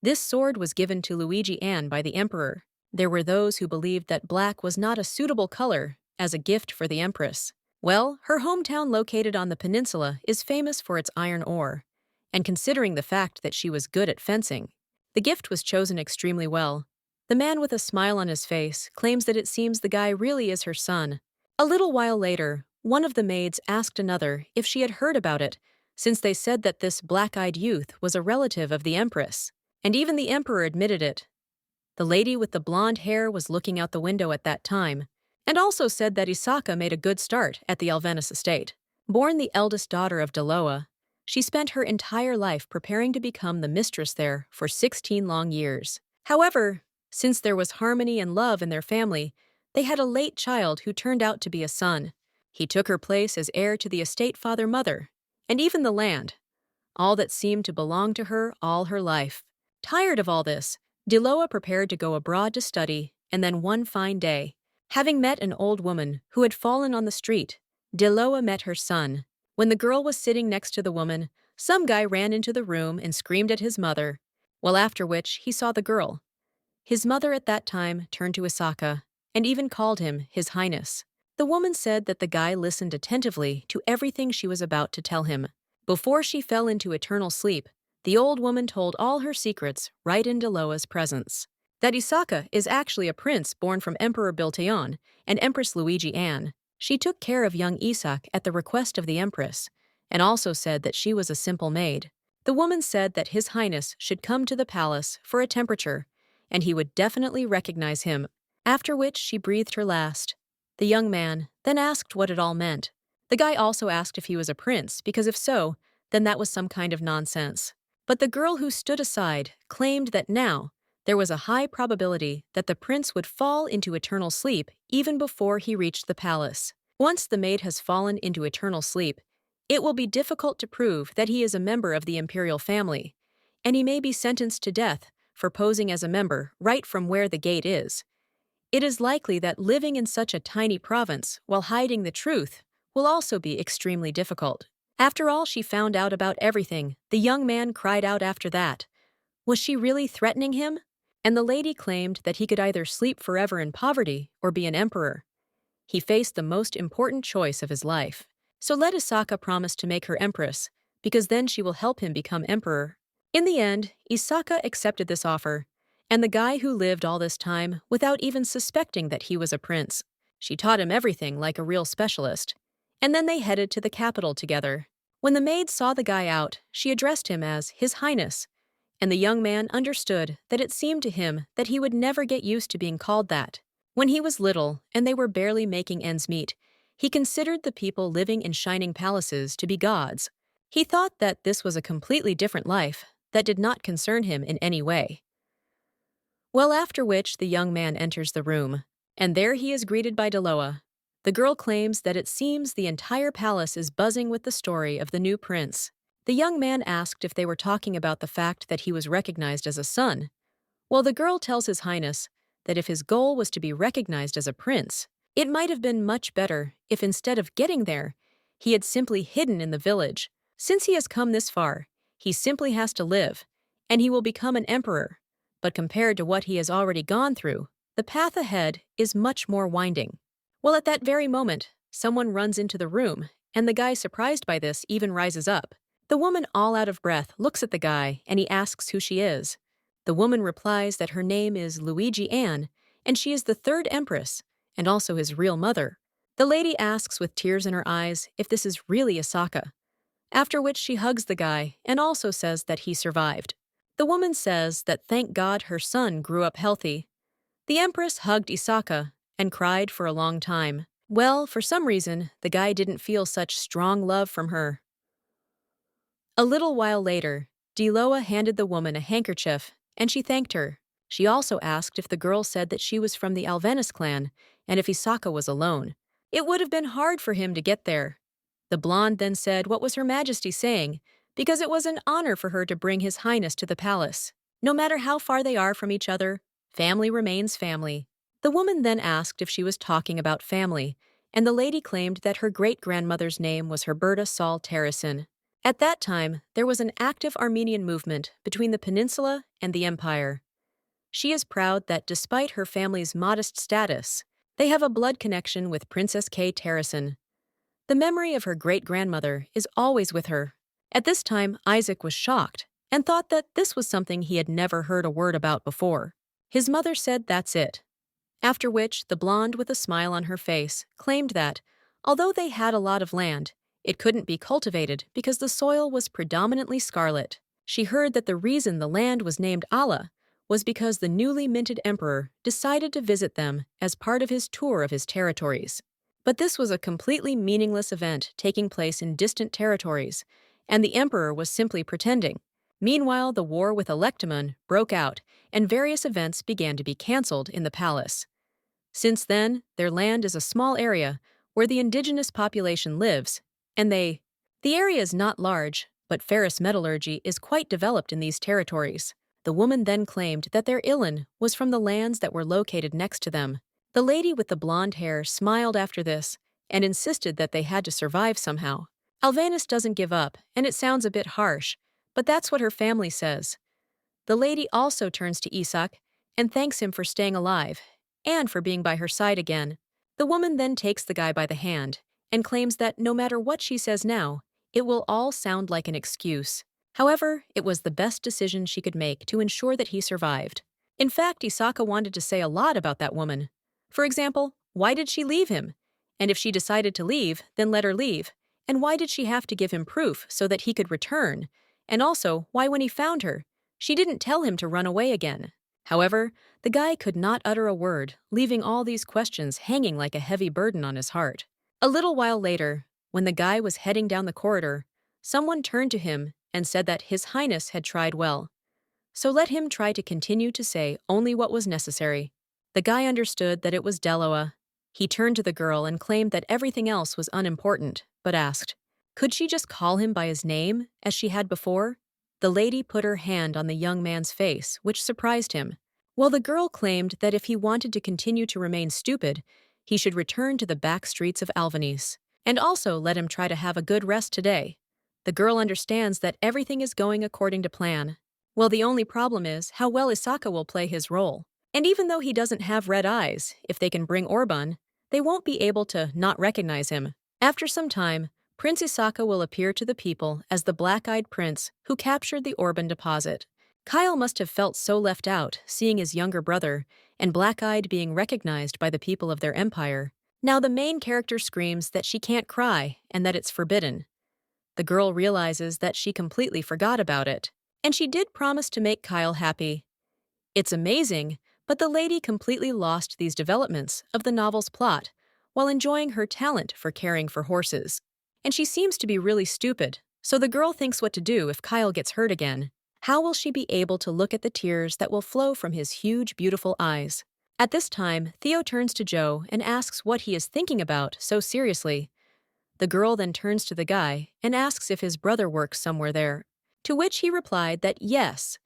This sword was given to Luigi Anne by the Emperor. There were those who believed that black was not a suitable color as a gift for the Empress. Well, her hometown located on the peninsula is famous for its iron ore, and considering the fact that she was good at fencing, the gift was chosen extremely well. The man with a smile on his face claims that it seems the guy really is her son. A little while later, one of the maids asked another if she had heard about it, since they said that this black-eyed youth was a relative of the Empress, and even the Emperor admitted it. The lady with the blonde hair was looking out the window at that time, and also said that Issaka made a good start at the Alvevenus estate. Born the eldest daughter of Deloa, she spent her entire life preparing to become the mistress there for 16 long years. However, since there was harmony and love in their family, they had a late child who turned out to be a son. He took her place as heir to the estate father-mother, and even the land, all that seemed to belong to her all her life. Tired of all this, Deloa prepared to go abroad to study, and then one fine day, having met an old woman who had fallen on the street, Deloa met her son. When the girl was sitting next to the woman, some guy ran into the room and screamed at his mother, well, after which he saw the girl. His mother at that time turned to Issaka and even called him His Highness. The woman said that the guy listened attentively to everything she was about to tell him. Before she fell into eternal sleep, the old woman told all her secrets right in Deloa's presence. That Issaka is actually a prince born from Emperor Bilteon and Empress Luigi Anne. She took care of young Issaka at the request of the Empress, and also said that she was a simple maid. The woman said that His Highness should come to the palace for a temperature, and he would definitely recognize him, after which she breathed her last. The young man then asked what it all meant. The guy also asked if he was a prince, because if so, then that was some kind of nonsense. But the girl who stood aside claimed that now there was a high probability that the prince would fall into eternal sleep even before he reached the palace. Once the maid has fallen into eternal sleep, it will be difficult to prove that he is a member of the imperial family, and he may be sentenced to death for posing as a member right from where the gate is. It is likely that living in such a tiny province while hiding the truth will also be extremely difficult. After all she found out about everything, the young man cried out after that. Was she really threatening him? And the lady claimed that he could either sleep forever in poverty or be an emperor. He faced the most important choice of his life. So let Issaka promise to make her empress, because then she will help him become emperor. In the end, Issaka accepted this offer, and the guy who lived all this time without even suspecting that he was a prince. She taught him everything like a real specialist. And then they headed to the capital together. When the maid saw the guy out, she addressed him as His Highness, and the young man understood that it seemed to him that he would never get used to being called that. When he was little and they were barely making ends meet, he considered the people living in shining palaces to be gods. He thought that this was a completely different life that did not concern him in any way. Well, after which the young man enters the room, and there he is greeted by Deloa. The girl claims that it seems the entire palace is buzzing with the story of the new prince. The young man asked if they were talking about the fact that he was recognized as a son. Well, the girl tells His Highness that if his goal was to be recognized as a prince, it might have been much better if instead of getting there, he had simply hidden in the village. Since he has come this far, he simply has to live, and he will become an emperor. But compared to what he has already gone through, the path ahead is much more winding. Well, at that very moment, someone runs into the room, and the guy surprised by this even rises up. The woman, all out of breath, looks at the guy, and he asks who she is. The woman replies that her name is Luigi Anne, and she is the third empress, and also his real mother. The lady asks with tears in her eyes if this is really Issaka, after which she hugs the guy and also says that he survived. The woman says that thank God her son grew up healthy. The empress hugged Issaka and cried for a long time. Well, for some reason, the guy didn't feel such strong love from her. A little while later, Deloa handed the woman a handkerchief, and she thanked her. She also asked if the girl said that she was from the Alvevenus clan, and if Issaka was alone. It would have been hard for him to get there. The blonde then said what was Her Majesty saying, because it was an honor for her to bring His Highness to the palace. No matter how far they are from each other, family remains family. The woman then asked if she was talking about family, and the lady claimed that her great-grandmother's name was Herberta Sol Terrasin. At that time, there was an active Armenian movement between the peninsula and the empire. She is proud that despite her family's modest status, they have a blood connection with Princess K. Terrasin. The memory of her great-grandmother is always with her. At this time, Isaac was shocked and thought that this was something he had never heard a word about before. His mother said that's it. After which, the blonde with a smile on her face claimed that, although they had a lot of land, it couldn't be cultivated because the soil was predominantly scarlet. She heard that the reason the land was named Allah was because the newly minted emperor decided to visit them as part of his tour of his territories. But this was a completely meaningless event taking place in distant territories, and the emperor was simply pretending. Meanwhile, the war with Electamon broke out, and various events began to be cancelled in the palace. Since then, their land is a small area where the indigenous population lives, and the area is not large, but ferrous metallurgy is quite developed in these territories. The woman then claimed that their Ilan was from the lands that were located next to them. The lady with the blonde hair smiled after this and insisted that they had to survive somehow. Alvevenus doesn't give up, and it sounds a bit harsh, but that's what her family says. The lady also turns to Issaka and thanks him for staying alive and for being by her side again. The woman then takes the guy by the hand and claims that no matter what she says now, it will all sound like an excuse. However, it was the best decision she could make to ensure that he survived. In fact, Issaka wanted to say a lot about that woman. For example, why did she leave him? And if she decided to leave, then let her leave. And why did she have to give him proof so that he could return? And also, why when he found her, she didn't tell him to run away again? However, the guy could not utter a word, leaving all these questions hanging like a heavy burden on his heart. A little while later, when the guy was heading down the corridor, someone turned to him and said that His Highness had tried well. So let him try to continue to say only what was necessary. The guy understood that it was Deloa. He turned to the girl and claimed that everything else was unimportant, but asked, could she just call him by his name, as she had before? The lady put her hand on the young man's face, which surprised him. While the girl claimed that if he wanted to continue to remain stupid, he should return to the back streets of Alvevenus, and also let him try to have a good rest today. The girl understands that everything is going according to plan. Well, the only problem is how well Issaka will play his role. And even though he doesn't have red eyes, if they can bring Orban, they won't be able to not recognize him. After some time, Prince Issaka will appear to the people as the black-eyed prince who captured the Orban deposit. Kyle must have felt so left out, seeing his younger brother, and black-eyed being recognized by the people of their empire. Now the main character screams that she can't cry and that it's forbidden. The girl realizes that she completely forgot about it, and she did promise to make Kyle happy. It's amazing, but the lady completely lost these developments of the novel's plot while enjoying her talent for caring for horses. And she seems to be really stupid, so the girl thinks what to do if Kyle gets hurt again. How will she be able to look at the tears that will flow from his huge, beautiful eyes? At this time, Theo turns to Joe and asks what he is thinking about so seriously. The girl then turns to the guy and asks if his brother works somewhere there, to which he replied that yes.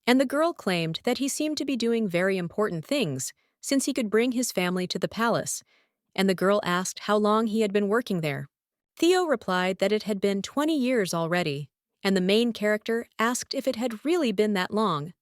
And the girl claimed that he seemed to be doing very important things since he could bring his family to the palace, and the girl asked how long he had been working there. Theo replied that it had been 20 years already, and the main character asked if it had really been that long.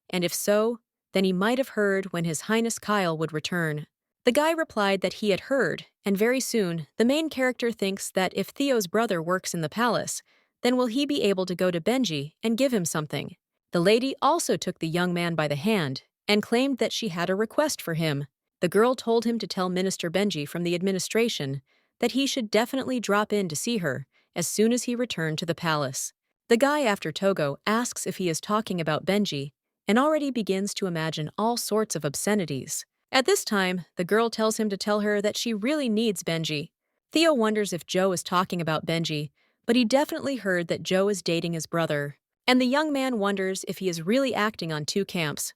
And if so, then he might have heard when His Highness Kyle would return. The guy replied that he had heard, and very soon, the main character thinks that if Theo's brother works in the palace, then will he be able to go to Benji and give him something. The lady also took the young man by the hand and claimed that she had a request for him. The girl told him to tell Minister Benji from the administration that he should definitely drop in to see her as soon as he returned to the palace. The guy after Togo asks if he is talking about Benji and already begins to imagine all sorts of obscenities. At this time, the girl tells him to tell her that she really needs Benji. Theo wonders if Joe is talking about Benji, but he definitely heard that Joe is dating his brother. And the young man wonders if he is really acting on two camps.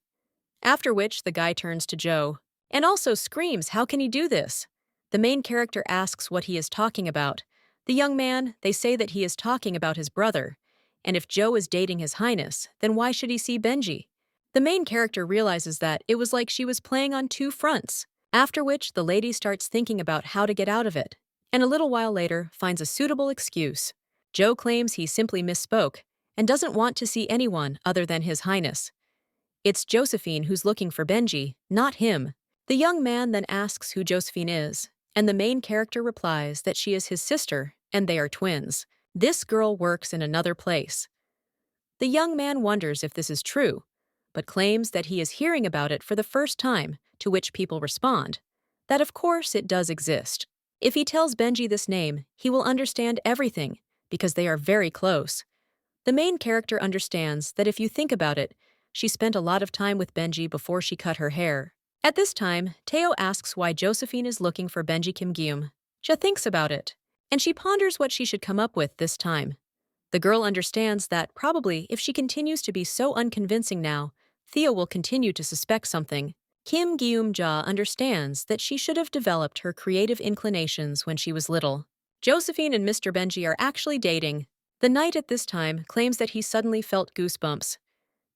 After which, the guy turns to Joe and also screams, how can he do this? The main character asks what he is talking about. The young man, they say that he is talking about his brother. And if Joe is dating His Highness, then why should he see Benji? The main character realizes that it was like she was playing on two fronts, after which the lady starts thinking about how to get out of it, and a little while later finds a suitable excuse. Joe claims he simply misspoke and doesn't want to see anyone other than His Highness. It's Josephine who's looking for Benji, not him. The young man then asks who Josephine is, and the main character replies that she is his sister and they are twins. This girl works in another place. The young man wonders if this is true, but claims that he is hearing about it for the first time, to which people respond that of course it does exist. If he tells Benji this name, he will understand everything, because they are very close. The main character understands that if you think about it, she spent a lot of time with Benji before she cut her hair. At this time, Teo asks why Josephine is looking for Benji Kimgyum. Ja thinks about it, and she ponders what she should come up with this time. The girl understands that probably if she continues to be so unconvincing now, Theo will continue to suspect something. Kim Gyum-ja understands that she should have developed her creative inclinations when she was little. Josephine and Mr. Benji are actually dating. The knight at this time claims that he suddenly felt goosebumps.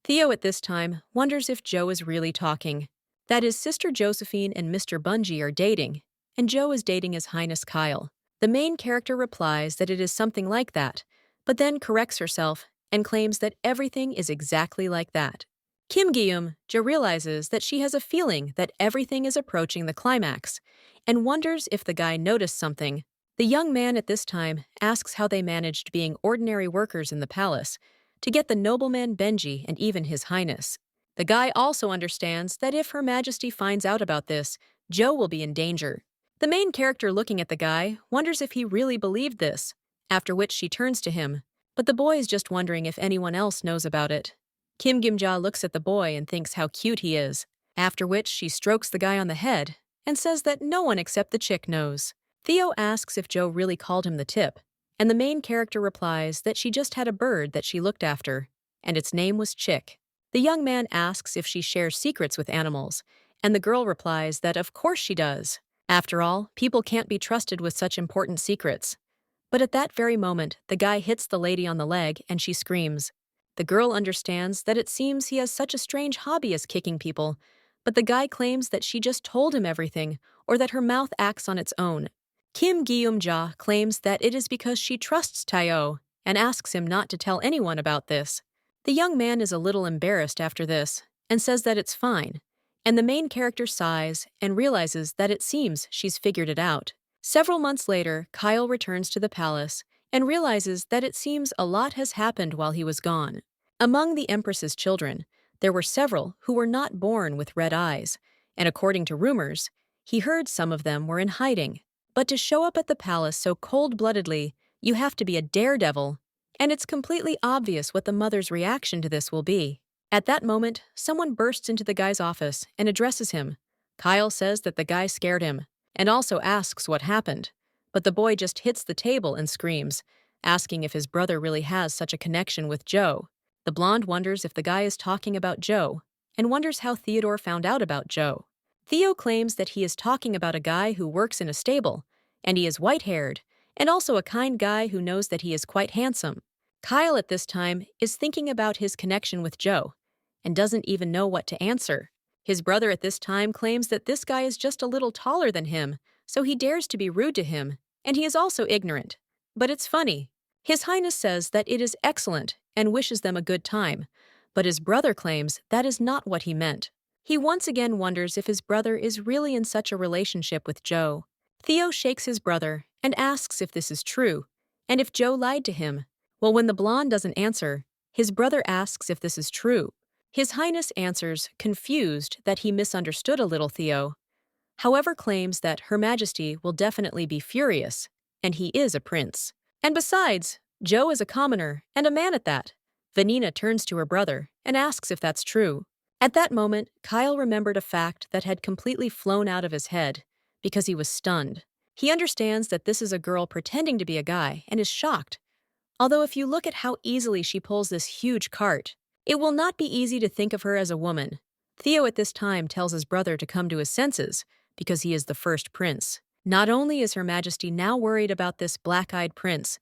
Theo at this time wonders if Joe is really talking. That his sister Josephine and Mr. Bungie are dating, and Joe is dating His Highness Kyle. The main character replies that it is something like that, but then corrects herself and claims that everything is exactly like that. Kim Gyum-ja realizes that she has a feeling that everything is approaching the climax and wonders if the guy noticed something. The young man at this time asks how they managed being ordinary workers in the palace to get the nobleman Benji and even His Highness. The guy also understands that if Her Majesty finds out about this, Joe will be in danger. The main character looking at the guy wonders if he really believed this, after which she turns to him, but the boy is just wondering if anyone else knows about it. Kim Gimja looks at the boy and thinks how cute he is, after which she strokes the guy on the head and says that no one except the chick knows. Theo asks if Joe really called him the tip, and the main character replies that she just had a bird that she looked after, and its name was Chick. The young man asks if she shares secrets with animals, and the girl replies that of course she does. After all, people can't be trusted with such important secrets. But at that very moment, the guy hits the lady on the leg and she screams. The girl understands that it seems he has such a strange hobby as kicking people, but the guy claims that she just told him everything, or that her mouth acts on its own. Kim Gyum-ja claims that it is because she trusts Tayo and asks him not to tell anyone about this. The young man is a little embarrassed after this and says that it's fine, and the main character sighs and realizes that it seems she's figured it out. Several months later, Kyle returns to the palace and realizes that it seems a lot has happened while he was gone. Among the Empress's children, there were several who were not born with red eyes, and according to rumors, he heard some of them were in hiding. But to show up at the palace so cold-bloodedly, you have to be a daredevil, and it's completely obvious what the mother's reaction to this will be. At that moment, someone bursts into the guy's office and addresses him. Kyle says that the guy scared him, and also asks what happened, but the boy just hits the table and screams, asking if his brother really has such a connection with Joe. The blonde wonders if the guy is talking about Joe, and wonders how Theodore found out about Joe. Theo claims that he is talking about a guy who works in a stable, and he is white-haired, and also a kind guy who knows that he is quite handsome. Kyle at this time is thinking about his connection with Joe, and doesn't even know what to answer. His brother at this time claims that this guy is just a little taller than him, so he dares to be rude to him, and he is also ignorant. But it's funny. His Highness says that it is excellent and wishes them a good time, but his brother claims that is not what he meant. He once again wonders if his brother is really in such a relationship with Joe. Theo shakes his brother and asks if this is true, and if Joe lied to him. Well, when the blonde doesn't answer, his brother asks if this is true. His Highness answers, confused that he misunderstood a little Theo, however claims that Her Majesty will definitely be furious, and he is a prince. And besides, Joe is a commoner, and a man at that. Vanina turns to her brother and asks if that's true. At that moment, Kyle remembered a fact that had completely flown out of his head, because he was stunned. He understands that this is a girl pretending to be a guy and is shocked. Although if you look at how easily she pulls this huge cart, it will not be easy to think of her as a woman. Theo at this time tells his brother to come to his senses, because he is the first prince. Not only is Her Majesty now worried about this black-eyed prince,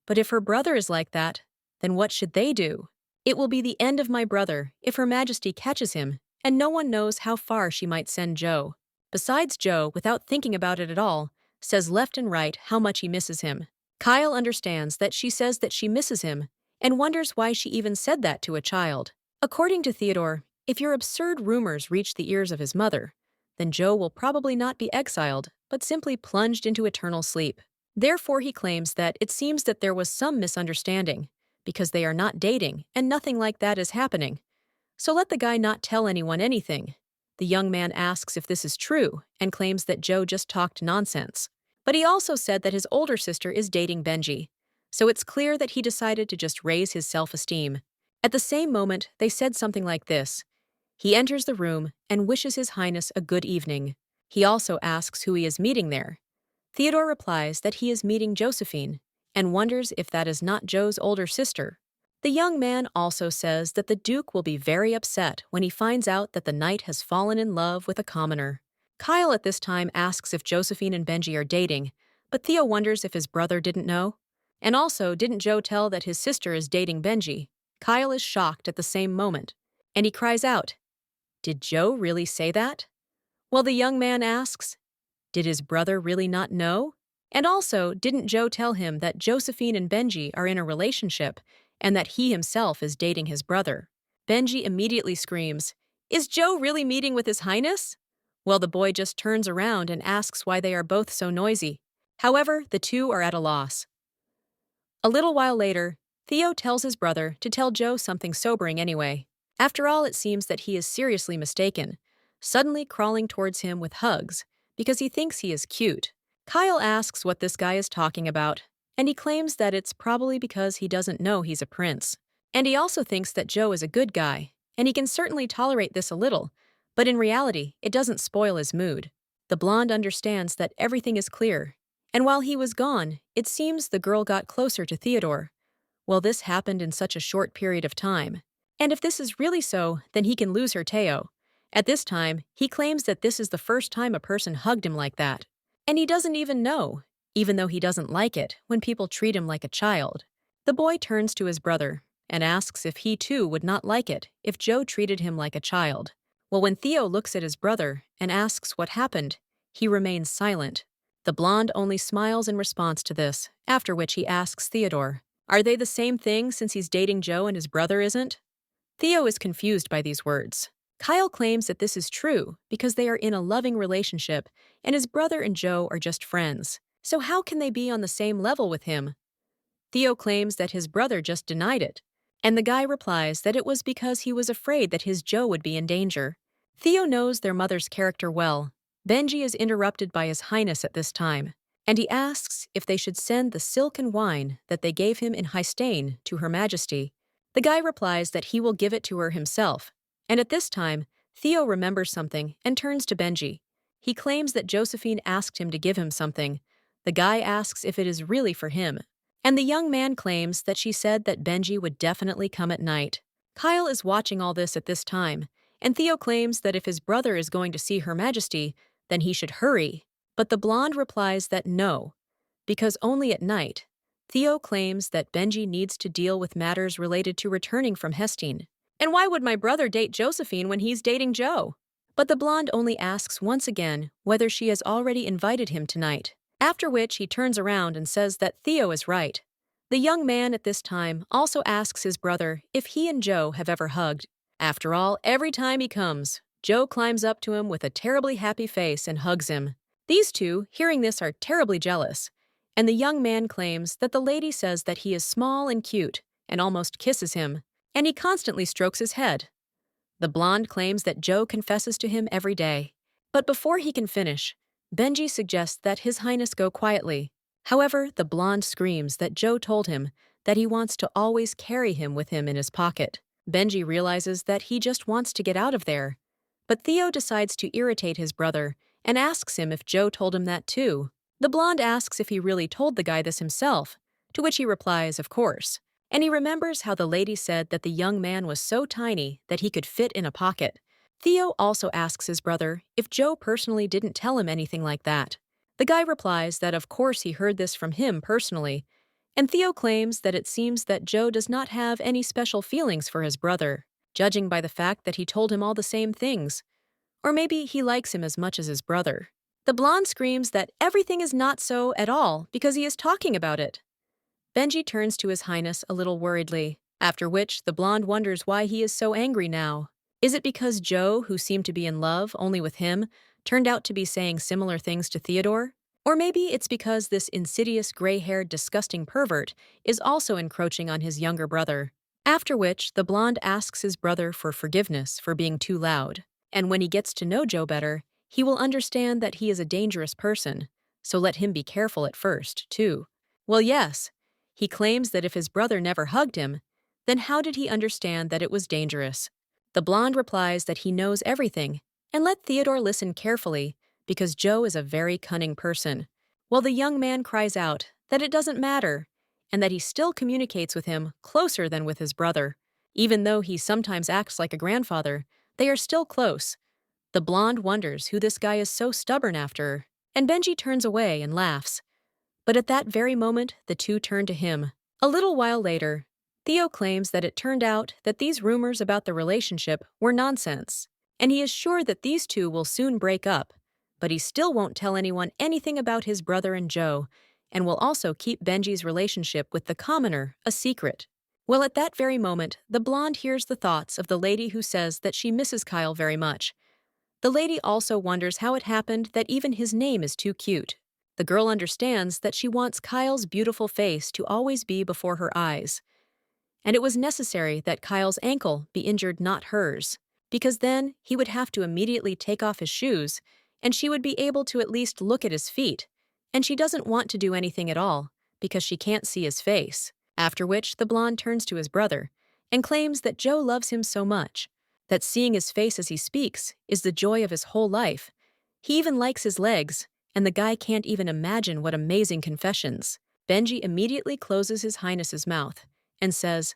but if her brother is like that, then what should they do? It will be the end of my brother if Her Majesty catches him, and no one knows how far she might send Joe. Besides, Joe, without thinking about it at all, says left and right how much he misses him. Kyle understands that she says that she misses him, and wonders why she even said that to a child. According to Theodore, if your absurd rumors reach the ears of his mother, then Joe will probably not be exiled, but simply plunged into eternal sleep. Therefore, he claims that it seems that there was some misunderstanding, because they are not dating and nothing like that is happening. So let the guy not tell anyone anything. The young man asks if this is true and claims that Joe just talked nonsense. But he also said that his older sister is dating Benji, so it's clear that he decided to just raise his self-esteem. At the same moment, they said something like this. He enters the room and wishes His Highness a good evening. He also asks who he is meeting there. Theodore replies that he is meeting Josephine and wonders if that is not Joe's older sister. The young man also says that the Duke will be very upset when he finds out that the knight has fallen in love with a commoner. Kyle at this time asks if Josephine and Benji are dating, but Theo wonders if his brother didn't know. And also, didn't Joe tell that his sister is dating Benji? Kyle is shocked at the same moment, and he cries out, "Did Joe really say that?" Well, the young man asks, did his brother really not know? And also, didn't Joe tell him that Josephine and Benji are in a relationship and that he himself is dating his brother? Benji immediately screams, "Is Joe really meeting with His Highness?" Well, the boy just turns around and asks why they are both so noisy. However, the two are at a loss. A little while later, Theo tells his brother to tell Joe something sobering anyway. After all, it seems that he is seriously mistaken, suddenly crawling towards him with hugs because he thinks he is cute. Kyle asks what this guy is talking about, and he claims that it's probably because he doesn't know he's a prince. And he also thinks that Joe is a good guy, and he can certainly tolerate this a little, but in reality, it doesn't spoil his mood. The blonde understands that everything is clear, and while he was gone, it seems the girl got closer to Theodore. Well, this happened in such a short period of time. And if this is really so, then he can lose her Teo. At this time, he claims that this is the first time a person hugged him like that. And he doesn't even know, even though he doesn't like it when people treat him like a child. The boy turns to his brother and asks if he too would not like it if Joe treated him like a child. Well, when Theo looks at his brother and asks what happened, he remains silent. The blonde only smiles in response to this, after which he asks Theodore, "Are they the same thing since he's dating Joe and his brother isn't?" Theo is confused by these words. Kyle claims that this is true because they are in a loving relationship and his brother and Joe are just friends. So how can they be on the same level with him? Theo claims that his brother just denied it, and the guy replies that it was because he was afraid that his Joe would be in danger. Theo knows their mother's character well. Benji is interrupted by His Highness at this time, and he asks if they should send the silk and wine that they gave him in Hystane to Her Majesty. The guy replies that he will give it to her himself, and at this time, Theo remembers something and turns to Benji. He claims that Josephine asked him to give him something. The guy asks if it is really for him, and the young man claims that she said that Benji would definitely come at night. Kyle is watching all this at this time, and Theo claims that if his brother is going to see Her Majesty, then he should hurry. But the blonde replies that no, because only at night. Theo claims that Benji needs to deal with matters related to returning from Hestine. And why would my brother date Josephine when he's dating Joe? But the blonde only asks once again whether she has already invited him tonight, after which he turns around and says that Theo is right. The young man at this time also asks his brother if he and Joe have ever hugged. After all, every time he comes, Joe climbs up to him with a terribly happy face and hugs him. These two, hearing this, are terribly jealous, and the young man claims that the lady says that he is small and cute and almost kisses him, and he constantly strokes his head. The blonde claims that Joe confesses to him every day. But before he can finish, Benji suggests that His Highness go quietly. However, the blonde screams that Joe told him that he wants to always carry him with him in his pocket. Benji realizes that he just wants to get out of there. But Theo decides to irritate his brother and asks him if Joe told him that too. The blonde asks if he really told the guy this himself, to which he replies, of course. And he remembers how the lady said that the young man was so tiny that he could fit in a pocket. Theo also asks his brother if Joe personally didn't tell him anything like that. The guy replies that of course he heard this from him personally, and Theo claims that it seems that Joe does not have any special feelings for his brother, judging by the fact that he told him all the same things. Or maybe he likes him as much as his brother. The blonde screams that everything is not so at all because he is talking about it. Benji turns to His Highness a little worriedly, after which the blonde wonders why he is so angry now. Is it because Joe, who seemed to be in love only with him, turned out to be saying similar things to Theodore? Or maybe it's because this insidious gray-haired disgusting pervert is also encroaching on his younger brother. After which, the blonde asks his brother for forgiveness for being too loud. And when he gets to know Joe better, he will understand that he is a dangerous person, so let him be careful at first, too. Well, yes. He claims that if his brother never hugged him, then how did he understand that it was dangerous? The blonde replies that he knows everything, and let Theodore listen carefully, because Joe is a very cunning person. While the young man cries out that it doesn't matter, and that he still communicates with him closer than with his brother. Even though he sometimes acts like a grandfather, they are still close. The blonde wonders who this guy is so stubborn after, and Benji turns away and laughs. But at that very moment, the two turn to him. A little while later, Theo claims that it turned out that these rumors about the relationship were nonsense, and he is sure that these two will soon break up, but he still won't tell anyone anything about his brother and Joe, and will also keep Benji's relationship with the commoner a secret. Well, at that very moment, the blonde hears the thoughts of the lady who says that she misses Kyle very much. The lady also wonders how it happened that even his name is too cute. The girl understands that she wants Kyle's beautiful face to always be before her eyes. And it was necessary that Kyle's ankle be injured, not hers, because then he would have to immediately take off his shoes, and she would be able to at least look at his feet, and she doesn't want to do anything at all, because she can't see his face. After which, the blonde turns to his brother and claims that Joe loves him so much, that seeing his face as he speaks is the joy of his whole life. He even likes his legs, and the guy can't even imagine what amazing confessions. Benji immediately closes His Highness's mouth and says,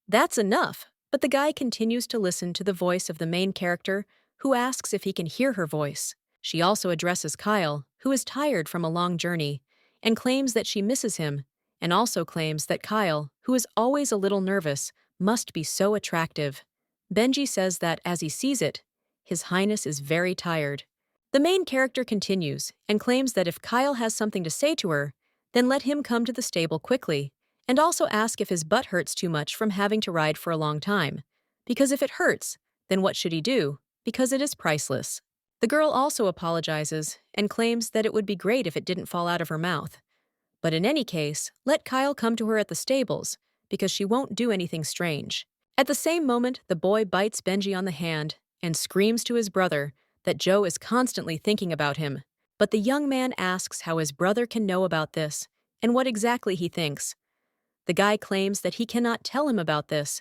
"That's enough," but the guy continues to listen to the voice of the main character, who asks if he can hear her voice. She also addresses Kyle, who is tired from a long journey, and claims that she misses him, and also claims that Kyle, who is always a little nervous, must be so attractive. Benji says that as he sees it, His Highness is very tired. The main character continues and claims that if Kyle has something to say to her, then let him come to the stable quickly, and also ask if his butt hurts too much from having to ride for a long time. Because if it hurts, then what should he do? Because it is priceless. The girl also apologizes and claims that it would be great if it didn't fall out of her mouth. But in any case, let Kyle come to her at the stables, because she won't do anything strange. At the same moment, the boy bites Benji on the hand and screams to his brother that Joe is constantly thinking about him. But the young man asks how his brother can know about this and what exactly he thinks. The guy claims that he cannot tell him about this,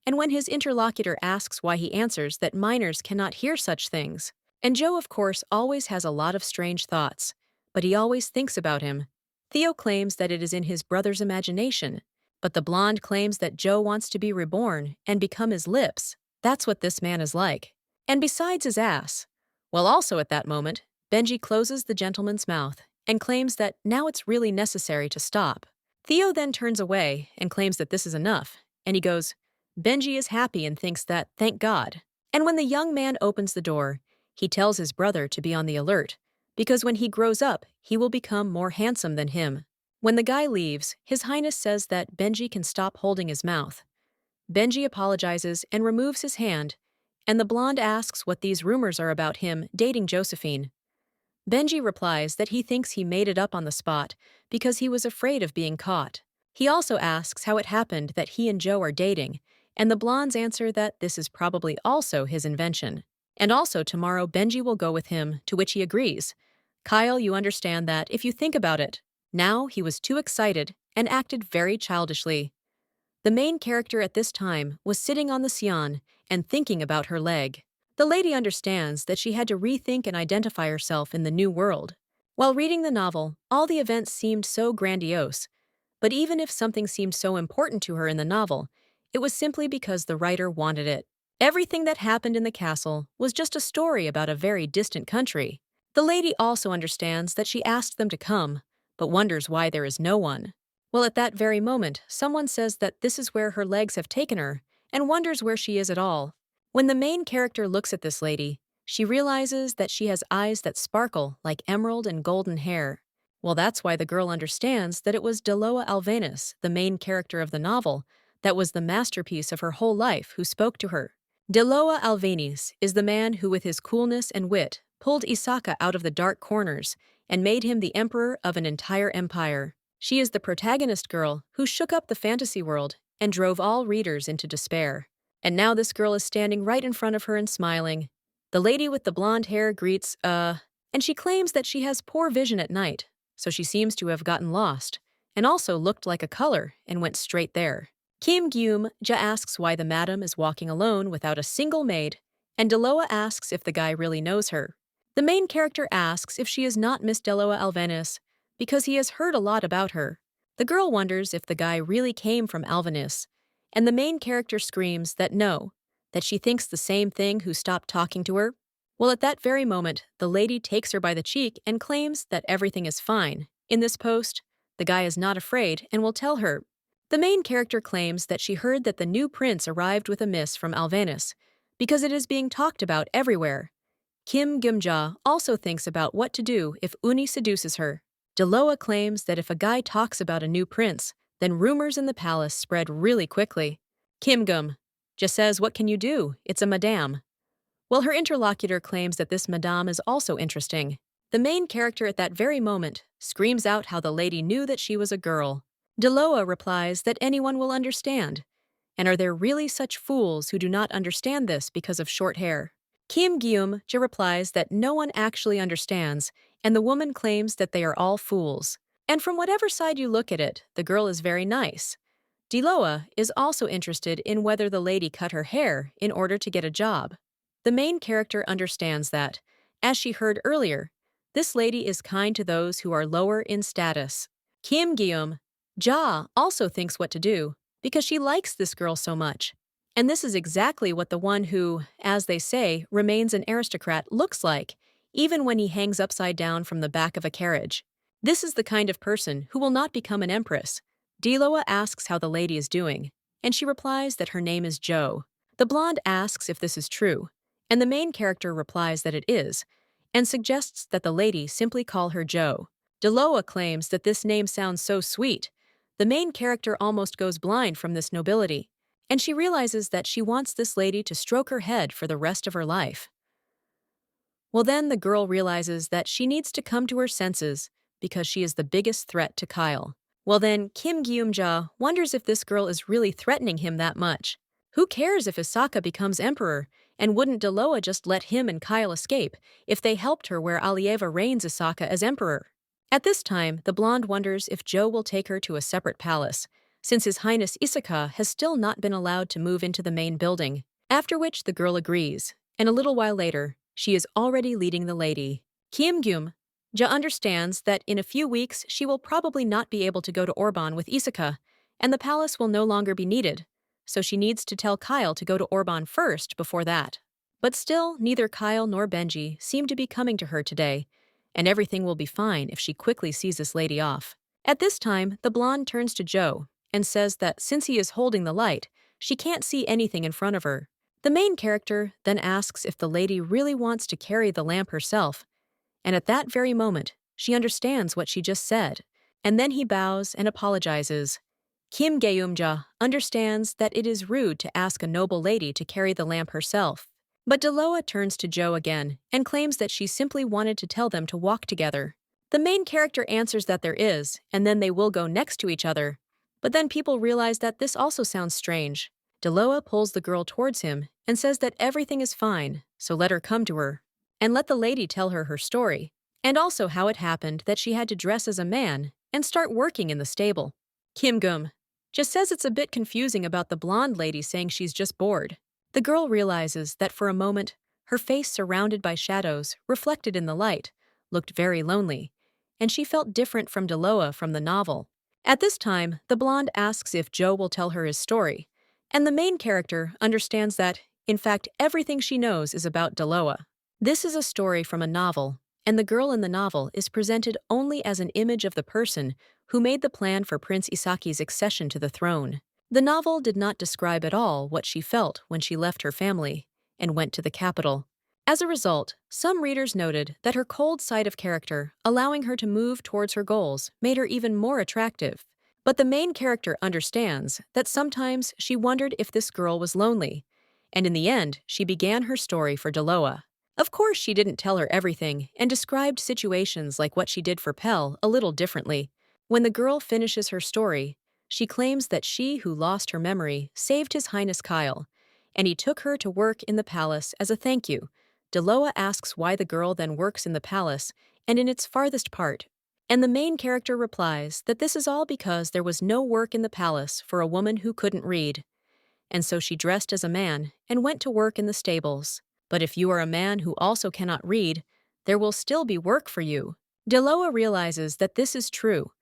and when his interlocutor asks why, he answers that minors cannot hear such things. And Joe, of course, always has a lot of strange thoughts, but he always thinks about him. Theo claims that it is in his brother's imagination, but the blonde claims that Joe wants to be reborn and become his lips. That's what this man is like. And besides his ass. Well, also at that moment, Benji closes the gentleman's mouth and claims that now it's really necessary to stop. Theo then turns away and claims that this is enough, and he goes, Benji is happy and thinks that, thank God. And when the young man opens the door, he tells his brother to be on the alert, because when he grows up, he will become more handsome than him. When the guy leaves, His Highness says that Benji can stop holding his mouth. Benji apologizes and removes his hand, and the blonde asks what these rumors are about him dating Josephine. Benji replies that he thinks he made it up on the spot because he was afraid of being caught. He also asks how it happened that he and Joe are dating, and the blondes answer that this is probably also his invention. And also tomorrow Benji will go with him, to which he agrees. Kyle, you understand that if you think about it. Now he was too excited and acted very childishly. The main character at this time was sitting on the Sion and thinking about her leg. The lady understands that she had to rethink and identify herself in the new world. While reading the novel, all the events seemed so grandiose, but even if something seemed so important to her in the novel, it was simply because the writer wanted it. Everything that happened in the castle was just a story about a very distant country. The lady also understands that she asked them to come, but wonders why there is no one. Well, at that very moment, someone says that this is where her legs have taken her, and wonders where she is at all. When the main character looks at this lady, she realizes that she has eyes that sparkle like emerald and golden hair. Well, that's why the girl understands that it was Doa Alvevenus, the main character of the novel, that was the masterpiece of her whole life, who spoke to her. Doa Alvevenus is the man who, with his coolness and wit, pulled Issaka out of the dark corners and made him the emperor of an entire empire. She is the protagonist girl who shook up the fantasy world and drove all readers into despair. And now this girl is standing right in front of her and smiling. The lady with the blonde hair greets, and she claims that she has poor vision at night, so she seems to have gotten lost, and also looked like a color and went straight there. Kim Gyum ja asks why the madam is walking alone without a single maid, and Doa asks if the guy really knows her. The main character asks if she is not Miss Doa Alvevenus, because he has heard a lot about her. The girl wonders if the guy really came from Alvevenus, and the main character screams that no, that she thinks the same thing who stopped talking to her. Well, at that very moment, the lady takes her by the cheek and claims that everything is fine. In this post, the guy is not afraid and will tell her. The main character claims that she heard that the new prince arrived with a miss from Alvevenus, because it is being talked about everywhere. Kim Gyum-ja also thinks about what to do if Uni seduces her. Doa claims that if a guy talks about a new prince, then rumors in the palace spread really quickly. Kim Gyum just says, what can you do? It's a madame. Well, her interlocutor claims that this madame is also interesting. The main character at that very moment screams out how the lady knew that she was a girl. Deloa replies that anyone will understand. And are there really such fools who do not understand this because of short hair? Kim Guillaume-ja replies that no one actually understands, and the woman claims that they are all fools. And from whatever side you look at it, the girl is very nice. Deloa is also interested in whether the lady cut her hair in order to get a job. The main character understands that, as she heard earlier, this lady is kind to those who are lower in status. Kim Guillaume-ja also thinks what to do, because she likes this girl so much. And this is exactly what the one who, as they say, remains an aristocrat looks like, even when he hangs upside down from the back of a carriage. This is the kind of person who will not become an empress. Deloa asks how the lady is doing, and she replies that her name is Jo. The blonde asks if this is true, and the main character replies that it is, and suggests that the lady simply call her Jo. Deloa claims that this name sounds so sweet. The main character almost goes blind from this nobility, and she realizes that she wants this lady to stroke her head for the rest of her life. Well, then the girl realizes that she needs to come to her senses because she is the biggest threat to Kyle. Well then, Kim Guillaume-ja wonders if this girl is really threatening him that much. Who cares if Issaka becomes emperor, and wouldn't Deloa just let him and Kyle escape if they helped her where Alieva reigns Issaka as emperor? At this time, the blonde wonders if Jo will take her to a separate palace, since His Highness Issaka has still not been allowed to move into the main building, after which the girl agrees, and a little while later, she is already leading the lady. Kim Guillaume-ja understands that in a few weeks she will probably not be able to go to Orban with Issaka, and the palace will no longer be needed, so she needs to tell Kyle to go to Orban first before that. But still, neither Kyle nor Benji seem to be coming to her today, and everything will be fine if she quickly sees this lady off. At this time, the blonde turns to Jo and says that since he is holding the light, she can't see anything in front of her. The main character then asks if the lady really wants to carry the lamp herself, and at that very moment, she understands what she just said, and then he bows and apologizes. Kim Guillaume-ja understands that it is rude to ask a noble lady to carry the lamp herself. But Deloa turns to Jo again and claims that she simply wanted to tell them to walk together. The main character answers that there is, and then they will go next to each other. But then people realize that this also sounds strange. Deloa pulls the girl towards him and says that everything is fine, so let her come to her. And let the lady tell her her story, and also how it happened that she had to dress as a man and start working in the stable. Kim Guillaume just says it's a bit confusing about the blonde lady saying she's just bored. The girl realizes that for a moment, her face surrounded by shadows, reflected in the light, looked very lonely, and she felt different from Deloa from the novel. At this time, the blonde asks if Jo will tell her his story, and the main character understands that, in fact, everything she knows is about Deloa. This is a story from a novel, and the girl in the novel is presented only as an image of the person who made the plan for Prince Issaki's accession to the throne. The novel did not describe at all what she felt when she left her family and went to the capital. As a result, some readers noted that her cold side of character, allowing her to move towards her goals, made her even more attractive. But the main character understands that sometimes she wondered if this girl was lonely, and in the end, she began her story for Deloa. Of course, she didn't tell her everything and described situations like what she did for Pell a little differently. When the girl finishes her story, she claims that she who lost her memory saved His Highness Kyle, and he took her to work in the palace as a thank you. Deloa asks why the girl then works in the palace and in its farthest part, and the main character replies that this is all because there was no work in the palace for a woman who couldn't read, and so she dressed as a man and went to work in the stables. But if you are a man who also cannot read, there will still be work for you. Deloa realizes that this is true,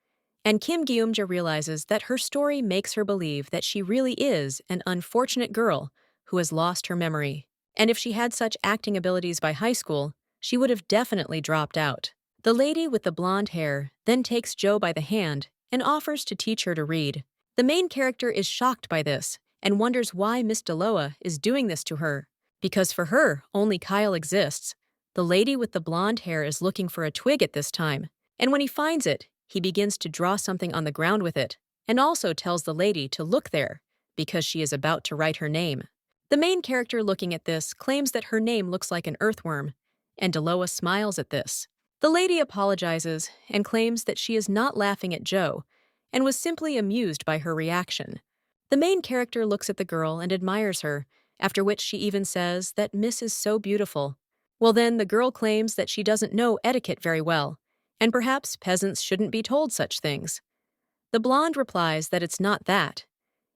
and Kim Guillaume-ja realizes that her story makes her believe that she really is an unfortunate girl who has lost her memory. And if she had such acting abilities by high school, she would have definitely dropped out. The lady with the blonde hair then takes Jo by the hand and offers to teach her to read. The main character is shocked by this and wonders why Miss Deloa is doing this to her. Because for her, only Kyle exists. The lady with the blonde hair is looking for a twig at this time, and when he finds it, he begins to draw something on the ground with it, and also tells the lady to look there, because she is about to write her name. The main character looking at this claims that her name looks like an earthworm, and Deloa smiles at this. The lady apologizes and claims that she is not laughing at Joe and was simply amused by her reaction. The main character looks at the girl and admires her, after which she even says that Miss is so beautiful. Well, then the girl claims that she doesn't know etiquette very well, and perhaps peasants shouldn't be told such things. The blonde replies that it's not that,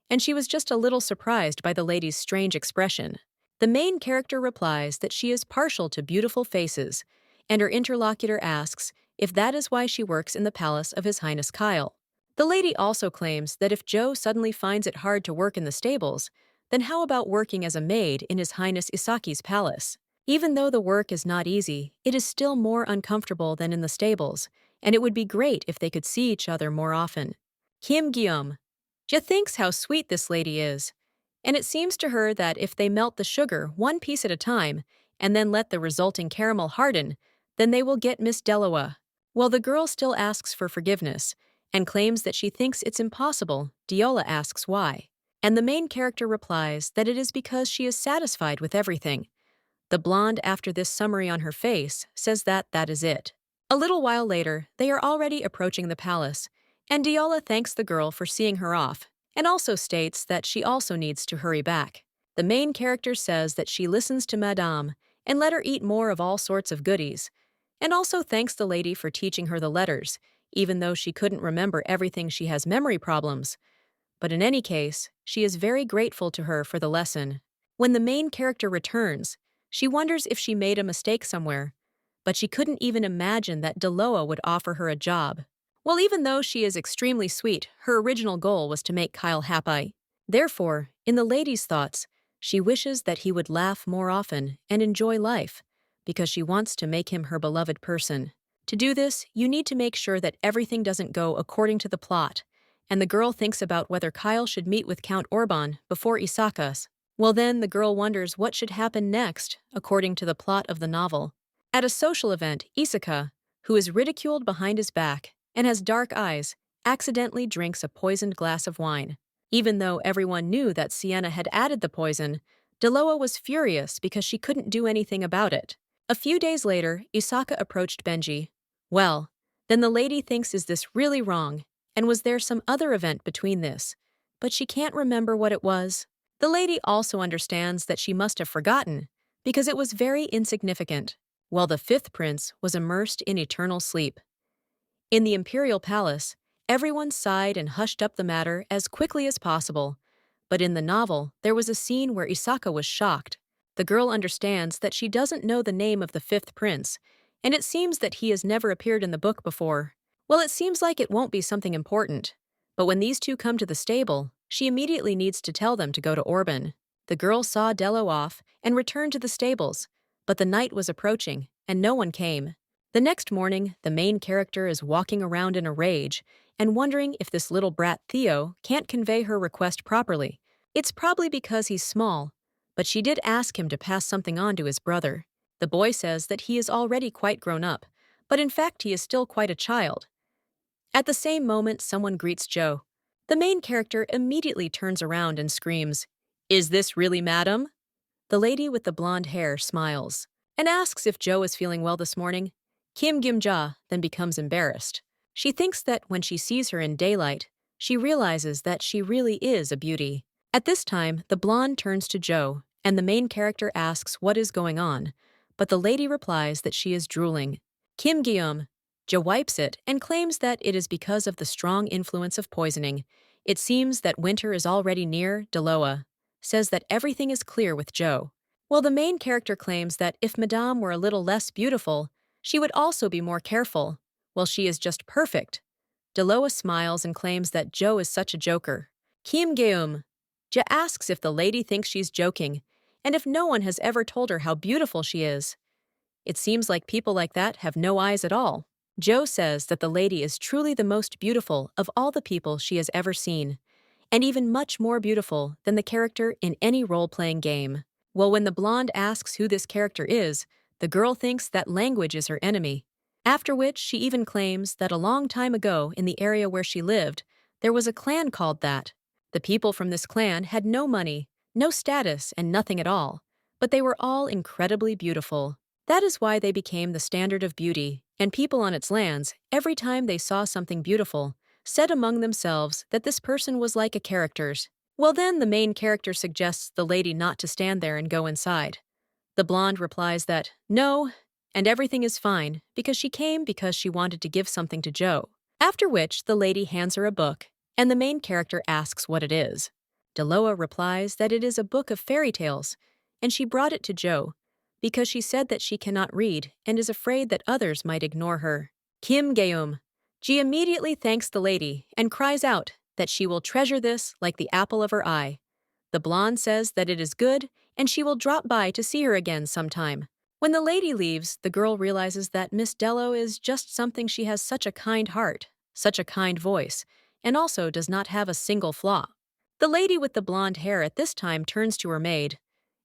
and she was just a little surprised by the lady's strange expression. The main character replies that she is partial to beautiful faces, and her interlocutor asks if that is why she works in the palace of His Highness Kyle. The lady also claims that if Joe suddenly finds it hard to work in the stables, then how about working as a maid in His Highness Issaka's palace? Even though the work is not easy, it is still more uncomfortable than in the stables, and it would be great if they could see each other more often. Kim Guillaume. Ja thinks how sweet this lady is, and it seems to her that if they melt the sugar one piece at a time and then let the resulting caramel harden, then they will get Miss Deloa. While the girl still asks for forgiveness and claims that she thinks it's impossible, Diola asks why. And the main character replies that it is because she is satisfied with everything. The blonde, after this summary on her face, says that that is it. A little while later, they are already approaching the palace, and Diola thanks the girl for seeing her off, and also states that she also needs to hurry back. The main character says that she listens to Madame and let her eat more of all sorts of goodies, and also thanks the lady for teaching her the letters, even though she couldn't remember everything. She has memory problems. But in any case, she is very grateful to her for the lesson. When the main character returns, she wonders if she made a mistake somewhere, but she couldn't even imagine that Deloa would offer her a job. Well, even though she is extremely sweet, her original goal was to make Kyle happy. Therefore, in the lady's thoughts, she wishes that he would laugh more often and enjoy life, because she wants to make him her beloved person. To do this, you need to make sure that everything doesn't go according to the plot, and the girl thinks about whether Kyle should meet with Count Orban before Issaka's. Well, then the girl wonders what should happen next, according to the plot of the novel. At a social event, Issaka, who is ridiculed behind his back and has dark eyes, accidentally drinks a poisoned glass of wine. Even though everyone knew that Sienna had added the poison, Deloa was furious because she couldn't do anything about it. A few days later, Issaka approached Benji. Well, then the lady thinks, is this really wrong? And was there some other event between this? But she can't remember what it was. The lady also understands that she must have forgotten, because it was very insignificant, while the fifth prince was immersed in eternal sleep. In the imperial palace, everyone sighed and hushed up the matter as quickly as possible. But in the novel, there was a scene where Issaka was shocked. The girl understands that she doesn't know the name of the fifth prince, and it seems that he has never appeared in the book before. Well, it seems like it won't be something important. But when these two come to the stable, she immediately needs to tell them to go to Orban. The girl saw Dello off and returned to the stables, but the night was approaching, and no one came. The next morning, the main character is walking around in a rage and wondering if this little brat Theo can't convey her request properly. It's probably because he's small, but she did ask him to pass something on to his brother. The boy says that he is already quite grown up, but in fact he is still quite a child. At the same moment, someone greets Joe. The main character immediately turns around and screams, "Is this really Madam?" The lady with the blonde hair smiles and asks if Joe is feeling well this morning. Kim Gimja then becomes embarrassed. She thinks that when she sees her in daylight, she realizes that she really is a beauty. At this time, the blonde turns to Joe, and the main character asks what is going on, but the lady replies that she is drooling. Kim Guillaume. Jo wipes it and claims that it is because of the strong influence of poisoning. It seems that winter is already near. Deloa says that everything is clear with Joe. While the main character claims that if Madame were a little less beautiful, she would also be more careful. Well, she is just perfect. Deloa smiles and claims that Joe is such a joker. Kim Guillaume. Jo asks if the lady thinks she's joking, and if no one has ever told her how beautiful she is. It seems like people like that have no eyes at all. Joe says that the lady is truly the most beautiful of all the people she has ever seen, and even much more beautiful than the character in any role-playing game. Well, when the blonde asks who this character is, the girl thinks that language is her enemy. After which she even claims that a long time ago in the area where she lived, there was a clan called that. The people from this clan had no money, no status, and nothing at all, but they were all incredibly beautiful. That is why they became the standard of beauty, and people on its lands, every time they saw something beautiful, said among themselves that this person was like a character's. Well, then the main character suggests the lady not to stand there and go inside. The blonde replies that, no, and everything is fine, because she came because she wanted to give something to Joe. After which, the lady hands her a book, and the main character asks what it is. Deloa replies that it is a book of fairy tales, and she brought it to Joe, because she said that she cannot read and is afraid that others might ignore her. Kim Geum. Ji immediately thanks the lady and cries out that she will treasure this like the apple of her eye. The blonde says that it is good and she will drop by to see her again sometime. When the lady leaves, the girl realizes that Miss Dello is just something. She has such a kind heart, such a kind voice, and also does not have a single flaw. The lady with the blonde hair at this time turns to her maid,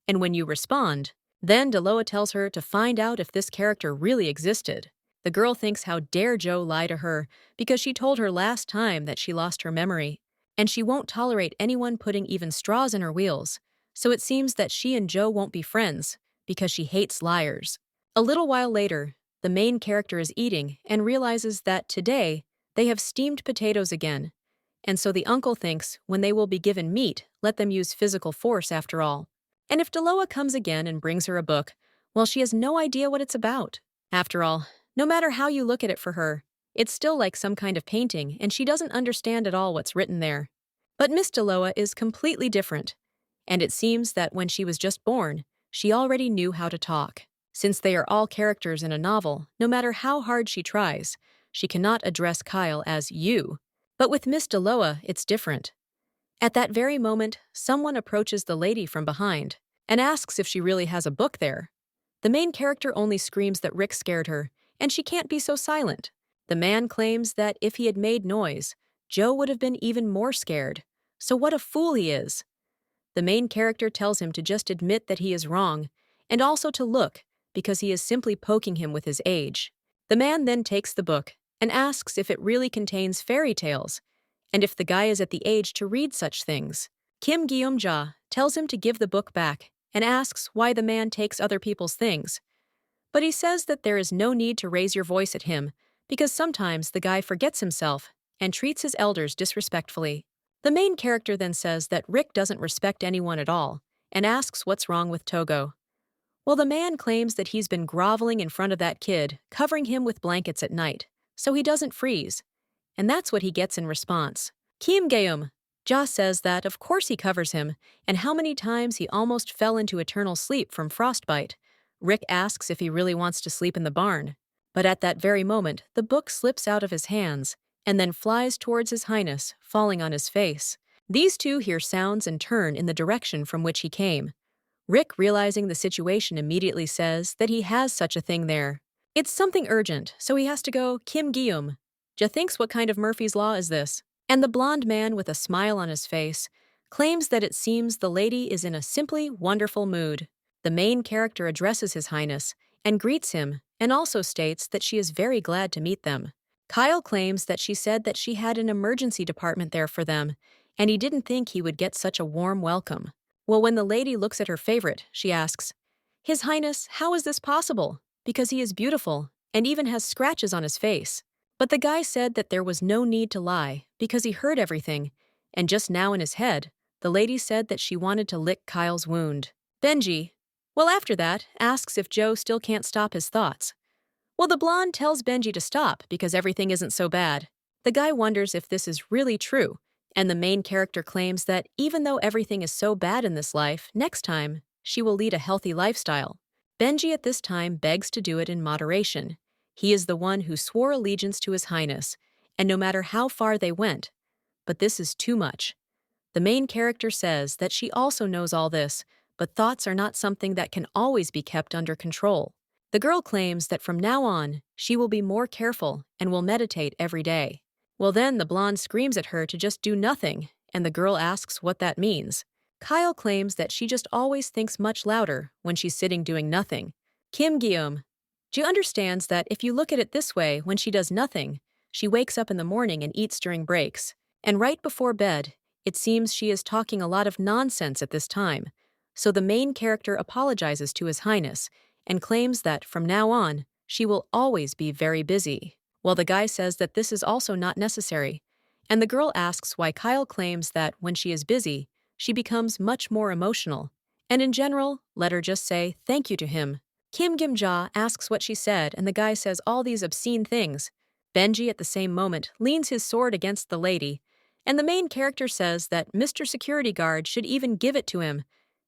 and when you respond, then Deloa tells her to find out if this character really existed. The girl thinks how dare Joe lie to her because she told her last time that she lost her memory, and she won't tolerate anyone putting even straws in her wheels, so it seems that she and Joe won't be friends because she hates liars. A little while later, the main character is eating and realizes that today they have steamed potatoes again, and so the uncle thinks when they will be given meat, let them use physical force after all. And if Deloa comes again and brings her a book, well, she has no idea what it's about. After all, no matter how you look at it for her, it's still like some kind of painting, and she doesn't understand at all what's written there. But Miss Deloa is completely different, and it seems that when she was just born, she already knew how to talk. Since they are all characters in a novel, no matter how hard she tries, she cannot address Kyle as you. But with Miss Deloa, it's different. At that very moment, someone approaches the lady from behind and asks if she really has a book there. The main character only screams that Rick scared her, and she can't be so silent. The man claims that if he had made noise, Joe would have been even more scared. So what a fool he is. The main character tells him to just admit that he is wrong, and also to look, because he is simply poking him with his age. The man then takes the book and asks if it really contains fairy tales, and if the guy is at the age to read such things. Kim Guillaume-ja tells him to give the book back and asks why the man takes other people's things. But he says that there is no need to raise your voice at him because sometimes the guy forgets himself and treats his elders disrespectfully. The main character then says that Rick doesn't respect anyone at all and asks what's wrong with Togo. Well, the man claims that he's been groveling in front of that kid, covering him with blankets at night, so he doesn't freeze. And that's what he gets in response. Kim Geum-ja says that of course he covers him, and how many times he almost fell into eternal sleep from frostbite. Rick asks if he really wants to sleep in the barn. But at that very moment, the book slips out of his hands and then flies towards His Highness, falling on his face. These two hear sounds and turn in the direction from which he came. Rick, realizing the situation, immediately says that he has such a thing there. It's something urgent, so he has to go. Kim Guillaume-ja thinks, what kind of Murphy's Law is this? And the blonde man with a smile on his face claims that it seems the lady is in a simply wonderful mood. The main character addresses His Highness and greets him and also states that she is very glad to meet them. Kyle claims that she said that she had an emergency department there for them, and he didn't think he would get such a warm welcome. Well, when the lady looks at her favorite, she asks, His Highness, how is this possible? Because he is beautiful and even has scratches on his face. But the guy said that there was no need to lie because he heard everything, and just now in his head, the lady said that she wanted to lick Kyle's wound. Benji, well, after that, asks if Joe still can't stop his thoughts. Well, the blonde tells Benji to stop because everything isn't so bad. The guy wonders if this is really true, and the main character claims that even though everything is so bad in this life, next time, she will lead a healthy lifestyle. Benji at this time begs to do it in moderation. He is the one who swore allegiance to His Highness, and no matter how far they went, but this is too much. The main character says that she also knows all this, but thoughts are not something that can always be kept under control. The girl claims that from now on, she will be more careful and will meditate every day. Well, then the blonde screams at her to just do nothing, and the girl asks what that means. Kyle claims that she just always thinks much louder when she's sitting doing nothing. Kim Guillaume-ja understands that if you look at it this way, when she does nothing, she wakes up in the morning and eats during breaks, and right before bed, it seems she is talking a lot of nonsense at this time. So the main character apologizes to His Highness and claims that from now on, she will always be very busy. While the guy says that this is also not necessary. And the girl asks why Kyle claims that when she is busy, she becomes much more emotional. And in general, let her just say thank you to him. Kim Gim-ja asks what she said, and the guy says all these obscene things. Benji at the same moment leans his sword against the lady, and the main character says that Mr. Security Guard should even give it to him.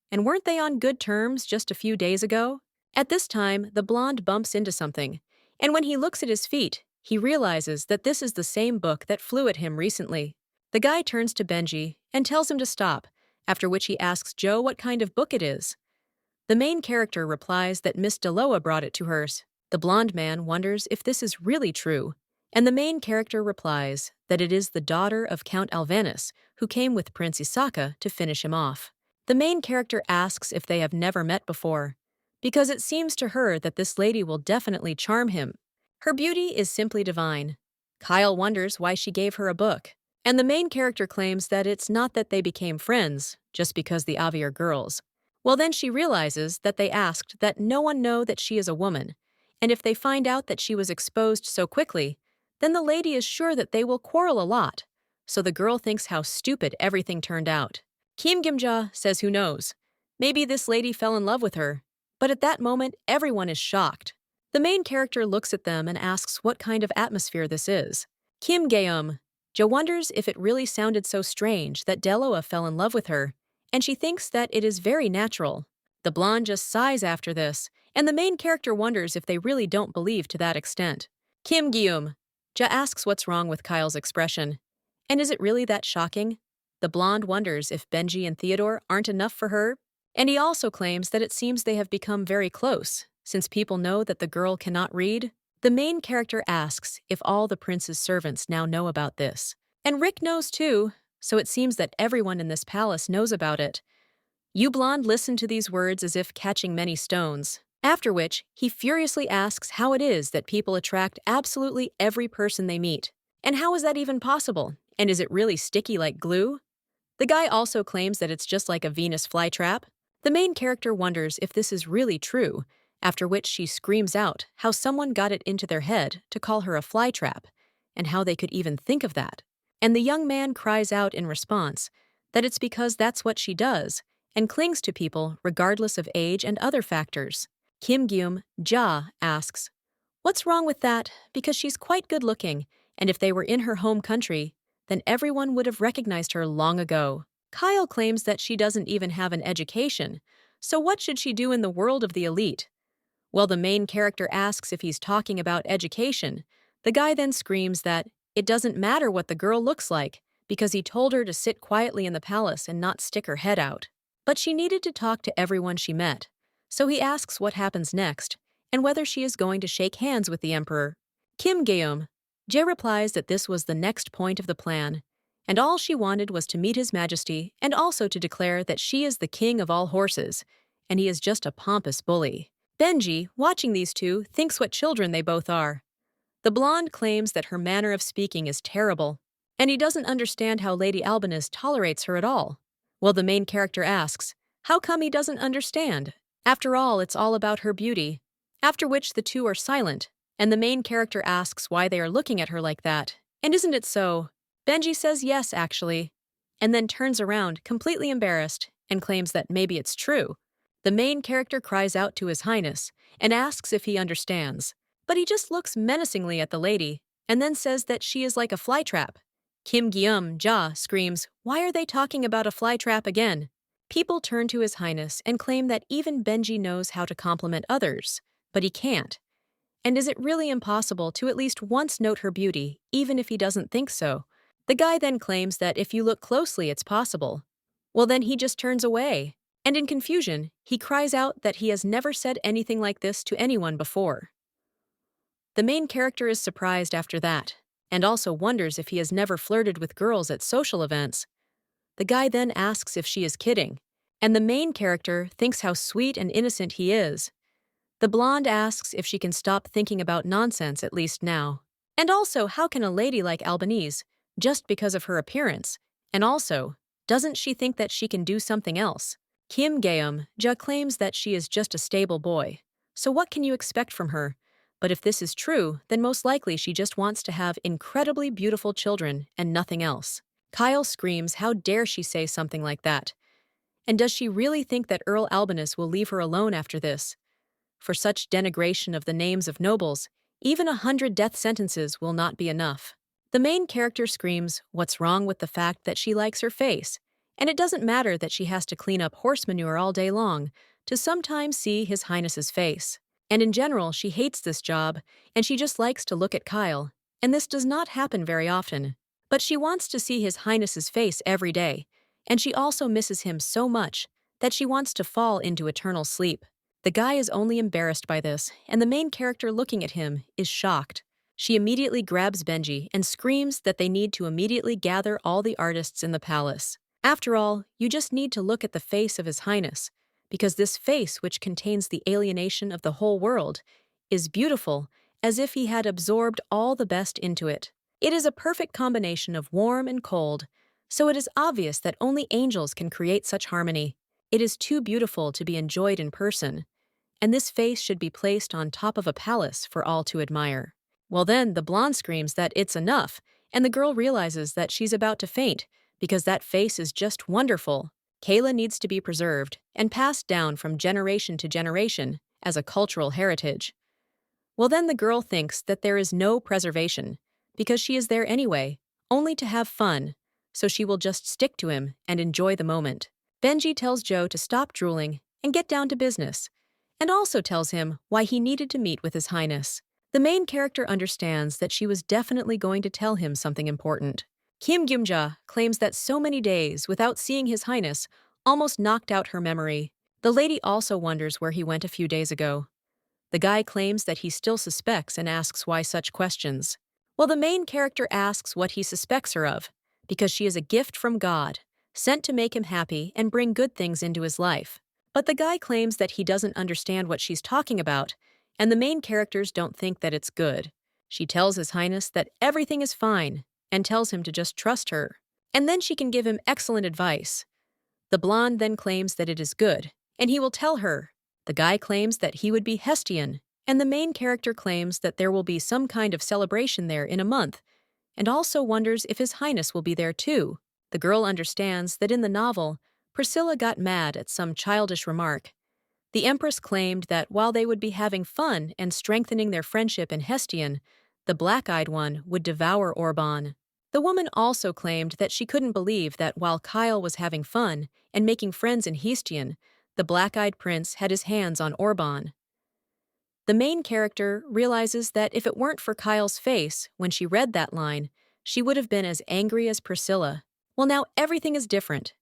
And weren't they on good terms just a few days ago? At this time, the blonde bumps into something, and when he looks at his feet, he realizes that this is the same book that flew at him recently. The guy turns to Benji and tells him to stop, after which he asks Joe what kind of book it is. The main character replies that Miss Deloa brought it to hers. The blonde man wonders if this is really true, and the main character replies that it is the daughter of Count Alvevenus who came with Prince Issaka to finish him off. The main character asks if they have never met before, because it seems to her that this lady will definitely charm him. Her beauty is simply divine. Kyle wonders why she gave her a book, and the main character claims that it's not that they became friends just because the Avi are girls. Well, then she realizes that they asked that no one know that she is a woman, and if they find out that she was exposed so quickly, then the lady is sure that they will quarrel a lot. So the girl thinks how stupid everything turned out. Kim Gim-ja says who knows. Maybe this lady fell in love with her. But at that moment, everyone is shocked. The main character looks at them and asks what kind of atmosphere this is. Kim Ja wonders if it really sounded so strange that Deloa fell in love with her, and she thinks that it is very natural. The blonde just sighs after this, and the main character wonders if they really don't believe to that extent. Kim Ja asks what's wrong with Kyle's expression. And is it really that shocking? The blonde wonders if Benji and Theodore aren't enough for her, and he also claims that it seems they have become very close, since people know that the girl cannot read. The main character asks if all the prince's servants now know about this. And Rick knows too, so it seems that everyone in this palace knows about it. You Blonde listened to these words as if catching many stones, after which he furiously asks how it is that people attract absolutely every person they meet. And how is that even possible? And is it really sticky like glue? The guy also claims that it's just like a Venus flytrap. The main character wonders if this is really true, after which she screams out how someone got it into their head to call her a flytrap, and how they could even think of that. And the young man cries out in response that it's because that's what she does, and clings to people regardless of age and other factors. Kim Ja asks, what's wrong with that? Because she's quite good looking, and if they were in her home country, then everyone would have recognized her long ago. Kyle claims that she doesn't even have an education, so what should she do in the world of the elite? Well, the main character asks if he's talking about education. The guy then screams that it doesn't matter what the girl looks like, because he told her to sit quietly in the palace and not stick her head out. But she needed to talk to everyone she met, so he asks what happens next, and whether she is going to shake hands with the emperor. Kim Ja replies that this was the next point of the plan, and all she wanted was to meet His Majesty and also to declare that she is the king of all horses, and he is just a pompous bully. Benji, watching these two, thinks what children they both are. The blonde claims that her manner of speaking is terrible, and he doesn't understand how Lady Alvevenus tolerates her at all. Well, the main character asks, how come he doesn't understand? After all, it's all about her beauty. After which the two are silent, and the main character asks why they are looking at her like that. And isn't it so? Benji says yes, actually, and then turns around, completely embarrassed, and claims that maybe it's true. The main character cries out to His Highness and asks if he understands, but he just looks menacingly at the lady and then says that she is like a flytrap. Kim Ja screams, why are they talking about a flytrap again? People turn to His Highness and claim that even Benji knows how to compliment others, but he can't. And is it really impossible to at least once note her beauty, even if he doesn't think so? The guy then claims that if you look closely, it's possible. Well, then he just turns away. And in confusion, he cries out that he has never said anything like this to anyone before. The main character is surprised after that, and also wonders if he has never flirted with girls at social events. The guy then asks if she is kidding, and the main character thinks how sweet and innocent he is. The blonde asks if she can stop thinking about nonsense at least now. And also, how can a lady like Albanese, just because of her appearance, and also, doesn't she think that she can do something else? Kim Ja claims that she is just a stable boy. So what can you expect from her? But if this is true, then most likely she just wants to have incredibly beautiful children and nothing else. Kyle screams, how dare she say something like that? And does she really think that Earl Albinus will leave her alone after this? For such denigration of the names of nobles, even 100 death sentences will not be enough. The main character screams, what's wrong with the fact that she likes her face? And it doesn't matter that she has to clean up horse manure all day long to sometimes see His Highness's face. And in general, she hates this job, and she just likes to look at Kyle, and this does not happen very often. But she wants to see His Highness's face every day, and she also misses him so much that she wants to fall into eternal sleep. The guy is only embarrassed by this, and the main character looking at him is shocked. She immediately grabs Benji and screams that they need to immediately gather all the artists in the palace. After all, you just need to look at the face of His Highness, because this face, which contains the alienation of the whole world, is beautiful, as if he had absorbed all the best into it. It is a perfect combination of warm and cold, so it is obvious that only angels can create such harmony. It is too beautiful to be enjoyed in person, and this face should be placed on top of a palace for all to admire. Well then, the blonde screams that it's enough, and the girl realizes that she's about to faint, because that face is just wonderful. Kayla needs to be preserved and passed down from generation to generation as a cultural heritage. Well then the girl thinks that there is no preservation, because she is there anyway, only to have fun, so she will just stick to him and enjoy the moment. Benji tells Joe to stop drooling and get down to business, and also tells him why he needed to meet with His Highness. The main character understands that she was definitely going to tell him something important. Kim Gyumja claims that so many days without seeing His Highness almost knocked out her memory. The lady also wonders where he went a few days ago. The guy claims that he still suspects and asks why such questions. Well, the main character asks what he suspects her of, because she is a gift from God, sent to make him happy and bring good things into his life. But the guy claims that he doesn't understand what she's talking about, and the main characters don't think that it's good. She tells His Highness that everything is fine, and tells him to just trust her. And then she can give him excellent advice. The blonde then claims that it is good, and he will tell her. The guy claims that he would be Hestian, and the main character claims that there will be some kind of celebration there in a month, and also wonders if His Highness will be there too. The girl understands that in the novel, Priscilla got mad at some childish remark. The Empress claimed that while they would be having fun and strengthening their friendship in Hestian, the black-eyed one would devour Orban. The woman also claimed that she couldn't believe that while Kyle was having fun and making friends in Hestian, the black-eyed prince had his hands on Orban. The main character realizes that if it weren't for Kyle's face when she read that line, she would have been as angry as Priscilla. Well, now everything is different.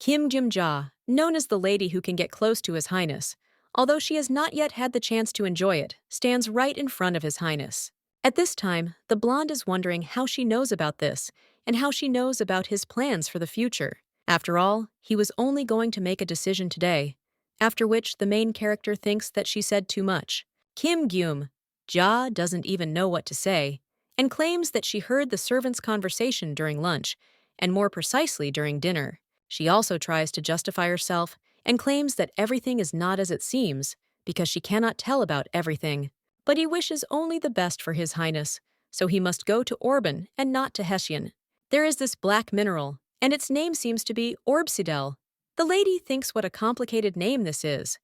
Kim Jim-ja, known as the lady who can get close to His Highness, although she has not yet had the chance to enjoy it, stands right in front of His Highness. At this time, the blonde is wondering how she knows about this and how she knows about his plans for the future. After all, he was only going to make a decision today, after which the main character thinks that she said too much. Kim Gyum-ja doesn't even know what to say, and claims that she heard the servants' conversation during lunch, and more precisely during dinner. She also tries to justify herself and claims that everything is not as it seems, because she cannot tell about everything. But he wishes only the best for His Highness, so he must go to Orban and not to Hessian. There is this black mineral, and its name seems to be Orbsidel. The lady thinks what a complicated name this is,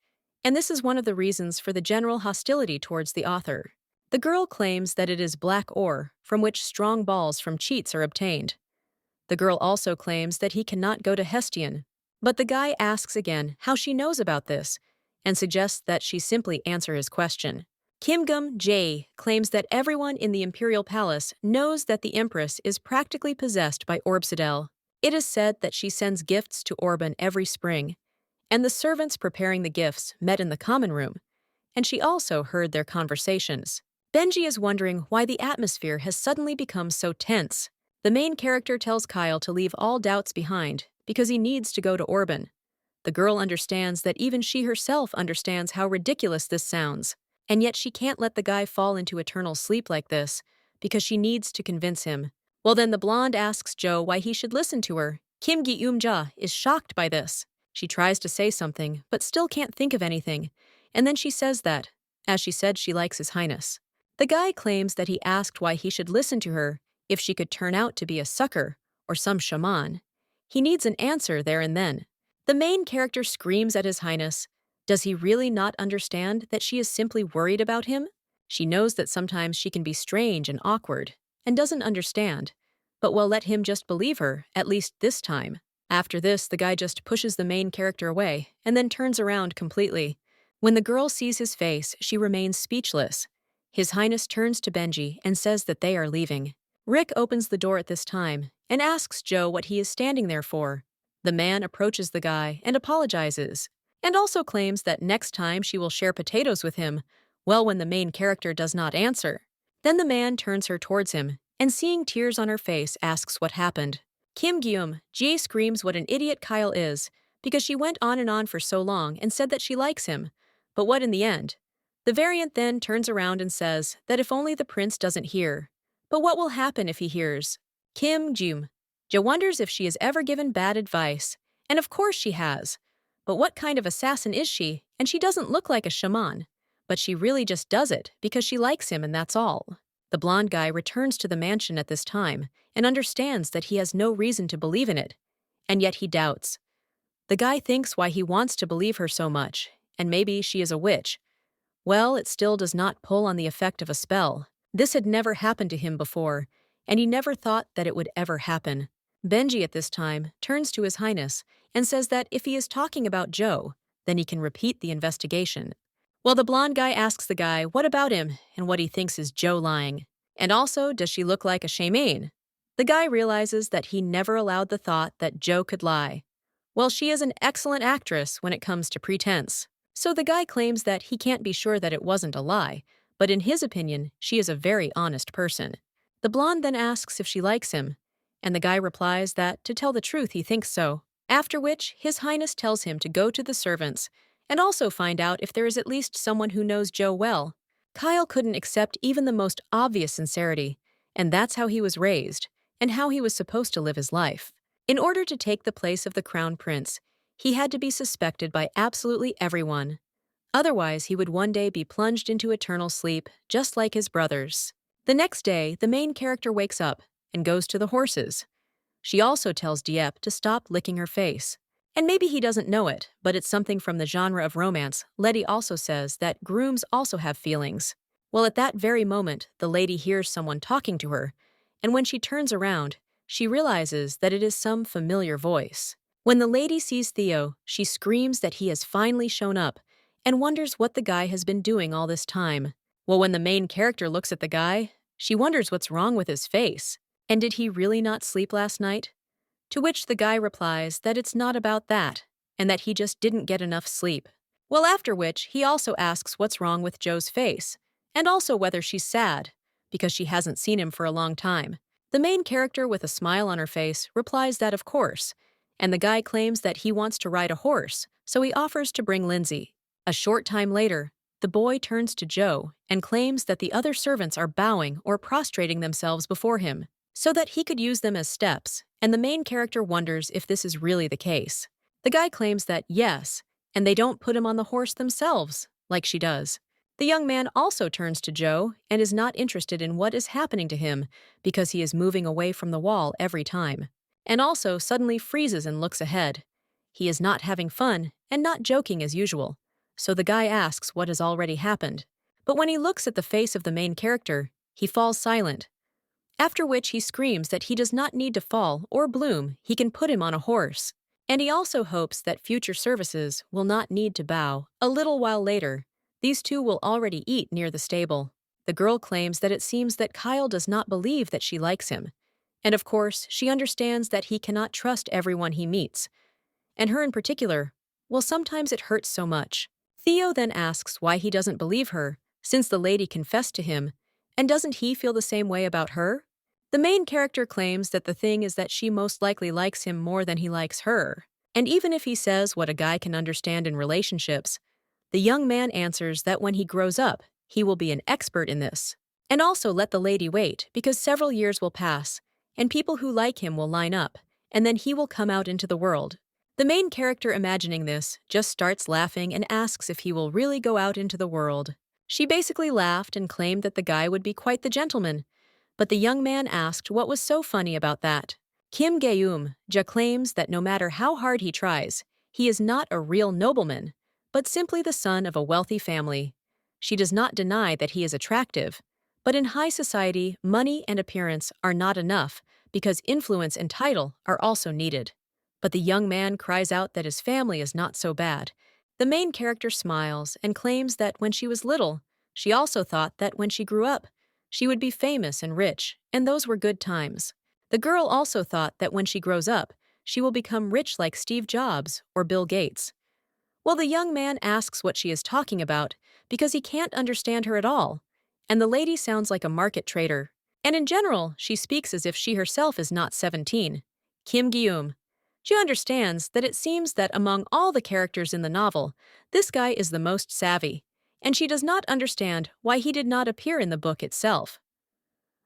and this is one of the reasons for the general hostility towards the author. The girl claims that it is black ore, from which strong balls from cheats are obtained. The girl also claims that he cannot go to Hestian, but the guy asks again how she knows about this, and suggests that she simply answer his question. Kim Gum-jae claims that everyone in the Imperial Palace knows that the Empress is practically possessed by Orbsidel. It is said that she sends gifts to Orban every spring, and the servants preparing the gifts met in the common room, and she also heard their conversations. Benji is wondering why the atmosphere has suddenly become so tense. The main character tells Kyle to leave all doubts behind because he needs to go to Orban. The girl understands that even she herself understands how ridiculous this sounds. And yet she can't let the guy fall into eternal sleep like this, because she needs to convince him. Well then the blonde asks Joe why he should listen to her. Kim Gi-eum-ja is shocked by this. She tries to say something, but still can't think of anything, and then she says that, as she said, she likes His Highness. The guy claims that he asked why he should listen to her if she could turn out to be a sucker or some shaman. He needs an answer there and then. The main character screams at His Highness. Does he really not understand that she is simply worried about him? She knows that sometimes she can be strange and awkward, and doesn't understand, but will let him just believe her, at least this time. After this, the guy just pushes the main character away, and then turns around completely. When the girl sees his face, she remains speechless. His Highness turns to Benji and says that they are leaving. Rick opens the door at this time and asks Joe what he is standing there for. The man approaches the guy and apologizes, and also claims that next time she will share potatoes with him, well, when the main character does not answer. Then the man turns her towards him, and seeing tears on her face, asks what happened. Kim Gyum, Jie screams what an idiot Kyle is, because she went on and on for so long and said that she likes him. But what in the end? The variant then turns around and says that if only the prince doesn't hear. But what will happen if he hears? Kim Gyum. Jo wonders if she has ever given bad advice, and of course she has. But what kind of assassin is she? And she doesn't look like a shaman. But she really just does it because she likes him, and that's all. The blonde guy returns to the mansion at this time and understands that he has no reason to believe in it, and yet he doubts. The guy thinks why he wants to believe her so much, and maybe she is a witch. Well, it still does not pull on the effect of a spell. This had never happened to him before, and he never thought that it would ever happen. Benji at this time turns to His Highness and says that if he is talking about Joe, then he can repeat the investigation. Well, the blonde guy asks the guy what about him and what he thinks is Joe lying. And also, does she look like a shaman? The guy realizes that he never allowed the thought that Joe could lie. Well, she is an excellent actress when it comes to pretense. So the guy claims that he can't be sure that it wasn't a lie, but in his opinion, she is a very honest person. The blonde then asks if she likes him, and the guy replies that, to tell the truth, he thinks so. After which, His Highness tells him to go to the servants and also find out if there is at least someone who knows Joe well. Kyle couldn't accept even the most obvious sincerity, and that's how he was raised, and how he was supposed to live his life. In order to take the place of the crown prince, he had to be suspected by absolutely everyone. Otherwise, he would one day be plunged into eternal sleep, just like his brothers. The next day, the main character wakes up and goes to the horses. She also tells Dieppe to stop licking her face. And maybe he doesn't know it, but it's something from the genre of romance. Letty also says that grooms also have feelings. Well, at that very moment, the lady hears someone talking to her, and when she turns around, she realizes that it is some familiar voice. When the lady sees Theo, she screams that he has finally shown up and wonders what the guy has been doing all this time. Well, when the main character looks at the guy, she wonders what's wrong with his face. And did he really not sleep last night? To which the guy replies that it's not about that, and that he just didn't get enough sleep. Well, after which, he also asks what's wrong with Joe's face, and also whether she's sad, because she hasn't seen him for a long time. The main character, with a smile on her face, replies that of course, and the guy claims that he wants to ride a horse, so he offers to bring Lindsay. A short time later, the boy turns to Joe and claims that the other servants are bowing or prostrating themselves before him, so that he could use them as steps, and the main character wonders if this is really the case. The guy claims that yes, and they don't put him on the horse themselves, like she does. The young man also turns to Joe and is not interested in what is happening to him because he is moving away from the wall every time, and also suddenly freezes and looks ahead. He is not having fun and not joking as usual, so the guy asks what has already happened. But when he looks at the face of the main character, he falls silent. After which he screams that he does not need to fall or bloom, he can put him on a horse. And he also hopes that future services will not need to bow. A little while later, these two will already eat near the stable. The girl claims that it seems that Kyle does not believe that she likes him. And of course, she understands that he cannot trust everyone he meets. And her in particular, well, sometimes it hurts so much. Theo then asks why he doesn't believe her, since the lady confessed to him, and doesn't he feel the same way about her? The main character claims that the thing is that she most likely likes him more than he likes her. And even if he says what a guy can understand in relationships, the young man answers that when he grows up, he will be an expert in this. And also let the lady wait, because several years will pass, and people who like him will line up, and then he will come out into the world. The main character, imagining this, just starts laughing and asks if he will really go out into the world. She basically laughed and claimed that the guy would be quite the gentleman, but the young man asked what was so funny about that. Kim Geum Ja claims that no matter how hard he tries, he is not a real nobleman, but simply the son of a wealthy family. She does not deny that he is attractive, but in high society, money and appearance are not enough because influence and title are also needed. But the young man cries out that his family is not so bad. The main character smiles and claims that when she was little, she also thought that when she grew up, she would be famous and rich, and those were good times. The girl also thought that when she grows up, she will become rich like Steve Jobs or Bill Gates. Well, the young man asks what she is talking about because he can't understand her at all, and the lady sounds like a market trader. And in general, she speaks as if she herself is not 17. Kim Geum. She understands that it seems that among all the characters in the novel, this guy is the most savvy, and she does not understand why he did not appear in the book itself.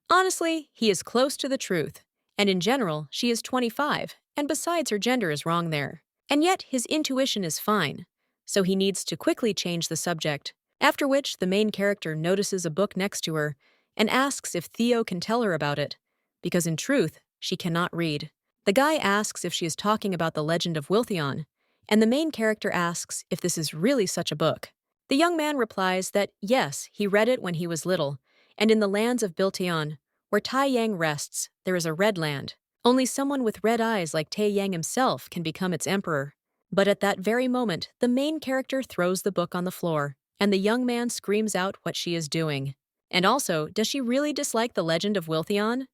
Honestly, he is close to the truth, and in general, she is 25, and besides her gender is wrong there. And yet his intuition is fine, so he needs to quickly change the subject, after which the main character notices a book next to her and asks if Theo can tell her about it, because in truth, she cannot read. The guy asks if she is talking about the legend of Wilthion, and the main character asks if this is really such a book. The young man replies that yes, he read it when he was little, and in the lands of Biltion, where Tai Yang rests, there is a red land. Only someone with red eyes like Tai Yang himself can become its emperor. But at that very moment, the main character throws the book on the floor, and the young man screams out what she is doing. And also, does she really dislike the legend of Wilthion?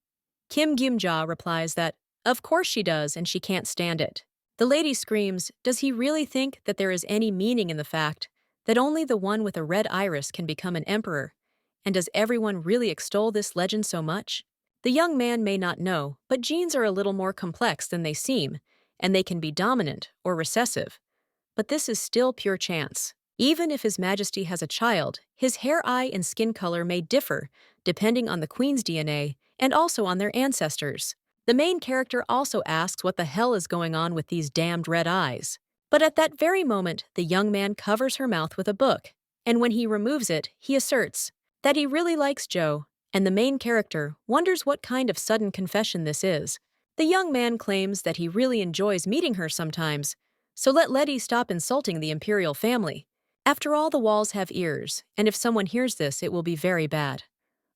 Kim Gyumja replies that, of course she does, and she can't stand it. The lady screams, does he really think that there is any meaning in the fact that only the one with a red iris can become an emperor? And does everyone really extol this legend so much? The young man may not know, but genes are a little more complex than they seem, and they can be dominant or recessive. But this is still pure chance. Even if His Majesty has a child, his hair, eye, and skin color may differ depending on the Queen's DNA and also on their ancestors. The main character also asks what the hell is going on with these damned red eyes. But at that very moment, the young man covers her mouth with a book, and when he removes it, he asserts that he really likes Joe, and the main character wonders what kind of sudden confession this is. The young man claims that he really enjoys meeting her sometimes, so let Letty stop insulting the imperial family. After all, the walls have ears, and if someone hears this, it will be very bad.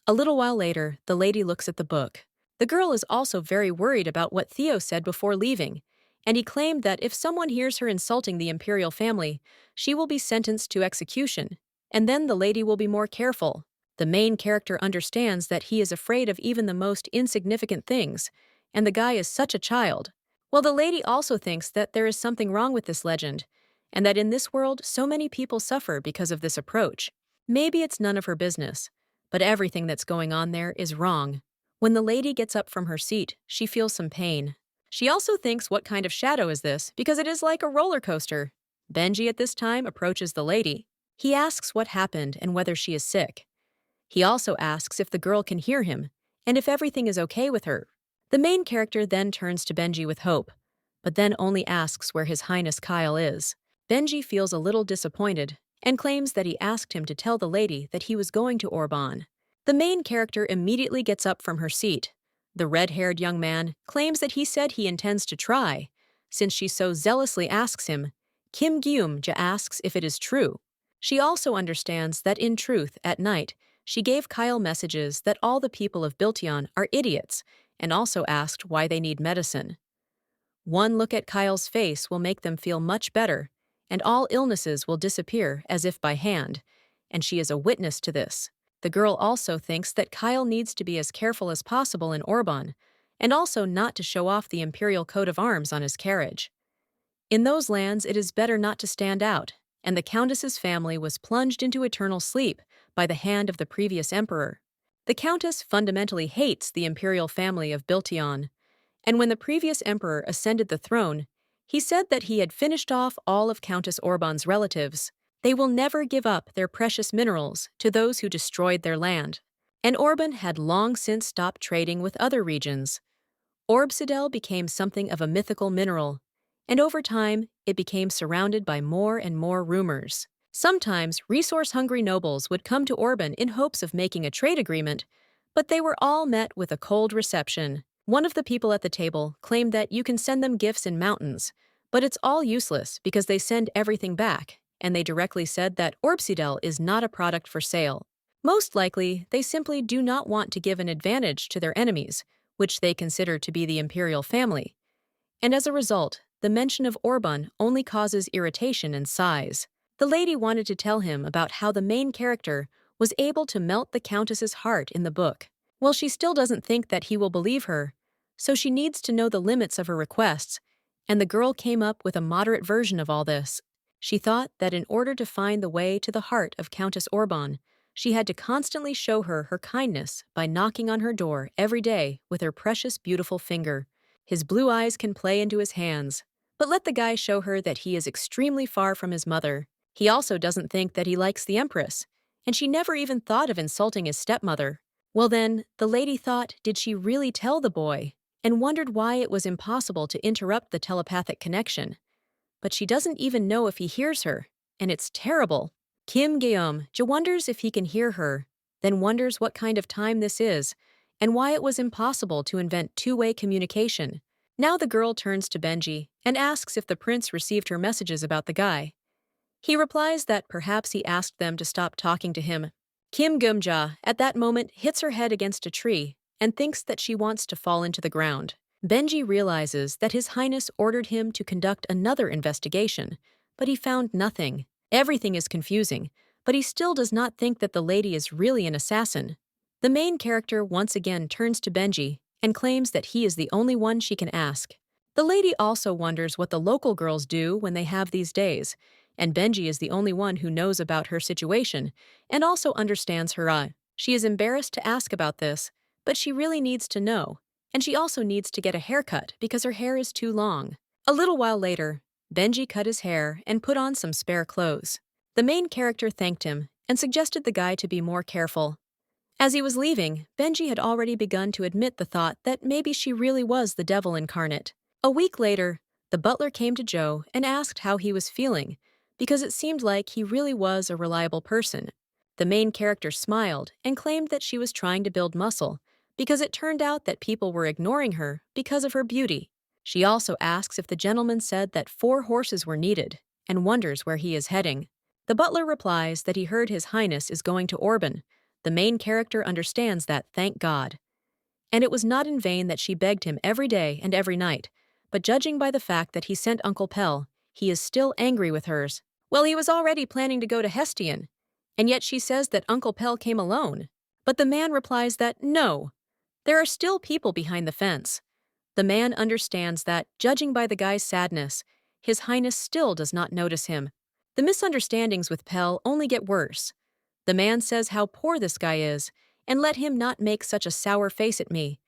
A little while later, the lady looks at the book. The girl is also very worried about what Theo said before leaving, and he claimed that if someone hears her insulting the imperial family, she will be sentenced to execution, and then the lady will be more careful. The main character understands that he is afraid of even the most insignificant things, and the guy is such a child. Well, the lady also thinks that there is something wrong with this legend, and that in this world so many people suffer because of this approach. Maybe it's none of her business, but everything that's going on there is wrong. When the lady gets up from her seat, she feels some pain. She also thinks what kind of shadow is this because it is like a roller coaster. Benji at this time approaches the lady. He asks what happened and whether she is sick. He also asks if the girl can hear him and if everything is okay with her. The main character then turns to Benji with hope, but then only asks where His Highness Kyle is. Benji feels a little disappointed and claims that he asked him to tell the lady that he was going to Orban. The main character immediately gets up from her seat. The red-haired young man claims that he said he intends to try, since she so zealously asks him. Kim Gyum-ja asks if it is true. She also understands that in truth, at night, she gave Kyle messages that all the people of Biltion are idiots, and also asked why they need medicine. One look at Kyle's face will make them feel much better, and all illnesses will disappear as if by hand, and she is a witness to this. The girl also thinks that Kyle needs to be as careful as possible in Orban, and also not to show off the imperial coat of arms on his carriage. In those lands, it is better not to stand out, and the Countess's family was plunged into eternal sleep by the hand of the previous emperor. The Countess fundamentally hates the imperial family of Biltion, and when the previous emperor ascended the throne, he said that he had finished off all of Countess Orban's relatives. They will never give up their precious minerals to those who destroyed their land. And Orban had long since stopped trading with other regions. Orbsidel became something of a mythical mineral, and over time, it became surrounded by more and more rumors. Sometimes resource-hungry nobles would come to Orban in hopes of making a trade agreement, but they were all met with a cold reception. One of the people at the table claimed that you can send them gifts in mountains, but it's all useless because they send everything back, and they directly said that Orbsidel is not a product for sale. Most likely, they simply do not want to give an advantage to their enemies, which they consider to be the imperial family. And as a result, the mention of Orban only causes irritation and sighs. The lady wanted to tell him about how the main character was able to melt the Countess's heart in the book. Well, she still doesn't think that he will believe her, so she needs to know the limits of her requests, and the girl came up with a moderate version of all this. She thought that in order to find the way to the heart of Countess Orban, she had to constantly show her kindness by knocking on her door every day with her precious beautiful finger. His blue eyes can play into his hands, but let the guy show her that he is extremely far from his mother. He also doesn't think that he likes the Empress, and she never even thought of insulting his stepmother. Well then, the lady thought, did she really tell the boy? And wondered why it was impossible to interrupt the telepathic connection. But she doesn't even know if he hears her, and it's terrible. Kim Guillaume wonders if he can hear her, then wonders what kind of time this is, and why it was impossible to invent two-way communication. Now the girl turns to Benji and asks if the prince received her messages about the guy. He replies that perhaps he asked them to stop talking to him. Kim Gumja, at that moment, hits her head against a tree and thinks that she wants to fall into the ground. Benji realizes that His Highness ordered him to conduct another investigation, but he found nothing. Everything is confusing, but he still does not think that the lady is really an assassin. The main character once again turns to Benji and claims that he is the only one she can ask. The lady also wonders what the local girls do when they have these days, and Benji is the only one who knows about her situation and also understands her eye. She is embarrassed to ask about this, but she really needs to know, and she also needs to get a haircut because her hair is too long. A little while later, Benji cut his hair and put on some spare clothes. The main character thanked him and suggested the guy to be more careful. As he was leaving, Benji had already begun to admit the thought that maybe she really was the devil incarnate. A week later, the butler came to Joe and asked how he was feeling, because it seemed like he really was a reliable person. The main character smiled and claimed that she was trying to build muscle, because it turned out that people were ignoring her because of her beauty. She also asks if the gentleman said that 4 horses were needed, and wonders where he is heading. The butler replies that he heard His Highness is going to Orban. The main character understands that, thank God. And it was not in vain that she begged him every day and every night, but judging by the fact that he sent Uncle Pell, he is still angry with hers. Well, he was already planning to go to Hestian, and yet she says that Uncle Pell came alone. But the man replies that no, there are still people behind the fence. The man understands that, judging by the guy's sadness, His Highness still does not notice him. The misunderstandings with Pell only get worse. The man says how poor this guy is, and let him not make such a sour face at me.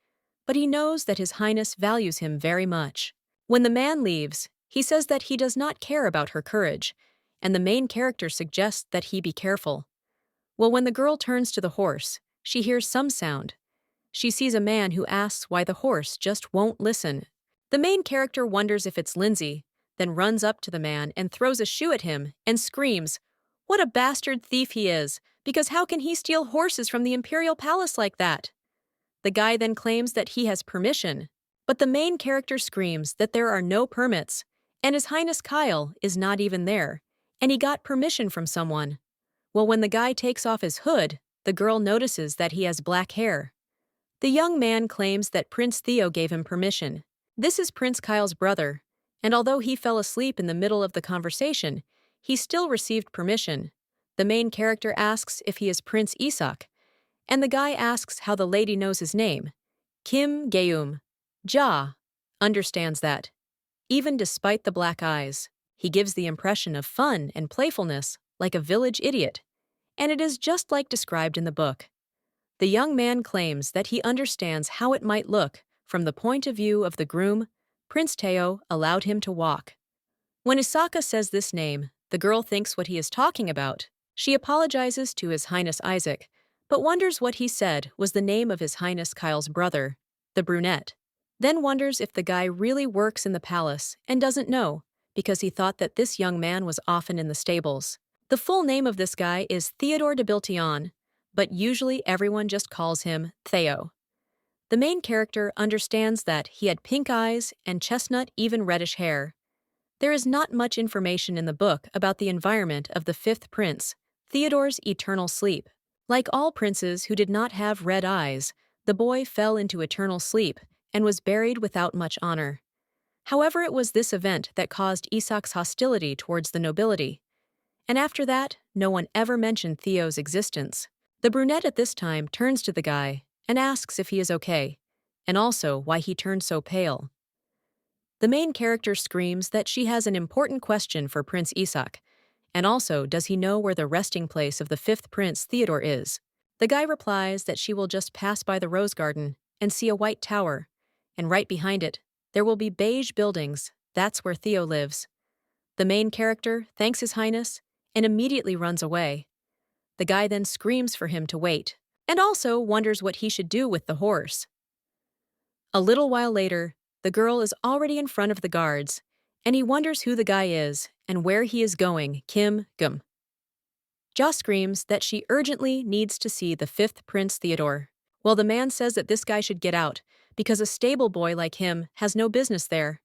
But he knows that His Highness values him very much. When the man leaves, he says that he does not care about her courage, and the main character suggests that he be careful. Well, when the girl turns to the horse, she hears some sound. She sees a man who asks why the horse just won't listen. The main character wonders if it's Lindsay, then runs up to the man and throws a shoe at him and screams, "What a bastard thief he is, because how can he steal horses from the imperial palace like that?" The guy then claims that he has permission, but the main character screams that there are no permits, and His Highness Kyle is not even there, and he got permission from someone. Well, when the guy takes off his hood, the girl notices that he has black hair. The young man claims that Prince Theo gave him permission. This is Prince Kyle's brother, and although he fell asleep in the middle of the conversation, he still received permission. The main character asks if he is Prince Issaka, and the guy asks how the lady knows his name. Kim Guillaume understands that. Even despite the black eyes, he gives the impression of fun and playfulness, like a village idiot, and it is just like described in the book. The young man claims that he understands how it might look from the point of view of the groom. Prince Theo allowed him to walk. When Issaka says this name, the girl thinks what he is talking about. She apologizes to His Highness Isaac, but wonders what he said was the name of His Highness Kyle's brother, the brunette. Then wonders if the guy really works in the palace and doesn't know, because he thought that this young man was often in the stables. The full name of this guy is Theodore de Biltion, but usually everyone just calls him Theo. The main character understands that he had pink eyes and chestnut, even reddish hair. There is not much information in the book about the environment of the fifth prince, Theodore's eternal sleep. Like all princes who did not have red eyes, the boy fell into eternal sleep and was buried without much honor. However, it was this event that caused Issaka's hostility towards the nobility. And after that, no one ever mentioned Theo's existence. The brunette at this time turns to the guy and asks if he is okay, and also why he turned so pale. The main character screams that she has an important question for Prince Issaka, and also does he know where the resting place of the fifth prince Theodore is. The guy replies that she will just pass by the rose garden and see a white tower, and right behind it, there will be beige buildings. That's where Theo lives. The main character thanks His Highness and immediately runs away. The guy then screams for him to wait, and also wonders what he should do with the horse. A little while later, the girl is already in front of the guards, and he wonders who the guy is and where he is going. Kim Gum. Ja screams that she urgently needs to see the fifth Prince Theodore, while the man says that this guy should get out because a stable boy like him has no business there.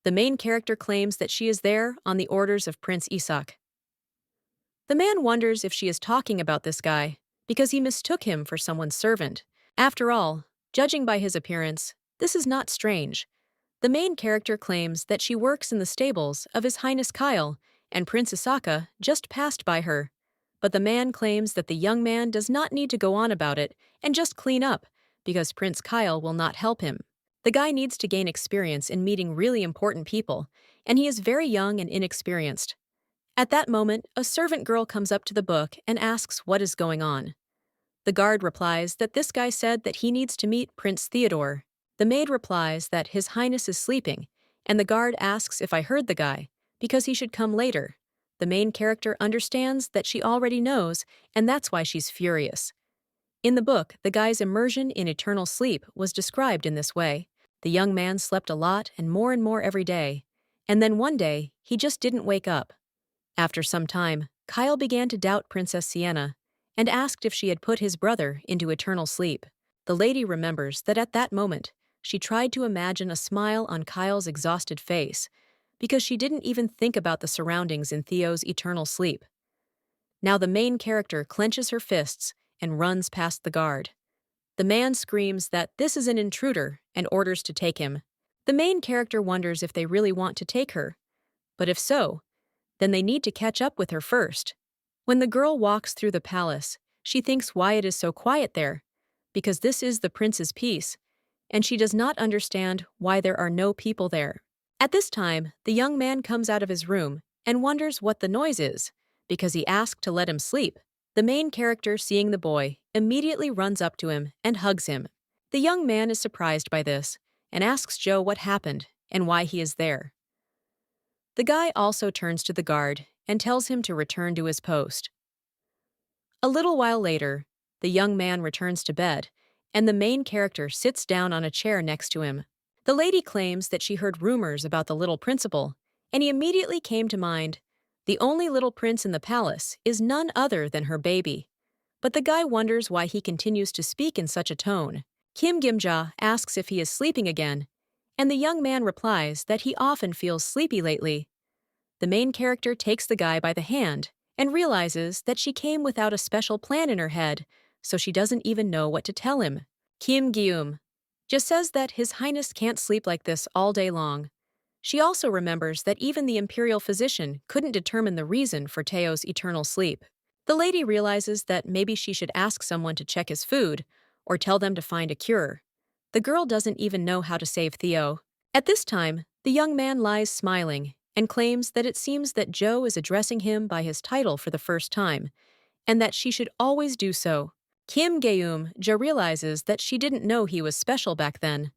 The main character claims that she is there on the orders of Prince Issaka. The man wonders if she is talking about this guy because he mistook him for someone's servant. After all, judging by his appearance, this is not strange. The main character claims that she works in the stables of His Highness Kyle, and Prince Issaka just passed by her. But the man claims that the young man does not need to go on about it and just clean up, because Prince Kyle will not help him. The guy needs to gain experience in meeting really important people, and he is very young and inexperienced. At that moment, a servant girl comes up to the book and asks what is going on. The guard replies that this guy said that he needs to meet Prince Theodore. The maid replies that His Highness is sleeping, and the guard asks if I heard the guy, because he should come later. The main character understands that she already knows, and that's why she's furious. In the book, the guy's immersion in eternal sleep was described in this way. The young man slept a lot and more every day, and then one day, he just didn't wake up. After some time, Kyle began to doubt Princess Sienna and asked if she had put his brother into eternal sleep. The lady remembers that at that moment, she tried to imagine a smile on Kyle's exhausted face because she didn't even think about the surroundings in Theo's eternal sleep. Now the main character clenches her fists and runs past the guard. The man screams that this is an intruder and orders to take him. The main character wonders if they really want to take her, but if so, then they need to catch up with her first. When the girl walks through the palace, she thinks why it is so quiet there, because this is the prince's peace, and she does not understand why there are no people there. At this time, the young man comes out of his room and wonders what the noise is, because he asked to let him sleep. The main character, seeing the boy, immediately runs up to him and hugs him. The young man is surprised by this and asks Joe what happened and why he is there. The guy also turns to the guard and tells him to return to his post. A little while later, the young man returns to bed, and the main character sits down on a chair next to him. The lady claims that she heard rumors about the little principal, and he immediately came to mind. The only little prince in the palace is none other than her baby. But the guy wonders why he continues to speak in such a tone. Kim Gimja asks if he is sleeping again, and the young man replies that he often feels sleepy lately. The main character takes the guy by the hand and realizes that she came without a special plan in her head, so she doesn't even know what to tell him. Kim Gyum just says that His Highness can't sleep like this all day long. She also remembers that even the imperial physician couldn't determine the reason for Teo's eternal sleep. The lady realizes that maybe she should ask someone to check his food or tell them to find a cure. The girl doesn't even know how to save Theo. At this time, the young man lies smiling and claims that it seems that Joe is addressing him by his title for the first time, and that she should always do so. Kim Geum Ja realizes that she didn't know he was special back then.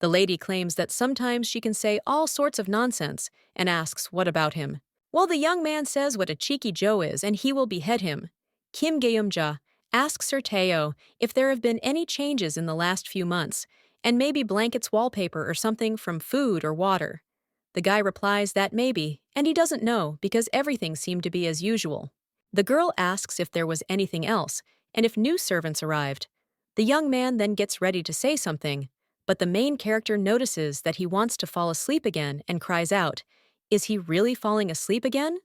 The lady claims that sometimes she can say all sorts of nonsense and asks what about him. While the young man says what a cheeky Joe is and he will behead him, Kim Geum Ja asks Sir Teo if there have been any changes in the last few months, and maybe blankets, wallpaper, or something from food or water. The guy replies that maybe, and he doesn't know because everything seemed to be as usual. The girl asks if there was anything else, and if new servants arrived. The young man then gets ready to say something, but the main character notices that he wants to fall asleep again and cries out, "Is he really falling asleep again?"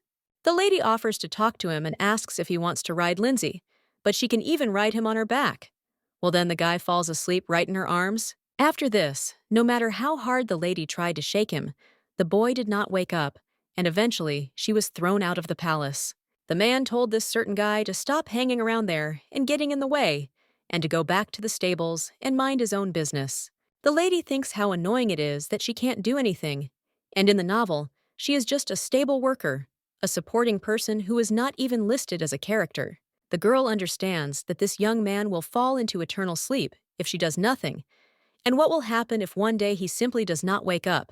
The lady offers to talk to him and asks if he wants to ride Lindsay, but she can even ride him on her back. Well, then the guy falls asleep right in her arms. After this, no matter how hard the lady tried to shake him, the boy did not wake up, and eventually she was thrown out of the palace. The man told this certain guy to stop hanging around there and getting in the way, and to go back to the stables and mind his own business. The lady thinks how annoying it is that she can't do anything, and in the novel, she is just a stable worker, a supporting person who is not even listed as a character. The girl understands that this young man will fall into eternal sleep if she does nothing, and what will happen if one day he simply does not wake up.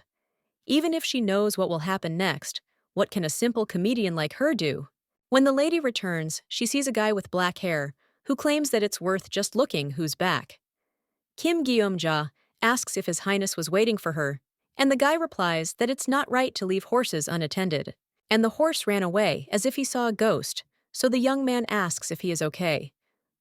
Even if she knows what will happen next, what can a simple comedian like her do? When the lady returns, she sees a guy with black hair who claims that it's worth just looking who's back. Kim Guillaume-ja asks if His Highness was waiting for her, and the guy replies that it's not right to leave horses unattended. And the horse ran away as if he saw a ghost, so the young man asks if he is okay.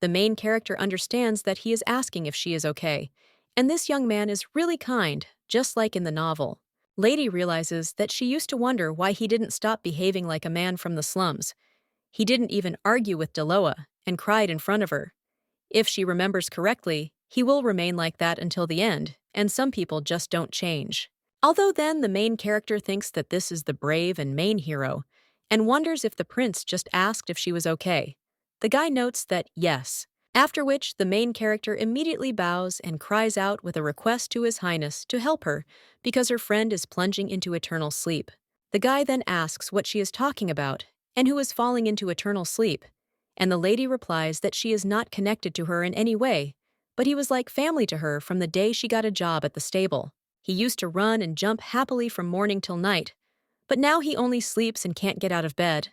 The main character understands that he is asking if she is okay, and this young man is really kind, just like in the novel. Lady realizes that she used to wonder why he didn't stop behaving like a man from the slums. He didn't even argue with Deloa and cried in front of her. If she remembers correctly, he will remain like that until the end, and some people just don't change. Although then the main character thinks that this is the brave and main hero, and wonders if the prince just asked if she was okay. The guy notes that yes, after which the main character immediately bows and cries out with a request to His Highness to help her because her friend is plunging into eternal sleep. The guy then asks what she is talking about and who is falling into eternal sleep, and the lady replies that she is not connected to her in any way, but he was like family to her from the day she got a job at the stable. He used to run and jump happily from morning till night, but now he only sleeps and can't get out of bed.